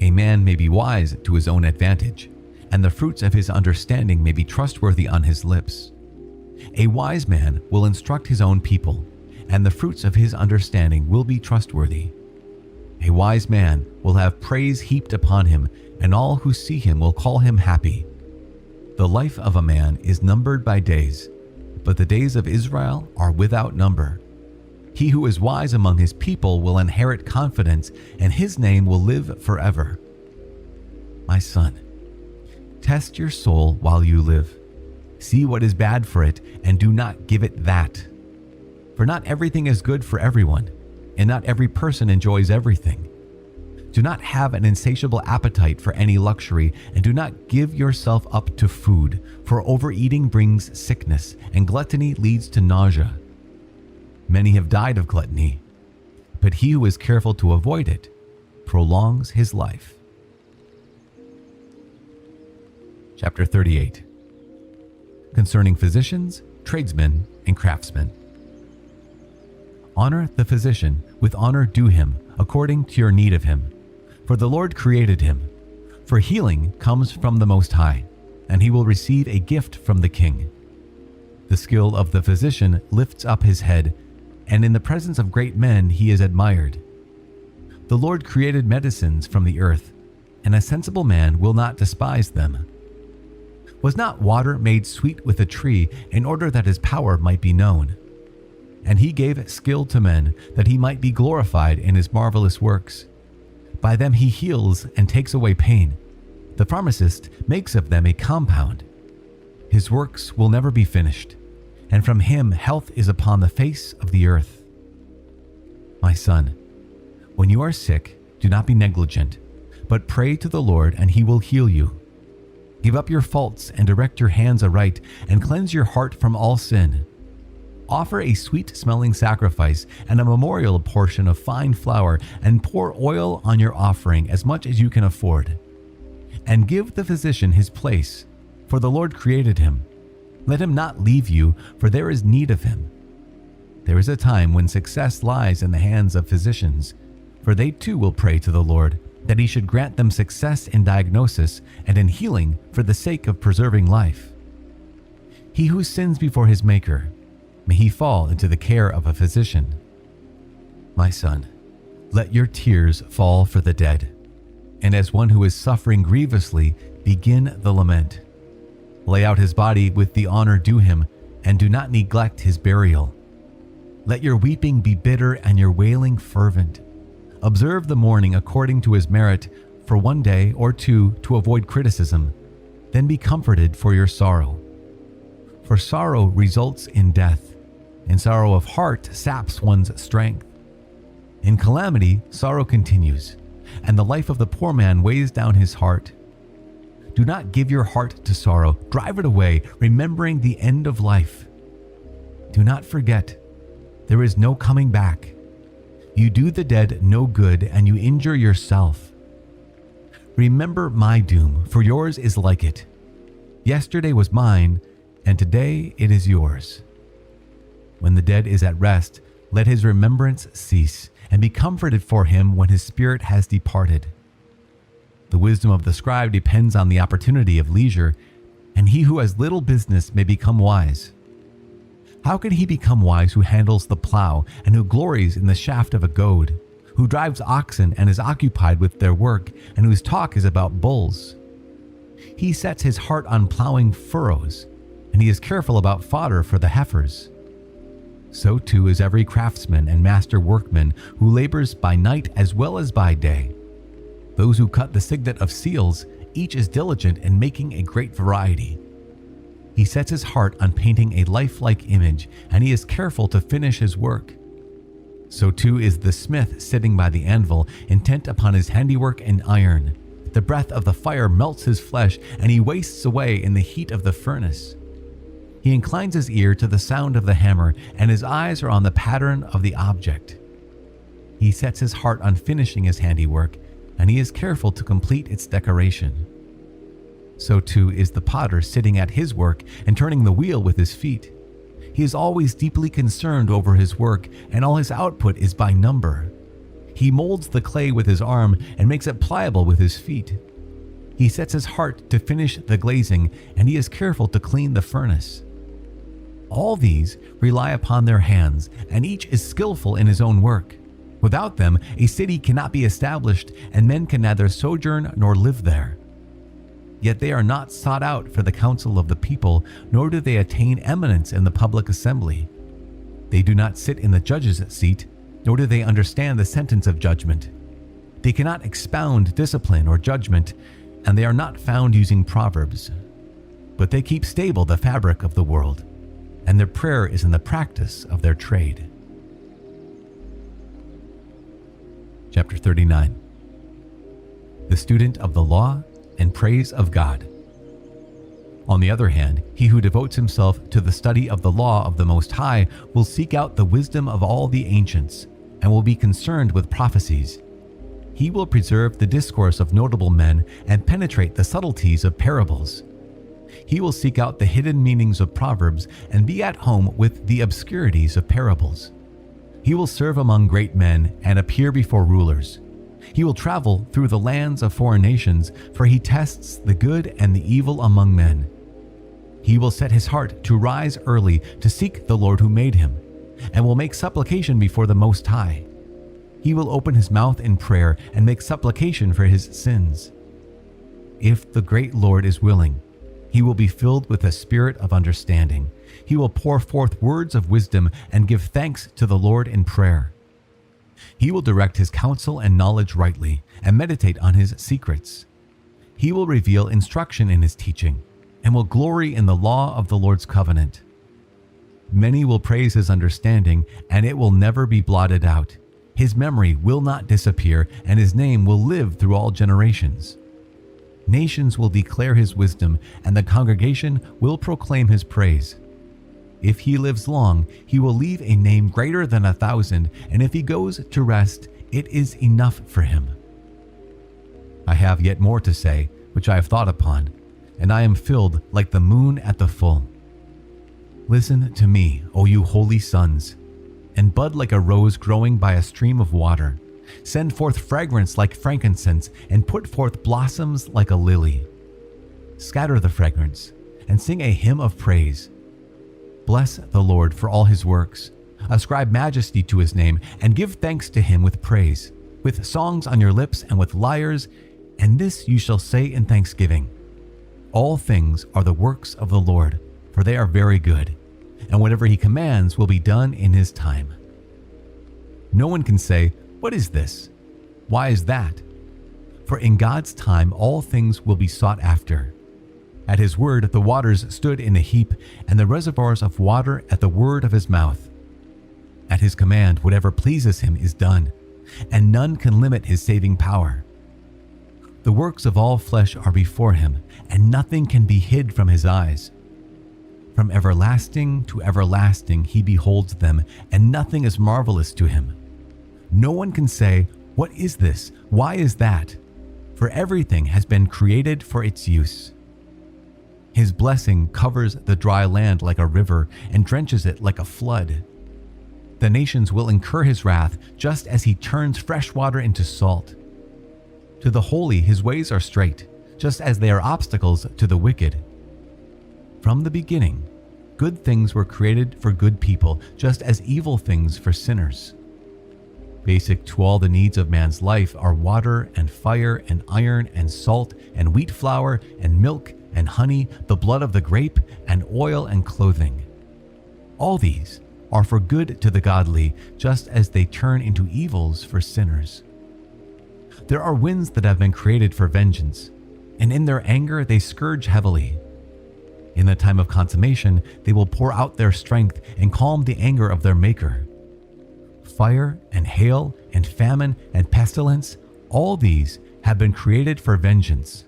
Speaker 1: A man may be wise to his own advantage, and the fruits of his understanding may be trustworthy on his lips. A wise man will instruct his own people, and the fruits of his understanding will be trustworthy. A wise man will have praise heaped upon him, and all who see him will call him happy. The life of a man is numbered by days, but the days of Israel are without number. He who is wise among his people will inherit confidence, and his name will live forever. My son, test your soul while you live. See what is bad for it, and do not give it that. For not everything is good for everyone, and not every person enjoys everything. Do not have an insatiable appetite for any luxury, and do not give yourself up to food, for overeating brings sickness, and gluttony leads to nausea. Many have died of gluttony, but he who is careful to avoid it prolongs his life. Chapter 38. Concerning physicians, tradesmen, and craftsmen. Honor the physician, with honor due him, according to your need of him. For the Lord created him. For healing comes from the Most High, and he will receive a gift from the King. The skill of the physician lifts up his head, and in the presence of great men he is admired. The Lord created medicines from the earth, and a sensible man will not despise them. Was not water made sweet with a tree in order that his power might be known? And he gave skill to men that he might be glorified in his marvelous works. By them he heals and takes away pain. The pharmacist makes of them a compound. His works will never be finished, and from him health is upon the face of the earth. My son, when you are sick, do not be negligent, but pray to the Lord, and he will heal you. Give up your faults and direct your hands aright, and cleanse your heart from all sin. Offer a sweet-smelling sacrifice and a memorial portion of fine flour, and pour oil on your offering as much as you can afford. And give the physician his place, for the Lord created him. Let him not leave you, for there is need of him. There is a time when success lies in the hands of physicians, for they too will pray to the Lord, that he should grant them success in diagnosis and in healing for the sake of preserving life. He who sins before his Maker, may he fall into the care of a physician. My son, let your tears fall for the dead, and as one who is suffering grievously, begin the lament. Lay out his body with the honor due him, and do not neglect his burial. Let your weeping be bitter and your wailing fervent. Observe the mourning according to his merit for 1 day or 2 to avoid criticism, then be comforted for your sorrow. For sorrow results in death, and sorrow of heart saps one's strength. In calamity, sorrow continues, and the life of the poor man weighs down his heart. Do not give your heart to sorrow, drive it away, remembering the end of life. Do not forget, there is no coming back. You do the dead no good, and you injure yourself. Remember my doom, for yours is like it. Yesterday was mine, and today it is yours. When the dead is at rest, let his remembrance cease, and be comforted for him when his spirit has departed. The wisdom of the scribe depends on the opportunity of leisure, and he who has little business may become wise. How can he become wise who handles the plow, and who glories in the shaft of a goad, who drives oxen and is occupied with their work, and whose talk is about bulls? He sets his heart on plowing furrows, and he is careful about fodder for the heifers. So too is every craftsman and master workman who labors by night as well as by day. Those who cut the signet of seals, each is diligent in making a great variety. He sets his heart on painting a lifelike image, and he is careful to finish his work. So too is the smith sitting by the anvil, intent upon his handiwork in iron. The breath of the fire melts his flesh, and he wastes away in the heat of the furnace. He inclines his ear to the sound of the hammer, and his eyes are on the pattern of the object. He sets his heart on finishing his handiwork, and he is careful to complete its decoration. So too is the potter sitting at his work and turning the wheel with his feet. He is always deeply concerned over his work, and all his output is by number. He molds the clay with his arm and makes it pliable with his feet. He sets his heart to finish the glazing, and he is careful to clean the furnace. All these rely upon their hands, and each is skillful in his own work. Without them, a city cannot be established, and men can neither sojourn nor live there. Yet they are not sought out for the counsel of the people, nor do they attain eminence in the public assembly. They do not sit in the judge's seat, nor do they understand the sentence of judgment. They cannot expound discipline or judgment, and they are not found using proverbs. but they keep stable the fabric of the world, and their prayer is in the practice of their trade. Chapter 39. The student of the law and praise of God. On the other hand, he who devotes himself to the study of the law of the Most High will seek out the wisdom of all the ancients, and will be concerned with prophecies. He will preserve the discourse of notable men and penetrate the subtleties of parables. He will seek out the hidden meanings of proverbs and be at home with the obscurities of parables. He will serve among great men and appear before rulers. He will travel through the lands of foreign nations, for he tests the good and the evil among men. He will set his heart to rise early to seek the Lord who made him, and will make supplication before the Most High. He will open his mouth in prayer and make supplication for his sins. If the great Lord is willing, he will be filled with a spirit of understanding. He will pour forth words of wisdom and give thanks to the Lord in prayer. He will direct his counsel and knowledge rightly and meditate on his secrets. He will reveal instruction in his teaching and will glory in the law of the Lord's covenant. Many will praise his understanding, and it will never be blotted out. His memory will not disappear, and his name will live through all generations. Nations will declare his wisdom, and the congregation will proclaim his praise. If he lives long, he will leave a name greater than 1,000, and if he goes to rest, it is enough for him. I have yet more to say, which I have thought upon, and I am filled like the moon at the full. Listen to me, O you holy sons, and bud like a rose growing by a stream of water. Send forth fragrance like frankincense, and put forth blossoms like a lily. Scatter the fragrance, and sing a hymn of praise. Bless the Lord for all his works. Ascribe majesty to his name, and give thanks to him with praise, with songs on your lips and with lyres, and this you shall say in thanksgiving. All things are the works of the Lord, for they are very good, and whatever he commands will be done in his time. No one can say, "What is this? Why is that?" For in God's time all things will be sought after. At his word the waters stood in a heap, and the reservoirs of water at the word of his mouth. At his command whatever pleases him is done, and none can limit his saving power. The works of all flesh are before him, and nothing can be hid from his eyes. From everlasting to everlasting he beholds them, and nothing is marvelous to him. No one can say, "What is this? Why is that?" For everything has been created for its use. His blessing covers the dry land like a river and drenches it like a flood. The nations will incur his wrath just as he turns fresh water into salt. To the holy his ways are straight, just as they are obstacles to the wicked. From the beginning, good things were created for good people, just as evil things for sinners. Basic to all the needs of man's life are water and fire and iron and salt and wheat flour and milk and honey, the blood of the grape and oil and clothing. All these are for good to the godly, just as they turn into evils for sinners. There are winds that have been created for vengeance, and in their anger they scourge heavily. In the time of consummation, they will pour out their strength and calm the anger of their maker. Fire and hail and famine and pestilence, all these have been created for vengeance.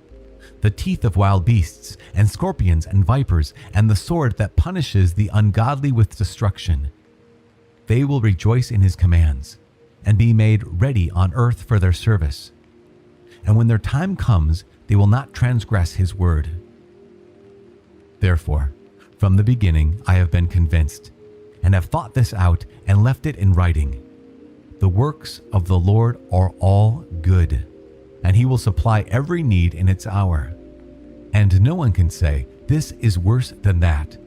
Speaker 1: The teeth of wild beasts and scorpions and vipers and the sword that punishes the ungodly with destruction. They will rejoice in his commands and be made ready on earth for their service. And when their time comes, they will not transgress his word. Therefore, from the beginning I have been convinced, and have thought this out and left it in writing. The works of the Lord are all good, and he will supply every need in its hour. And no one can say, "This is worse than that,"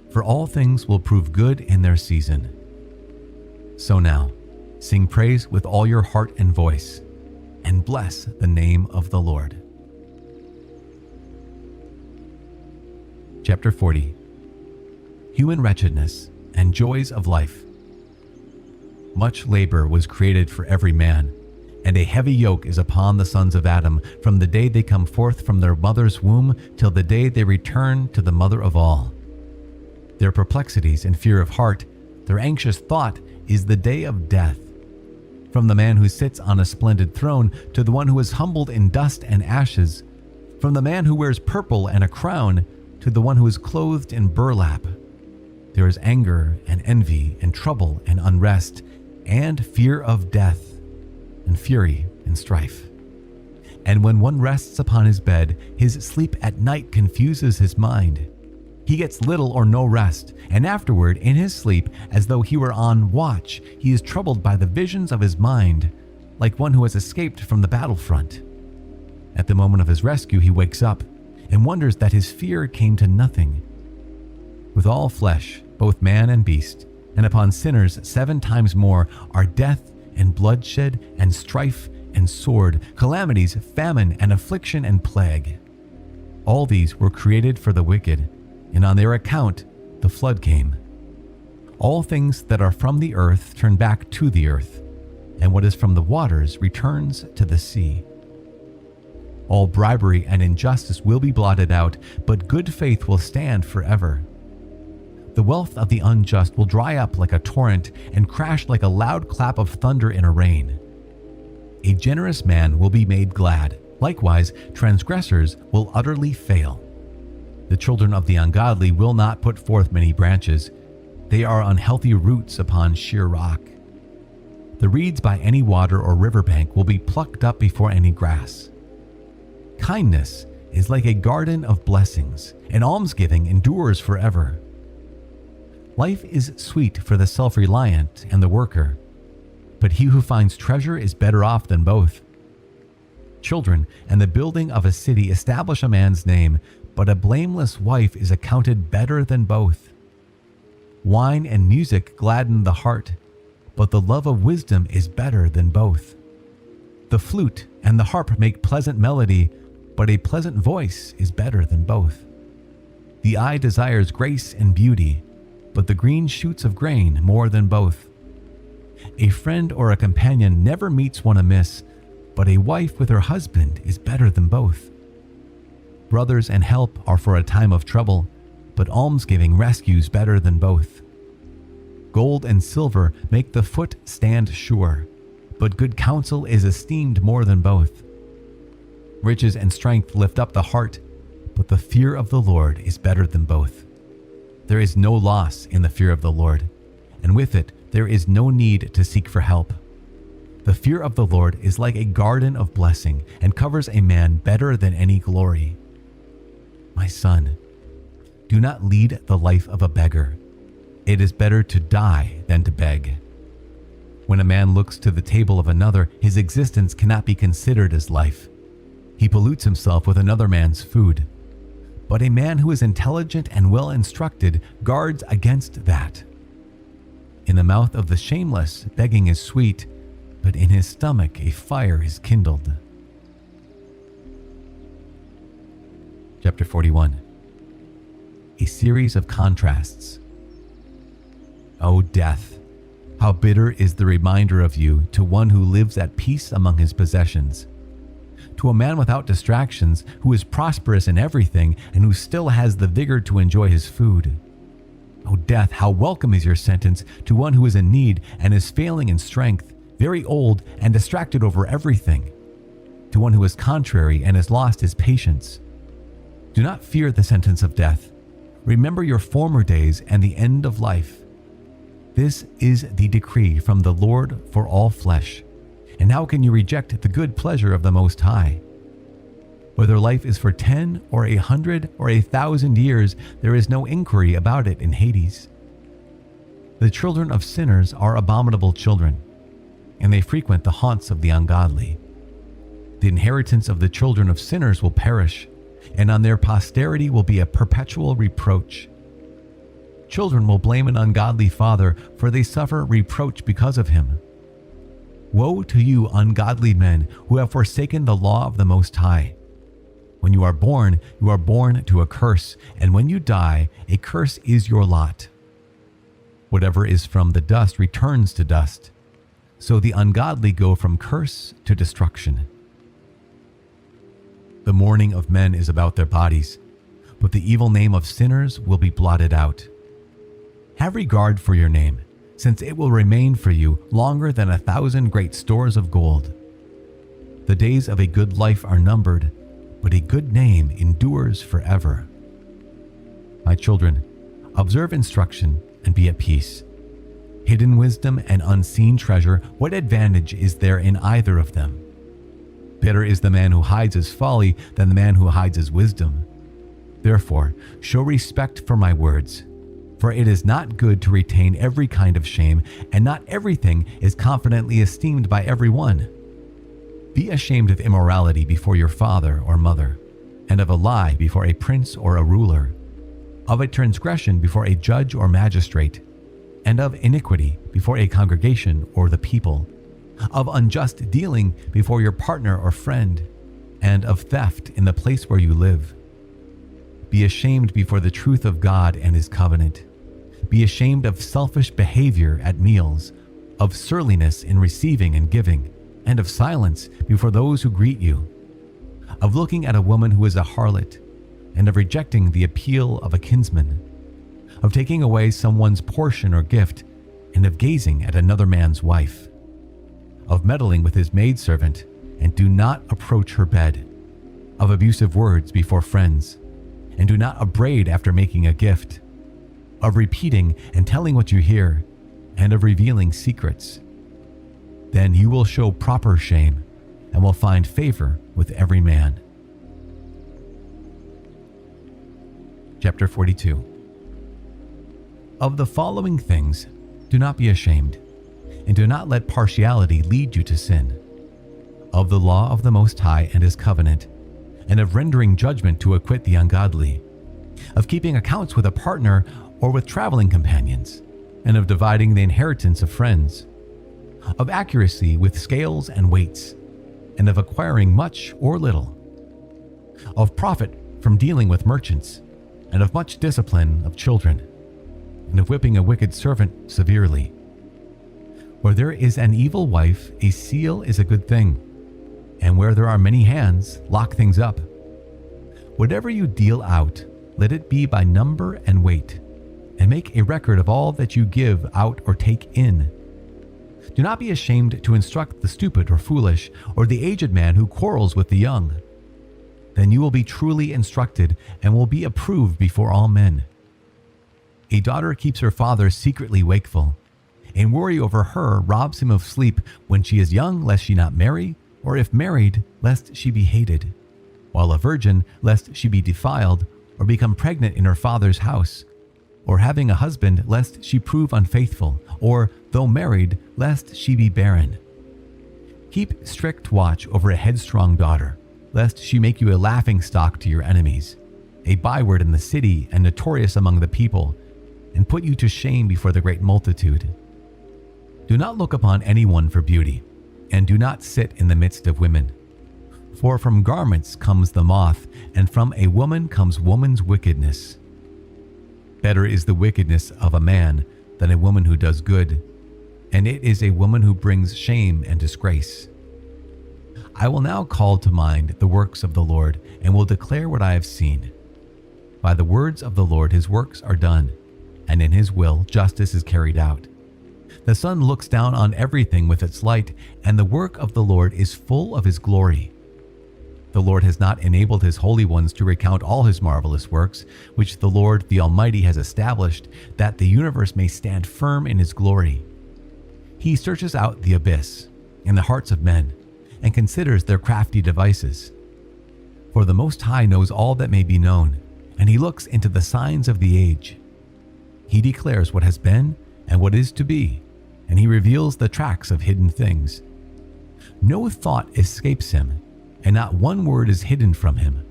Speaker 1: for all things will prove good in their season. So now, sing praise with all your heart and voice, and bless the name of the Lord. Chapter 40. Human wretchedness and joys of life. Much labor was created for every man, And a heavy yoke is upon the sons of Adam from the day they come forth from their mother's womb till the day they return to the mother of all. Their perplexities and fear of heart, their anxious thought is the day of death. From the man who sits on a splendid throne to the one who is humbled in dust and ashes, from the man who wears purple and a crown to the one who is clothed in burlap. There is anger and envy and trouble and unrest and fear of death and fury and strife. And when one rests upon his bed, his sleep at night confuses his mind. He gets little or no rest, and afterward, in his sleep, as though he were on watch, he is troubled by the visions of his mind, like one who has escaped from the battlefront. At the moment of his rescue, he wakes up and wonders that his fear came to nothing. With all flesh, both man and beast, and upon sinners 7 times more, are death and bloodshed and strife and sword, calamities, famine and affliction and plague. All these were created for the wicked, and on their account the flood came. All things that are from the earth turn back to the earth, and what is from the waters returns to the sea. All bribery and injustice will be blotted out, but good faith will stand forever. The wealth of the unjust will dry up like a torrent and crash like a loud clap of thunder in a rain. A generous man will be made glad. Likewise, transgressors will utterly fail. The children of the ungodly will not put forth many branches. They are unhealthy roots upon sheer rock. The reeds by any water or riverbank will be plucked up before any grass. Kindness is like a garden of blessings, and almsgiving endures forever. Life is sweet for the self-reliant and the worker, but he who finds treasure is better off than both. Children and the building of a city establish a man's name, but a blameless wife is accounted better than both. Wine and music gladden the heart, but the love of wisdom is better than both. The flute and the harp make pleasant melody, but a pleasant voice is better than both. The eye desires grace and beauty, but the green shoots of grain more than both. A friend or a companion never meets one amiss, but a wife with her husband is better than both. Brothers and help are for a time of trouble, but almsgiving rescues better than both. Gold and silver make the foot stand sure, but good counsel is esteemed more than both. Riches and strength lift up the heart, but the fear of the Lord is better than both. There is no loss in the fear of the Lord, and with it there is no need to seek for help. The fear of the Lord is like a garden of blessing and covers a man better than any glory. My son, do not lead the life of a beggar. It is better to die than to beg. When a man looks to the table of another, his existence cannot be considered as life. He pollutes himself with another man's food. But a man who is intelligent and well instructed guards against that. In the mouth of the shameless, begging is sweet, but in his stomach a fire is kindled. Chapter 41. A series of contrasts. O death, how bitter is the reminder of you to one who lives at peace among his possessions. To a man without distractions, who is prosperous in everything and who still has the vigor to enjoy his food. O death, how welcome is your sentence to one who is in need and is failing in strength, very old and distracted over everything. To one who is contrary and has lost his patience. Do not fear the sentence of death. Remember your former days and the end of life. This is the decree from the Lord for all flesh. And how can you reject the good pleasure of the Most High? Whether life is for 10 or 100 or 1,000 years, there is no inquiry about it in Hades. The children of sinners are abominable children, and they frequent the haunts of the ungodly. The inheritance of the children of sinners will perish, and on their posterity will be a perpetual reproach. Children will blame an ungodly father, for they suffer reproach because of him. Woe to you, ungodly men, who have forsaken the law of the Most High. When you are born to a curse, and when you die, a curse is your lot. Whatever is from the dust returns to dust. So the ungodly go from curse to destruction. The mourning of men is about their bodies, but the evil name of sinners will be blotted out. Have regard for your name, since it will remain for you longer than 1,000 great stores of gold. The days of a good life are numbered, but a good name endures forever. My children, observe instruction and be at peace. Hidden wisdom and unseen treasure, what advantage is there in either of them? Better is the man who hides his folly than the man who hides his wisdom. Therefore, show respect for my words, for it is not good to retain every kind of shame, and not everything is confidently esteemed by everyone. Be ashamed of immorality before your father or mother, and of a lie before a prince or a ruler, of a transgression before a judge or magistrate, and of iniquity before a congregation or the people, of unjust dealing before your partner or friend, and of theft in the place where you live. Be ashamed before the truth of God and His covenant. Be ashamed of selfish behavior at meals, of surliness in receiving and giving, and of silence before those who greet you, of looking at a woman who is a harlot, and of rejecting the appeal of a kinsman, of taking away someone's portion or gift, and of gazing at another man's wife, of meddling with his maidservant, and do not approach her bed, of abusive words before friends, and do not upbraid after making a gift, of repeating and telling what you hear, and of revealing secrets. Then you will show proper shame and will find favor with every man. Chapter 42. Of the following things, do not be ashamed, and do not let partiality lead you to sin. Of the law of the Most High and His covenant, and of rendering judgment to acquit the ungodly, of keeping accounts with a partner or with traveling companions, and of dividing the inheritance of friends, of accuracy with scales and weights, and of acquiring much or little, of profit from dealing with merchants, and of much discipline of children, and of whipping a wicked servant severely. Where there is an evil wife, a seal is a good thing, and where there are many hands, lock things up. Whatever you deal out, let it be by number and weight, and make a record of all that you give out or take in. Do not be ashamed to instruct the stupid or foolish, or the aged man who quarrels with the young. Then you will be truly instructed and will be approved before all men. A daughter keeps her father secretly wakeful, and worry over her robs him of sleep when she is young, lest she not marry, or if married, lest she be hated, while a virgin, lest she be defiled, or become pregnant in her father's house, or having a husband, lest she prove unfaithful, or, though married, lest she be barren. Keep strict watch over a headstrong daughter, lest she make you a laughingstock to your enemies, a byword in the city and notorious among the people, and put you to shame before the great multitude. Do not look upon anyone for beauty, and do not sit in the midst of women. For from garments comes the moth, and from a woman comes woman's wickedness. Better is the wickedness of a man than a woman who does good, and it is a woman who brings shame and disgrace. I will now call to mind the works of the Lord, and will declare what I have seen. By the words of the Lord His works are done, and in His will justice is carried out. The sun looks down on everything with its light, and the work of the Lord is full of His glory. The Lord has not enabled His holy ones to recount all His marvelous works, which the Lord the Almighty has established, that the universe may stand firm in His glory. He searches out the abyss in the hearts of men, and considers their crafty devices. For the Most High knows all that may be known, and He looks into the signs of the age. He declares what has been and what is to be, and He reveals the tracks of hidden things. No thought escapes Him, and not one word is hidden from Him.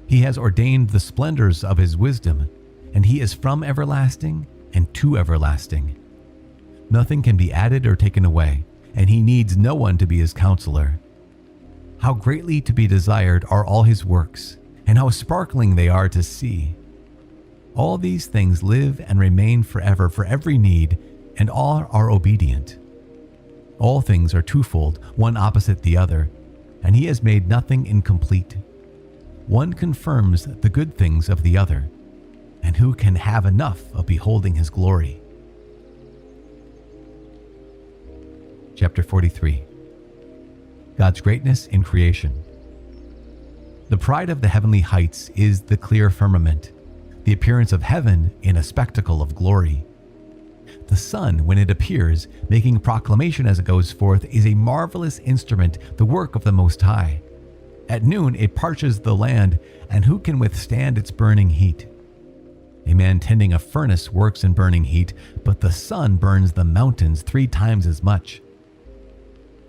Speaker 1: He has ordained the splendors of His wisdom, and He is from everlasting and to everlasting. Nothing can be added or taken away, and He needs no one to be His counselor. How greatly to be desired are all His works, and how sparkling they are to see. All these things live and remain forever for every need, and all are obedient. All things are twofold, one opposite the other, and he has made nothing incomplete. One confirms the good things of the other, and who can have enough of beholding his glory? Chapter 43. God's greatness in creation. The pride of the heavenly heights is the clear firmament, the appearance of heaven in a spectacle of glory. The sun, when it appears, making proclamation as it goes forth, is a marvelous instrument, the work of the Most High. At noon it parches the land, and who can withstand its burning heat? A man tending a furnace works in burning heat, but the sun burns the mountains 3 times as much.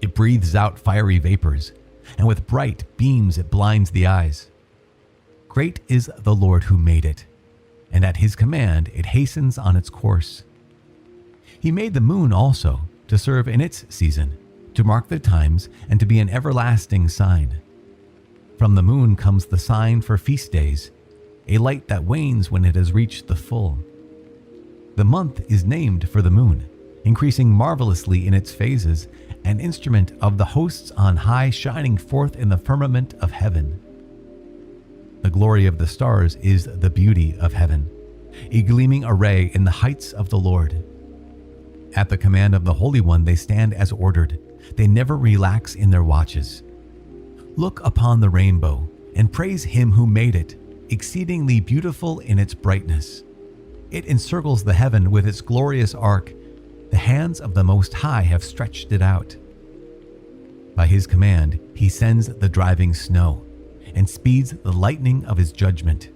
Speaker 1: It breathes out fiery vapors, and with bright beams it blinds the eyes. Great is the Lord who made it, and at his command it hastens on its course. He made the moon also, to serve in its season, to mark the times, and to be an everlasting sign. From the moon comes the sign for feast days, a light that wanes when it has reached the full. The month is named for the moon, increasing marvelously in its phases, an instrument of the hosts on high, shining forth in the firmament of heaven. The glory of the stars is the beauty of heaven, a gleaming array in the heights of the Lord. At the command of the Holy One they stand as ordered. They never relax in their watches. Look upon the rainbow and praise him who made it, exceedingly beautiful in its brightness. It encircles the heaven with its glorious arc. The hands of the Most High have stretched it out. By his command he sends the driving snow and speeds the lightning of his judgment.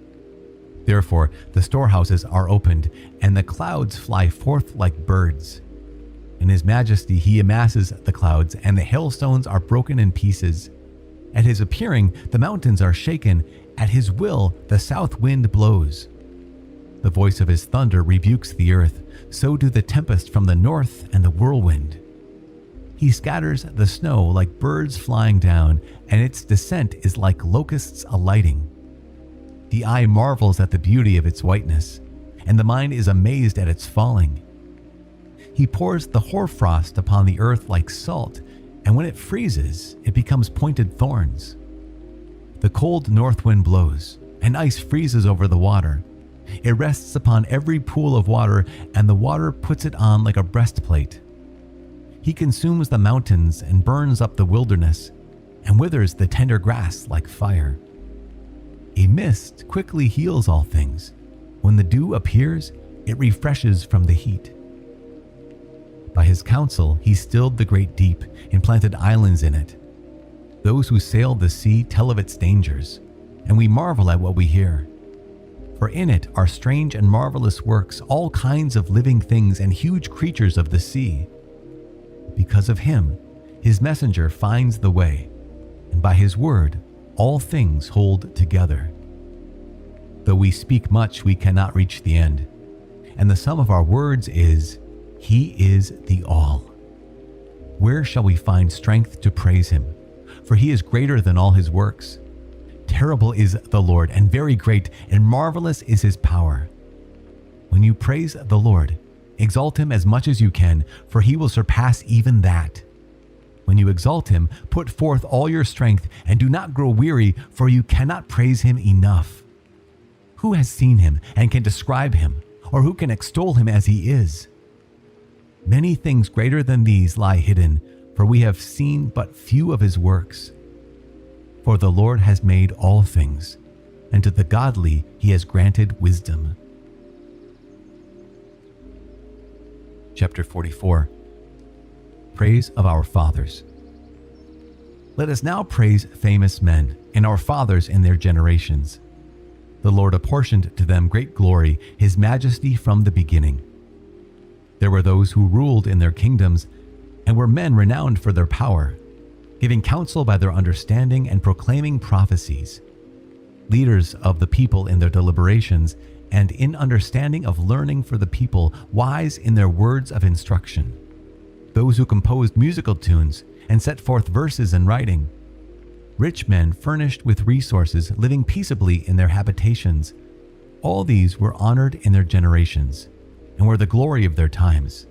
Speaker 1: Therefore the storehouses are opened, and the clouds fly forth like birds. In his majesty he amasses the clouds, and the hailstones are broken in pieces. At his appearing the mountains are shaken. At his will the south wind blows. The voice of his thunder rebukes the earth. So do the tempest from the north and the whirlwind. He scatters the snow like birds flying down, and its descent is like locusts alighting. The eye marvels at the beauty of its whiteness, and the mind is amazed at its falling. He pours the hoarfrost upon the earth like salt, and when it freezes, it becomes pointed thorns. The cold north wind blows, and ice freezes over the water. It rests upon every pool of water, and the water puts it on like a breastplate. He consumes the mountains and burns up the wilderness, and withers the tender grass like fire. A mist quickly heals all things. When the dew appears, it refreshes from the heat. By his counsel he stilled the great deep and planted islands in it. Those who sail the sea tell of its dangers, and we marvel at what we hear. For in it are strange and marvelous works, all kinds of living things and huge creatures of the sea. Because of him, his messenger finds the way, and by his word all things hold together. Though we speak much, we cannot reach the end, and the sum of our words is, he is the all. Where shall we find strength to praise him? For he is greater than all his works. Terrible is the Lord, and very great, and marvelous is his power. When you praise the Lord, exalt him as much as you can, for he will surpass even that. When you exalt him, put forth all your strength, and do not grow weary, for you cannot praise him enough. Who has seen him and can describe him, or who can extol him as he is? Many things greater than these lie hidden, for we have seen but few of his works. For the Lord has made all things, and to the godly he has granted wisdom. Chapter 44. Praise of our fathers. Let us now praise famous men, and our fathers in their generations. The Lord apportioned to them great glory, his majesty from the beginning. There were those who ruled in their kingdoms, and were men renowned for their power, giving counsel by their understanding and proclaiming prophecies. Leaders of the people in their deliberations, and in understanding of learning for the people, wise in their words of instruction. Those who composed musical tunes and set forth verses in writing. Rich men furnished with resources, living peaceably in their habitations. All these were honored in their generations, and were the glory of their times.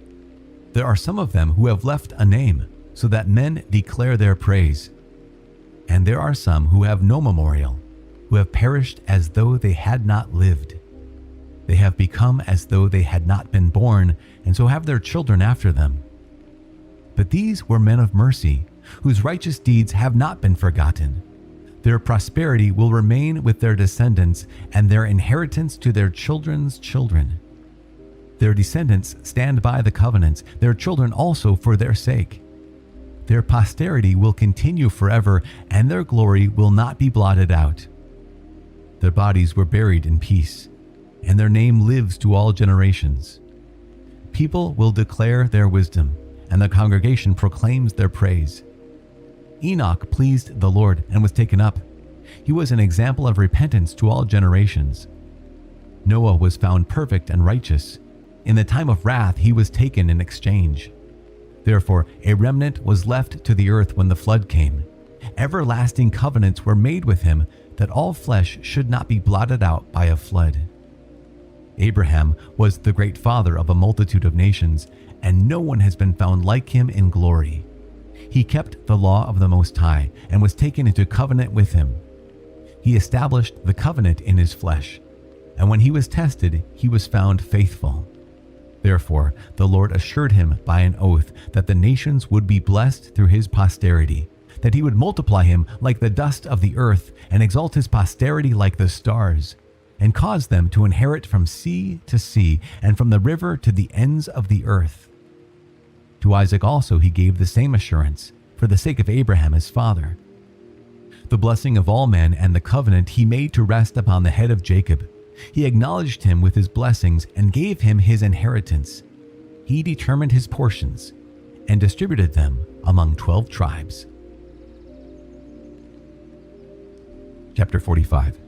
Speaker 1: There are some of them who have left a name, so that men declare their praise. And there are some who have no memorial, who have perished as though they had not lived. They have become as though they had not been born, and so have their children after them. But these were men of mercy, whose righteous deeds have not been forgotten. Their prosperity will remain with their descendants, and their inheritance to their children's children. Their descendants stand by the covenants, their children also for their sake. Their posterity will continue forever, and their glory will not be blotted out. Their bodies were buried in peace, and their name lives to all generations. People will declare their wisdom, and the congregation proclaims their praise. Enoch pleased the Lord and was taken up. He was an example of repentance to all generations. Noah was found perfect and righteous. In the time of wrath he was taken in exchange. Therefore a remnant was left to the earth when the flood came. Everlasting covenants were made with him, that all flesh should not be blotted out by a flood. Abraham was the great father of a multitude of nations, and no one has been found like him in glory. He kept the law of the Most High and was taken into covenant with him. He established the covenant in his flesh, and when he was tested, he was found faithful. Therefore, the Lord assured him by an oath that the nations would be blessed through his posterity, that he would multiply him like the dust of the earth and exalt his posterity like the stars, and cause them to inherit from sea to sea and from the river to the ends of the earth. To Isaac also he gave the same assurance, for the sake of Abraham his father. The blessing of all men and the covenant he made to rest upon the head of Jacob. He acknowledged him with his blessings and gave him his inheritance. He determined his portions and distributed them among 12 tribes. Chapter 45.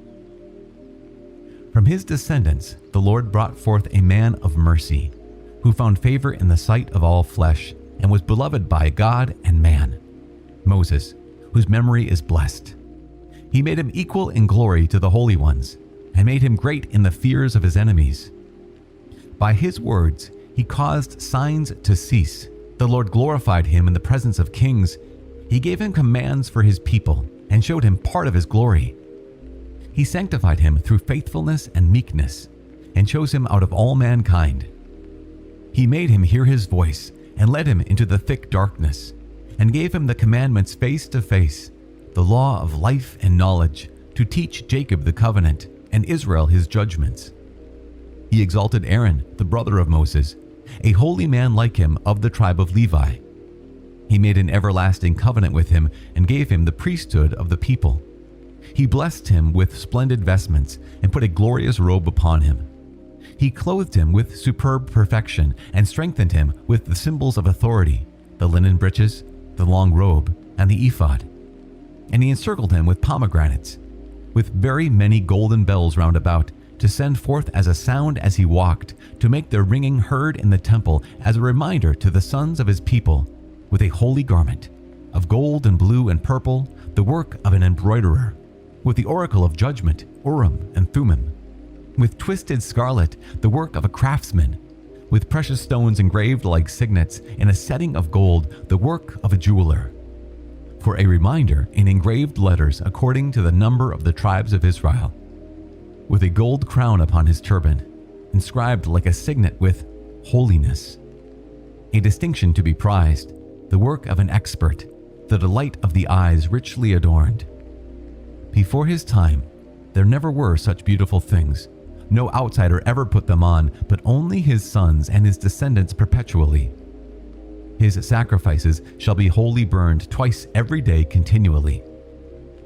Speaker 1: From his descendants the Lord brought forth a man of mercy, who found favor in the sight of all flesh, and was beloved by God and man, Moses, whose memory is blessed. He made him equal in glory to the holy ones, and made him great in the fears of his enemies. By his words he caused signs to cease. The Lord glorified him in the presence of kings. He gave him commands for his people, and showed him part of his glory. He sanctified him through faithfulness and meekness, and chose him out of all mankind. He made him hear his voice, and led him into the thick darkness, and gave him the commandments face to face, the law of life and knowledge, to teach Jacob the covenant, and Israel his judgments. He exalted Aaron, the brother of Moses, a holy man like him of the tribe of Levi. He made an everlasting covenant with him, and gave him the priesthood of the people. He blessed him with splendid vestments, and put a glorious robe upon him. He clothed him with superb perfection, and strengthened him with the symbols of authority, the linen breeches, the long robe, and the ephod. And he encircled him with pomegranates, with very many golden bells round about, to send forth as a sound as he walked, to make their ringing heard in the temple, as a reminder to the sons of his people, with a holy garment, of gold and blue and purple, the work of an embroiderer, with the oracle of judgment, Urim and Thummim, with twisted scarlet, the work of a craftsman, with precious stones engraved like signets, in a setting of gold, the work of a jeweler, for a reminder in engraved letters according to the number of the tribes of Israel, with a gold crown upon his turban, inscribed like a signet with holiness, a distinction to be prized, the work of an expert, the delight of the eyes richly adorned. Before his time, there never were such beautiful things. No outsider ever put them on, but only his sons and his descendants perpetually. His sacrifices shall be wholly burned twice every day continually.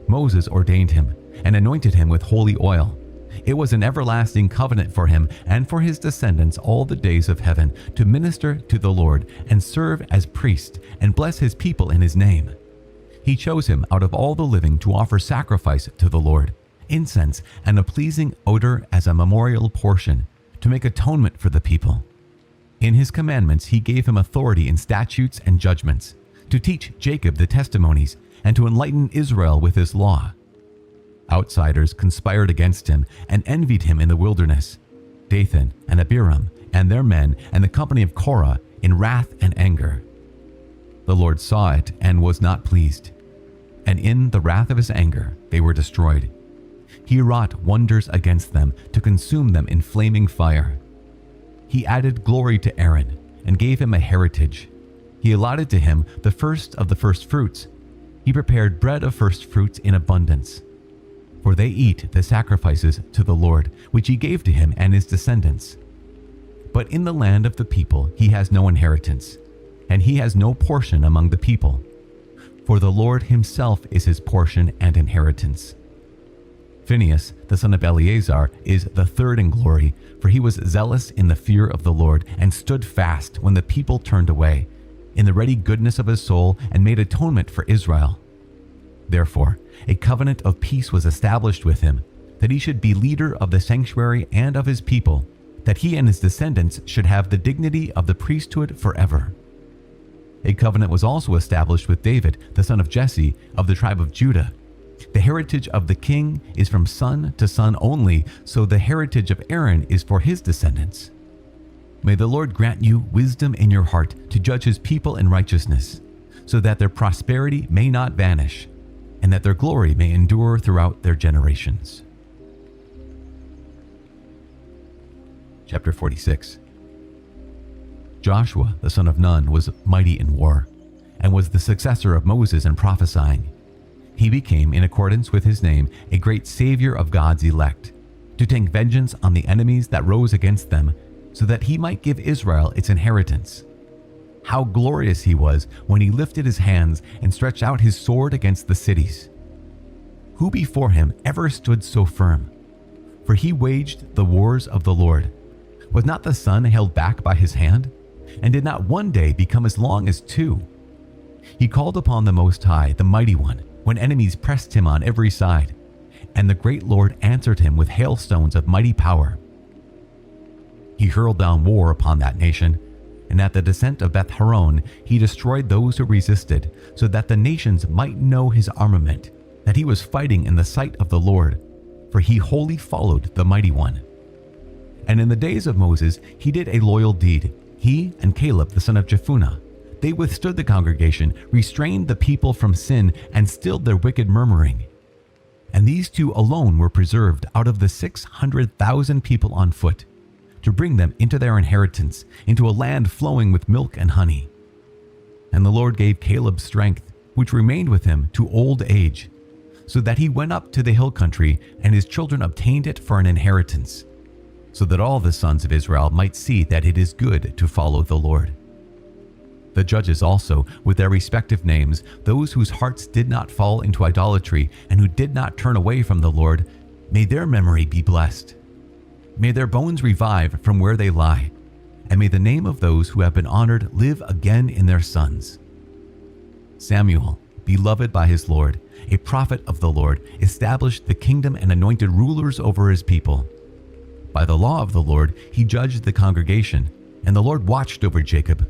Speaker 1: Moses ordained him and anointed him with holy oil. It was an everlasting covenant for him and for his descendants all the days of heaven, to minister to the Lord and serve as priest and bless his people in his name. He chose him out of all the living to offer sacrifice to the Lord, incense and a pleasing odor as a memorial portion, to make atonement for the people. In his commandments he gave him authority in statutes and judgments, to teach Jacob the testimonies, and to enlighten Israel with his law. Outsiders conspired against him and envied him in the wilderness. Dathan and Abiram and their men, and the company of Korah in wrath and anger. The Lord saw it and was not pleased, and in the wrath of his anger they were destroyed. He wrought wonders against them to consume them in flaming fire. He added glory to Aaron and gave him a heritage. He allotted to him the first of the firstfruits. He prepared bread of firstfruits in abundance. For they eat the sacrifices to the Lord, which he gave to him and his descendants. But in the land of the people he has no inheritance, and he has no portion among the people. For the Lord himself is his portion and inheritance. Phinehas, the son of Eleazar, is the third in glory, for he was zealous in the fear of the Lord, and stood fast when the people turned away, in the ready goodness of his soul, and made atonement for Israel. Therefore, a covenant of peace was established with him, that he should be leader of the sanctuary and of his people, that he and his descendants should have the dignity of the priesthood forever. A covenant was also established with David, the son of Jesse, of the tribe of Judah. The heritage of the king is from son to son only, so the heritage of Aaron is for his descendants. May the Lord grant you wisdom in your heart to judge his people in righteousness, so that their prosperity may not vanish, and that their glory may endure throughout their generations. Chapter 46. Joshua, the son of Nun, was mighty in war, and was the successor of Moses in prophesying. He became, in accordance with his name, a great savior of God's elect, to take vengeance on the enemies that rose against them, so that he might give Israel its inheritance. How glorious he was when he lifted his hands and stretched out his sword against the cities. Who before him ever stood so firm? For he waged the wars of the Lord. Was not the sun held back by his hand? And did not one day become as long as two? He called upon the Most High, the Mighty One, when enemies pressed him on every side, and the great Lord answered him with hailstones of mighty power. He hurled down war upon that nation, and at the descent of Beth-horon he destroyed those who resisted, so that the nations might know his armament, that he was fighting in the sight of the Lord, for he wholly followed the Mighty One. And in the days of Moses he did a loyal deed, he and Caleb the son of Jephunneh. They withstood the congregation, restrained the people from sin, and stilled their wicked murmuring. And these two alone were preserved out of the 600,000 people on foot, to bring them into their inheritance, into a land flowing with milk and honey. And the Lord gave Caleb strength, which remained with him to old age, so that he went up to the hill country, and his children obtained it for an inheritance, so that all the sons of Israel might see that it is good to follow the Lord. The judges also, with their respective names, those whose hearts did not fall into idolatry and who did not turn away from the Lord, may their memory be blessed. May their bones revive from where they lie, and may the name of those who have been honored live again in their sons. Samuel, beloved by his Lord, a prophet of the Lord, established the kingdom and anointed rulers over his people. By the law of the Lord he judged the congregation, and the Lord watched over Jacob.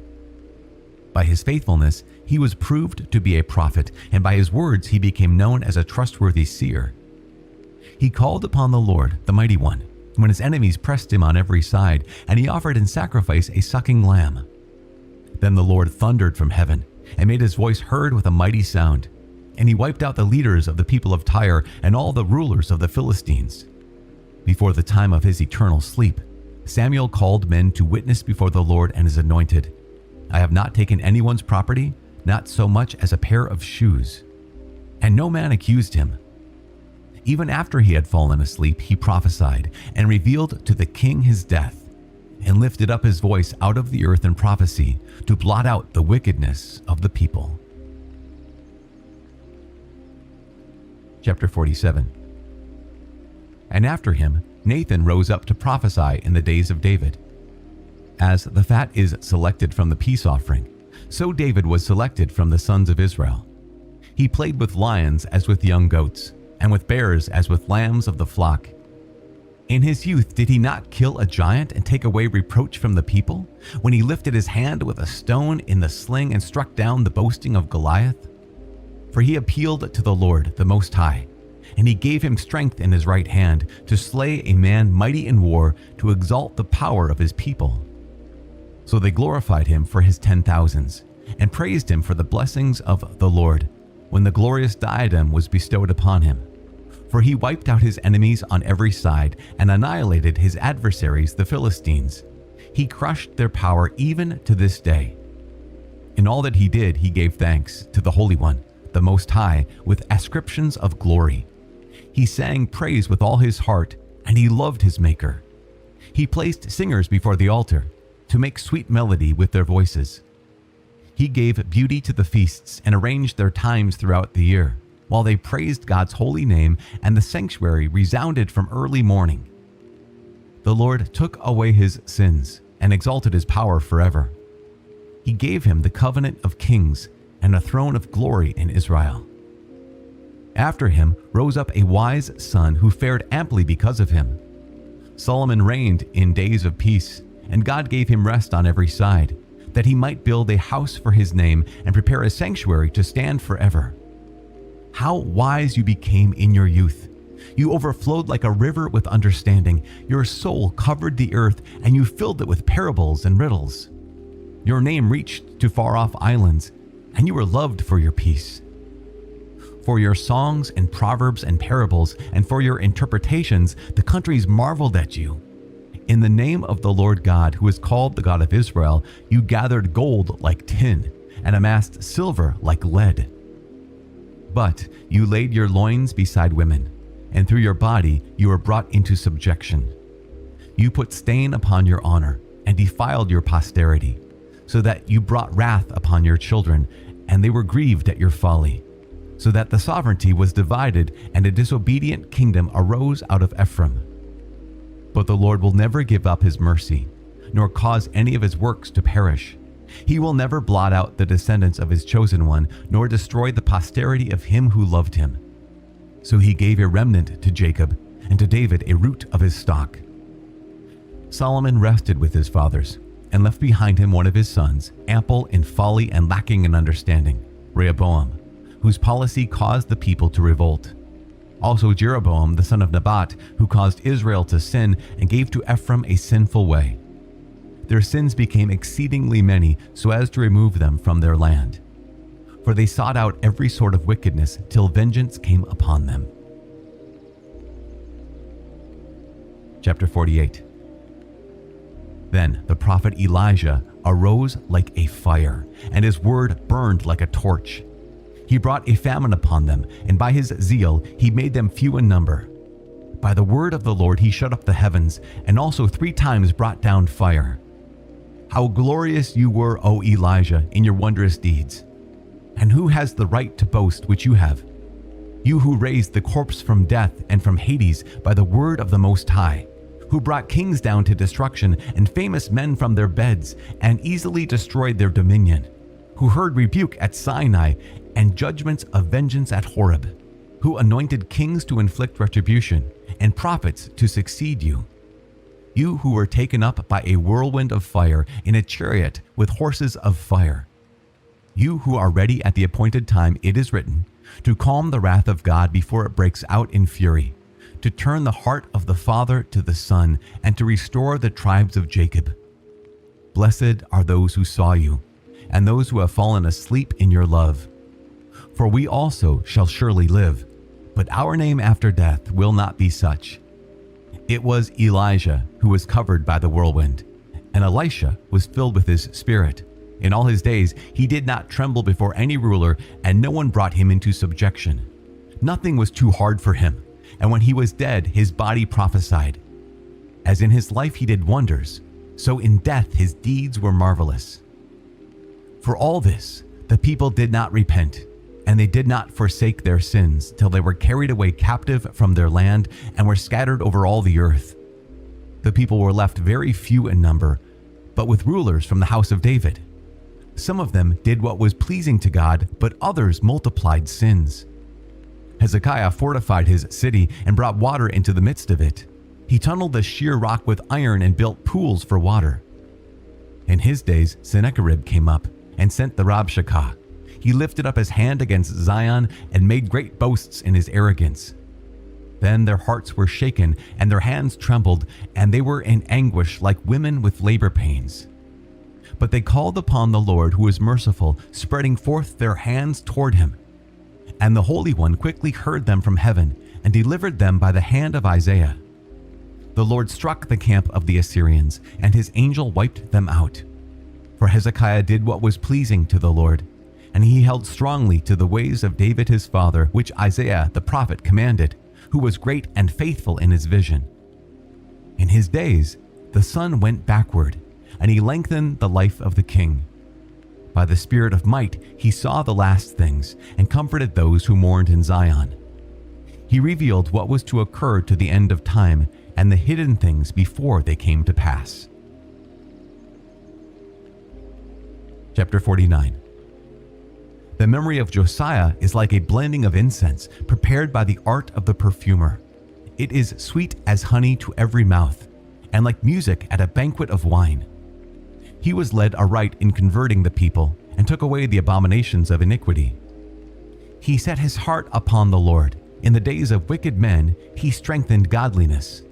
Speaker 1: By his faithfulness he was proved to be a prophet, and by his words he became known as a trustworthy seer. He called upon the Lord, the Mighty One, when his enemies pressed him on every side, and he offered in sacrifice a sucking lamb. Then the Lord thundered from heaven, and made his voice heard with a mighty sound, and he wiped out the leaders of the people of Tyre and all the rulers of the Philistines. Before the time of his eternal sleep, Samuel called men to witness before the Lord and his anointed. I have not taken anyone's property, not so much as a pair of shoes. And no man accused him. Even after he had fallen asleep, he prophesied, and revealed to the king his death, and lifted up his voice out of the earth in prophecy, to blot out the wickedness of the people. Chapter 47. And after him, Nathan rose up to prophesy in the days of David. As the fat is selected from the peace offering, so David was selected from the sons of Israel. He played with lions as with young goats, and with bears as with lambs of the flock. In his youth did he not kill a giant and take away reproach from the people, when he lifted his hand with a stone in the sling and struck down the boasting of Goliath? For he appealed to the Lord, the Most High, and he gave him strength in his right hand, to slay a man mighty in war, to exalt the power of his people. So they glorified him for his 10,000s, and praised him for the blessings of the Lord, when the glorious diadem was bestowed upon him. For he wiped out his enemies on every side, and annihilated his adversaries the Philistines. He crushed their power even to this day. In all that he did, he gave thanks to the Holy One, the Most High, with ascriptions of glory. He sang praise with all his heart, and he loved his Maker. He placed singers before the altar, to make sweet melody with their voices. He gave beauty to the feasts and arranged their times throughout the year, while they praised God's holy name, and the sanctuary resounded from early morning. The Lord took away his sins and exalted his power forever. He gave him the covenant of kings and a throne of glory in Israel. After him rose up a wise son who fared amply because of him. Solomon reigned in days of peace, and God gave him rest on every side, that he might build a house for his name and prepare a sanctuary to stand forever. How wise you became in your youth! You overflowed like a river with understanding. Your soul covered the earth, and you filled it with parables and riddles. Your name reached to far-off islands, and you were loved for your peace. For your songs and proverbs and parables, and for your interpretations, the countries marveled at you. In the name of the Lord God, who is called the God of Israel, you gathered gold like tin, and amassed silver like lead. But you laid your loins beside women, and through your body you were brought into subjection. You put stain upon your honor, and defiled your posterity, so that you brought wrath upon your children, and they were grieved at your folly. So that the sovereignty was divided, and a disobedient kingdom arose out of Ephraim. But the Lord will never give up his mercy, nor cause any of his works to perish. He will never blot out the descendants of his chosen one, nor destroy the posterity of him who loved him. So he gave a remnant to Jacob, and to David a root of his stock. Solomon rested with his fathers, and left behind him one of his sons, ample in folly and lacking in understanding, Rehoboam, whose policy caused the people to revolt. Also Jeroboam the son of Nebat, who caused Israel to sin and gave to Ephraim a sinful way. Their sins became exceedingly many, so as to remove them from their land. For they sought out every sort of wickedness till vengeance came upon them. Chapter 48. Then the prophet Elijah arose like a fire, and his word burned like a torch. He brought a famine upon them, and by his zeal he made them few in number. By the word of the Lord he shut up the heavens, and also 3 times brought down fire. How glorious you were, O Elijah, in your wondrous deeds! And who has the right to boast which you have? You who raised the corpse from death and from Hades by the word of the Most High, who brought kings down to destruction and famous men from their beds, and easily destroyed their dominion, who heard rebuke at Sinai and judgments of vengeance at Horeb, who anointed kings to inflict retribution and prophets to succeed you. You who were taken up by a whirlwind of fire in a chariot with horses of fire. You who are ready at the appointed time, it is written, to calm the wrath of God before it breaks out in fury, to turn the heart of the father to the son, and to restore the tribes of Jacob. Blessed are those who saw you, and those who have fallen asleep in your love. For we also shall surely live, but our name after death will not be such. It was Elijah who was covered by the whirlwind, and Elisha was filled with his spirit. In all his days he did not tremble before any ruler, and no one brought him into subjection. Nothing was too hard for him, and when he was dead his body prophesied. As in his life he did wonders, so in death his deeds were marvelous. For all this the people did not repent, and they did not forsake their sins till they were carried away captive from their land and were scattered over all the earth. The people were left very few in number, but with rulers from the house of David. Some of them did what was pleasing to God, but others multiplied sins. Hezekiah fortified his city and brought water into the midst of it. He tunneled the sheer rock with iron and built pools for water. In his days Sennacherib came up and sent the Rabshakeh. He lifted up his hand against Zion and made great boasts in his arrogance. Then their hearts were shaken and their hands trembled, and they were in anguish like women with labor pains. But they called upon the Lord who is merciful, spreading forth their hands toward him. And the Holy One quickly heard them from heaven and delivered them by the hand of Isaiah. The Lord struck the camp of the Assyrians, and his angel wiped them out. For Hezekiah did what was pleasing to the Lord, and he held strongly to the ways of David his father, which Isaiah the prophet commanded, who was great and faithful in his vision. In his days the sun went backward, and he lengthened the life of the king. By the spirit of might he saw the last things, and comforted those who mourned in Zion. He revealed what was to occur to the end of time, and the hidden things before they came to pass. Chapter 49. The memory of Josiah is like a blending of incense prepared by the art of the perfumer. It is sweet as honey to every mouth, and like music at a banquet of wine. He was led aright in converting the people, and took away the abominations of iniquity. He set his heart upon the Lord. In the days of wicked men he strengthened godliness.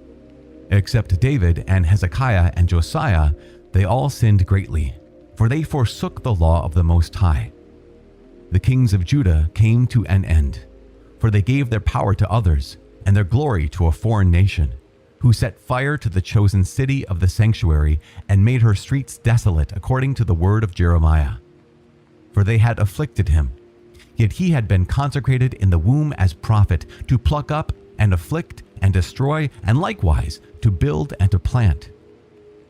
Speaker 1: Except David and Hezekiah and Josiah, they all sinned greatly, for they forsook the law of the Most High. The kings of Judah came to an end, for they gave their power to others, and their glory to a foreign nation, who set fire to the chosen city of the sanctuary, and made her streets desolate according to the word of Jeremiah. For they had afflicted him, yet he had been consecrated in the womb as prophet, to pluck up and afflict and destroy, and likewise to build and to plant.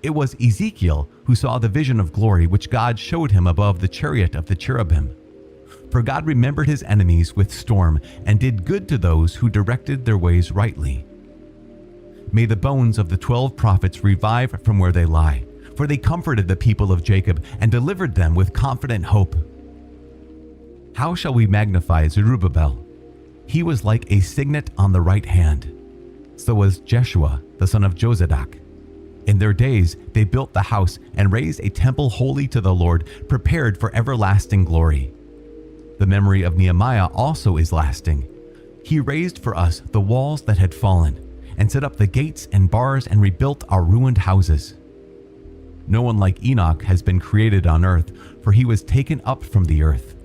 Speaker 1: It was Ezekiel who saw the vision of glory which God showed him above the chariot of the cherubim. For God remembered his enemies with storm, and did good to those who directed their ways rightly. May the bones of the 12 prophets revive from where they lie, for they comforted the people of Jacob and delivered them with confident hope. How shall we magnify Zerubbabel? He was like a signet on the right hand. So was Jeshua, the son of Jozadak. In their days they built the house and raised a temple holy to the Lord, prepared for everlasting glory. The memory of Nehemiah also is lasting. He raised for us the walls that had fallen, and set up the gates and bars, and rebuilt our ruined houses. No one like Enoch has been created on earth, for he was taken up from the earth.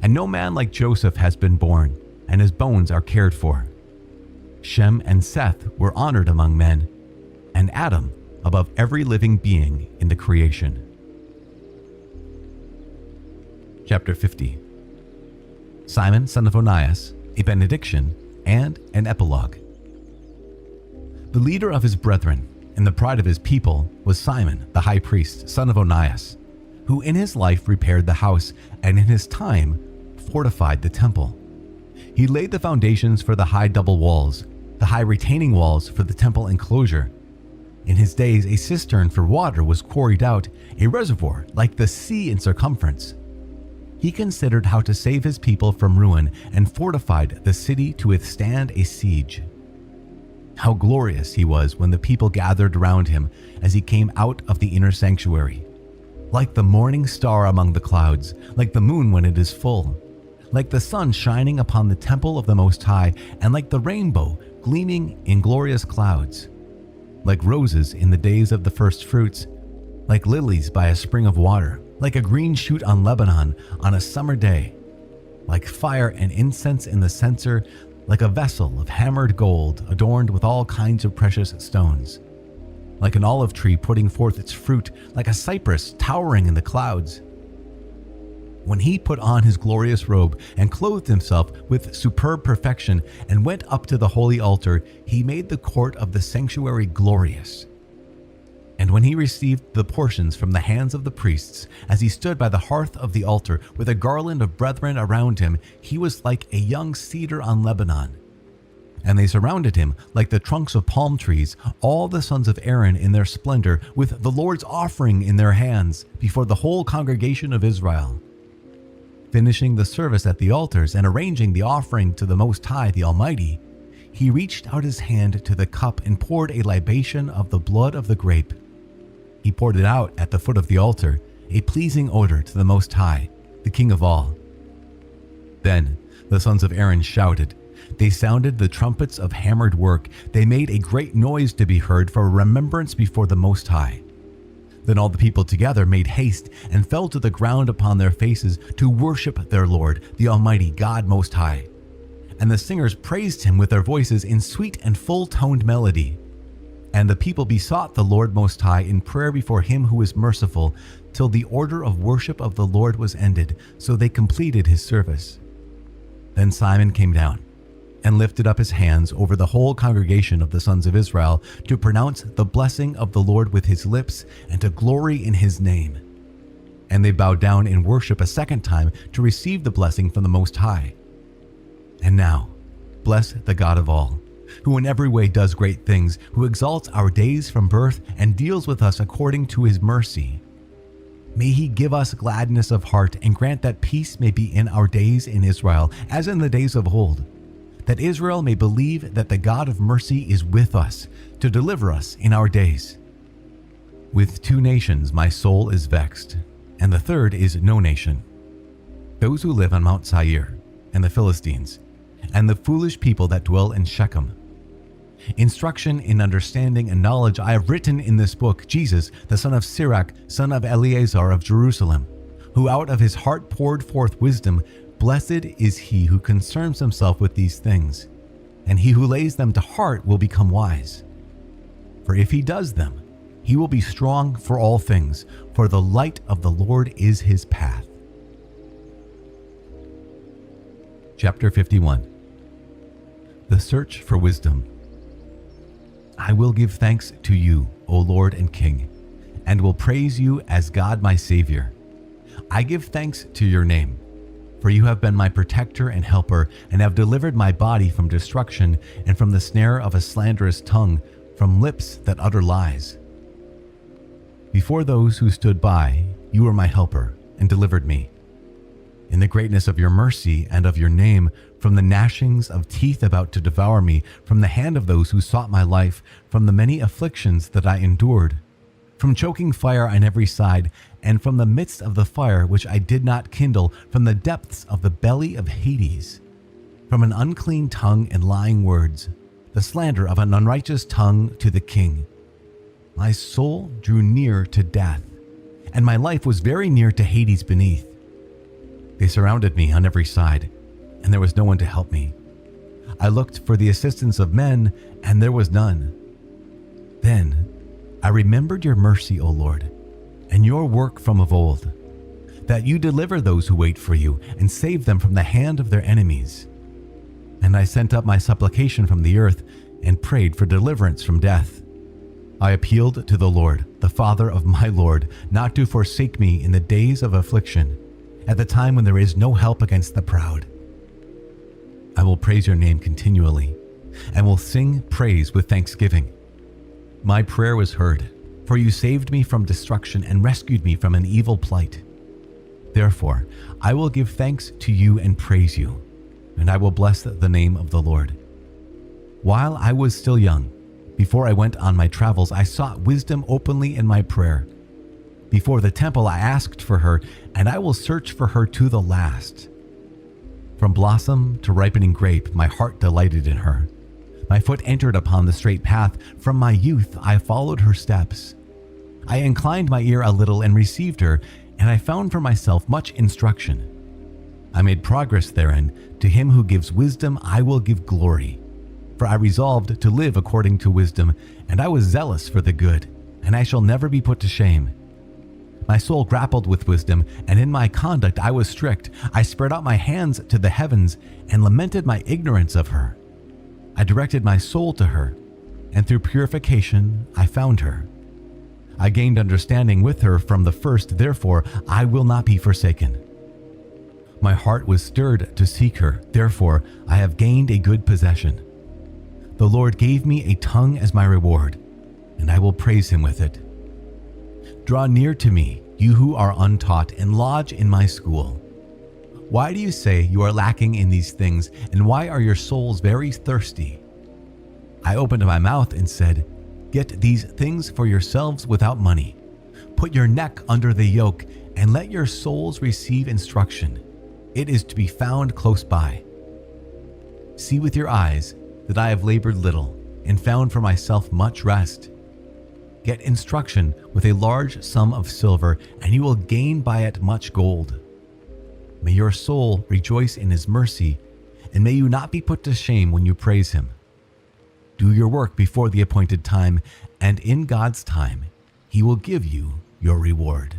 Speaker 1: And no man like Joseph has been born, and his bones are cared for. Shem and Seth were honored among men, and Adam above every living being in the creation. Chapter 50. Simon, son of Onias, a benediction, and an epilogue. The leader of his brethren and the pride of his people was Simon, the high priest, son of Onias, who in his life repaired the house, and in his time fortified the temple. He laid the foundations for the high double walls, the high retaining walls for the temple enclosure. In his days a cistern for water was quarried out, a reservoir like the sea in circumference. He considered how to save his people from ruin, and fortified the city to withstand a siege. How glorious he was when the people gathered around him as he came out of the inner sanctuary. Like the morning star among the clouds, like the moon when it is full, like the sun shining upon the temple of the Most High, and like the rainbow gleaming in glorious clouds. Like roses in the days of the first fruits, like lilies by a spring of water, like a green shoot on Lebanon on a summer day, like fire and incense in the censer, like a vessel of hammered gold adorned with all kinds of precious stones, like an olive tree putting forth its fruit, like a cypress towering in the clouds. When he put on his glorious robe and clothed himself with superb perfection and went up to the holy altar, he made the court of the sanctuary glorious. And when he received the portions from the hands of the priests, as he stood by the hearth of the altar with a garland of brethren around him, he was like a young cedar on Lebanon. And they surrounded him like the trunks of palm trees, all the sons of Aaron in their splendor, with the Lord's offering in their hands, before the whole congregation of Israel. Finishing the service at the altars and arranging the offering to the Most High, the Almighty, he reached out his hand to the cup and poured a libation of the blood of the grape. He poured it out at the foot of the altar, a pleasing odor to the Most High, the King of all. Then the sons of Aaron shouted. They sounded the trumpets of hammered work. They made a great noise to be heard for a remembrance before the Most High. Then all the people together made haste and fell to the ground upon their faces to worship their Lord, the Almighty God Most High. And the singers praised him with their voices in sweet and full-toned melody. And the people besought the Lord Most High in prayer before him who is merciful, till the order of worship of the Lord was ended, so they completed his service. Then Simon came down and lifted up his hands over the whole congregation of the sons of Israel to pronounce the blessing of the Lord with his lips and to glory in his name. And they bowed down in worship a second time to receive the blessing from the Most High. And now, bless the God of all, who in every way does great things, who exalts our days from birth and deals with us according to his mercy. May he give us gladness of heart and grant that peace may be in our days in Israel, as in the days of old, that Israel may believe that the God of mercy is with us to deliver us in our days. With two nations my soul is vexed, and the third is no nation, those who live on Mount Seir, and the Philistines, and the foolish people that dwell in Shechem. Instruction in understanding and knowledge I have written in this book, Jesus, the son of Sirach, son of Eleazar of Jerusalem, who out of his heart poured forth wisdom. Blessed is he who concerns himself with these things, and he who lays them to heart will become wise. For if he does them, he will be strong for all things, for the light of the Lord is his path. Chapter 51. The Search for Wisdom. I will give thanks to you, O Lord and King, and will praise you as God my Savior. I give thanks to your name, for you have been my protector and helper, and have delivered my body from destruction and from the snare of a slanderous tongue, from lips that utter lies. Before those who stood by, you were my helper and delivered me. In the greatness of your mercy and of your name, from the gnashings of teeth about to devour me, from the hand of those who sought my life, from the many afflictions that I endured, from choking fire on every side, and from the midst of the fire which I did not kindle, from the depths of the belly of Hades, from an unclean tongue and lying words, the slander of an unrighteous tongue to the king. My soul drew near to death, and my life was very near to Hades beneath. They surrounded me on every side, and there was no one to help me. I looked for the assistance of men, and there was none. Then I remembered your mercy, O Lord, and your work from of old, that you deliver those who wait for you and save them from the hand of their enemies. And I sent up my supplication from the earth and prayed for deliverance from death. I appealed to the Lord, the Father of my Lord, not to forsake me in the days of affliction, at the time when there is no help against the proud. I will praise your name continually, and will sing praise with thanksgiving. My prayer was heard, for you saved me from destruction and rescued me from an evil plight. Therefore, I will give thanks to you and praise you, and I will bless the name of the Lord. While I was still young, before I went on my travels, I sought wisdom openly in my prayer. Before the temple I asked for her, and I will search for her to the last. From blossom to ripening grape, my heart delighted in her. My foot entered upon the straight path. From my youth I followed her steps. I inclined my ear a little and received her, and I found for myself much instruction. I made progress therein. To him who gives wisdom I will give glory. For I resolved to live according to wisdom, and I was zealous for the good, and I shall never be put to shame. My soul grappled with wisdom, and in my conduct I was strict. I spread out my hands to the heavens and lamented my ignorance of her. I directed my soul to her, and through purification I found her. I gained understanding with her from the first, therefore I will not be forsaken. My heart was stirred to seek her, therefore I have gained a good possession. The Lord gave me a tongue as my reward, and I will praise him with it. Draw near to me, you who are untaught, and lodge in my school. Why do you say you are lacking in these things, and why are your souls very thirsty? I opened my mouth and said, Get these things for yourselves without money. Put your neck under the yoke, and let your souls receive instruction. It is to be found close by. See with your eyes that I have labored little, and found for myself much rest. Get instruction with a large sum of silver, and you will gain by it much gold. May your soul rejoice in his mercy, and may you not be put to shame when you praise him. Do your work before the appointed time, and in God's time, he will give you your reward.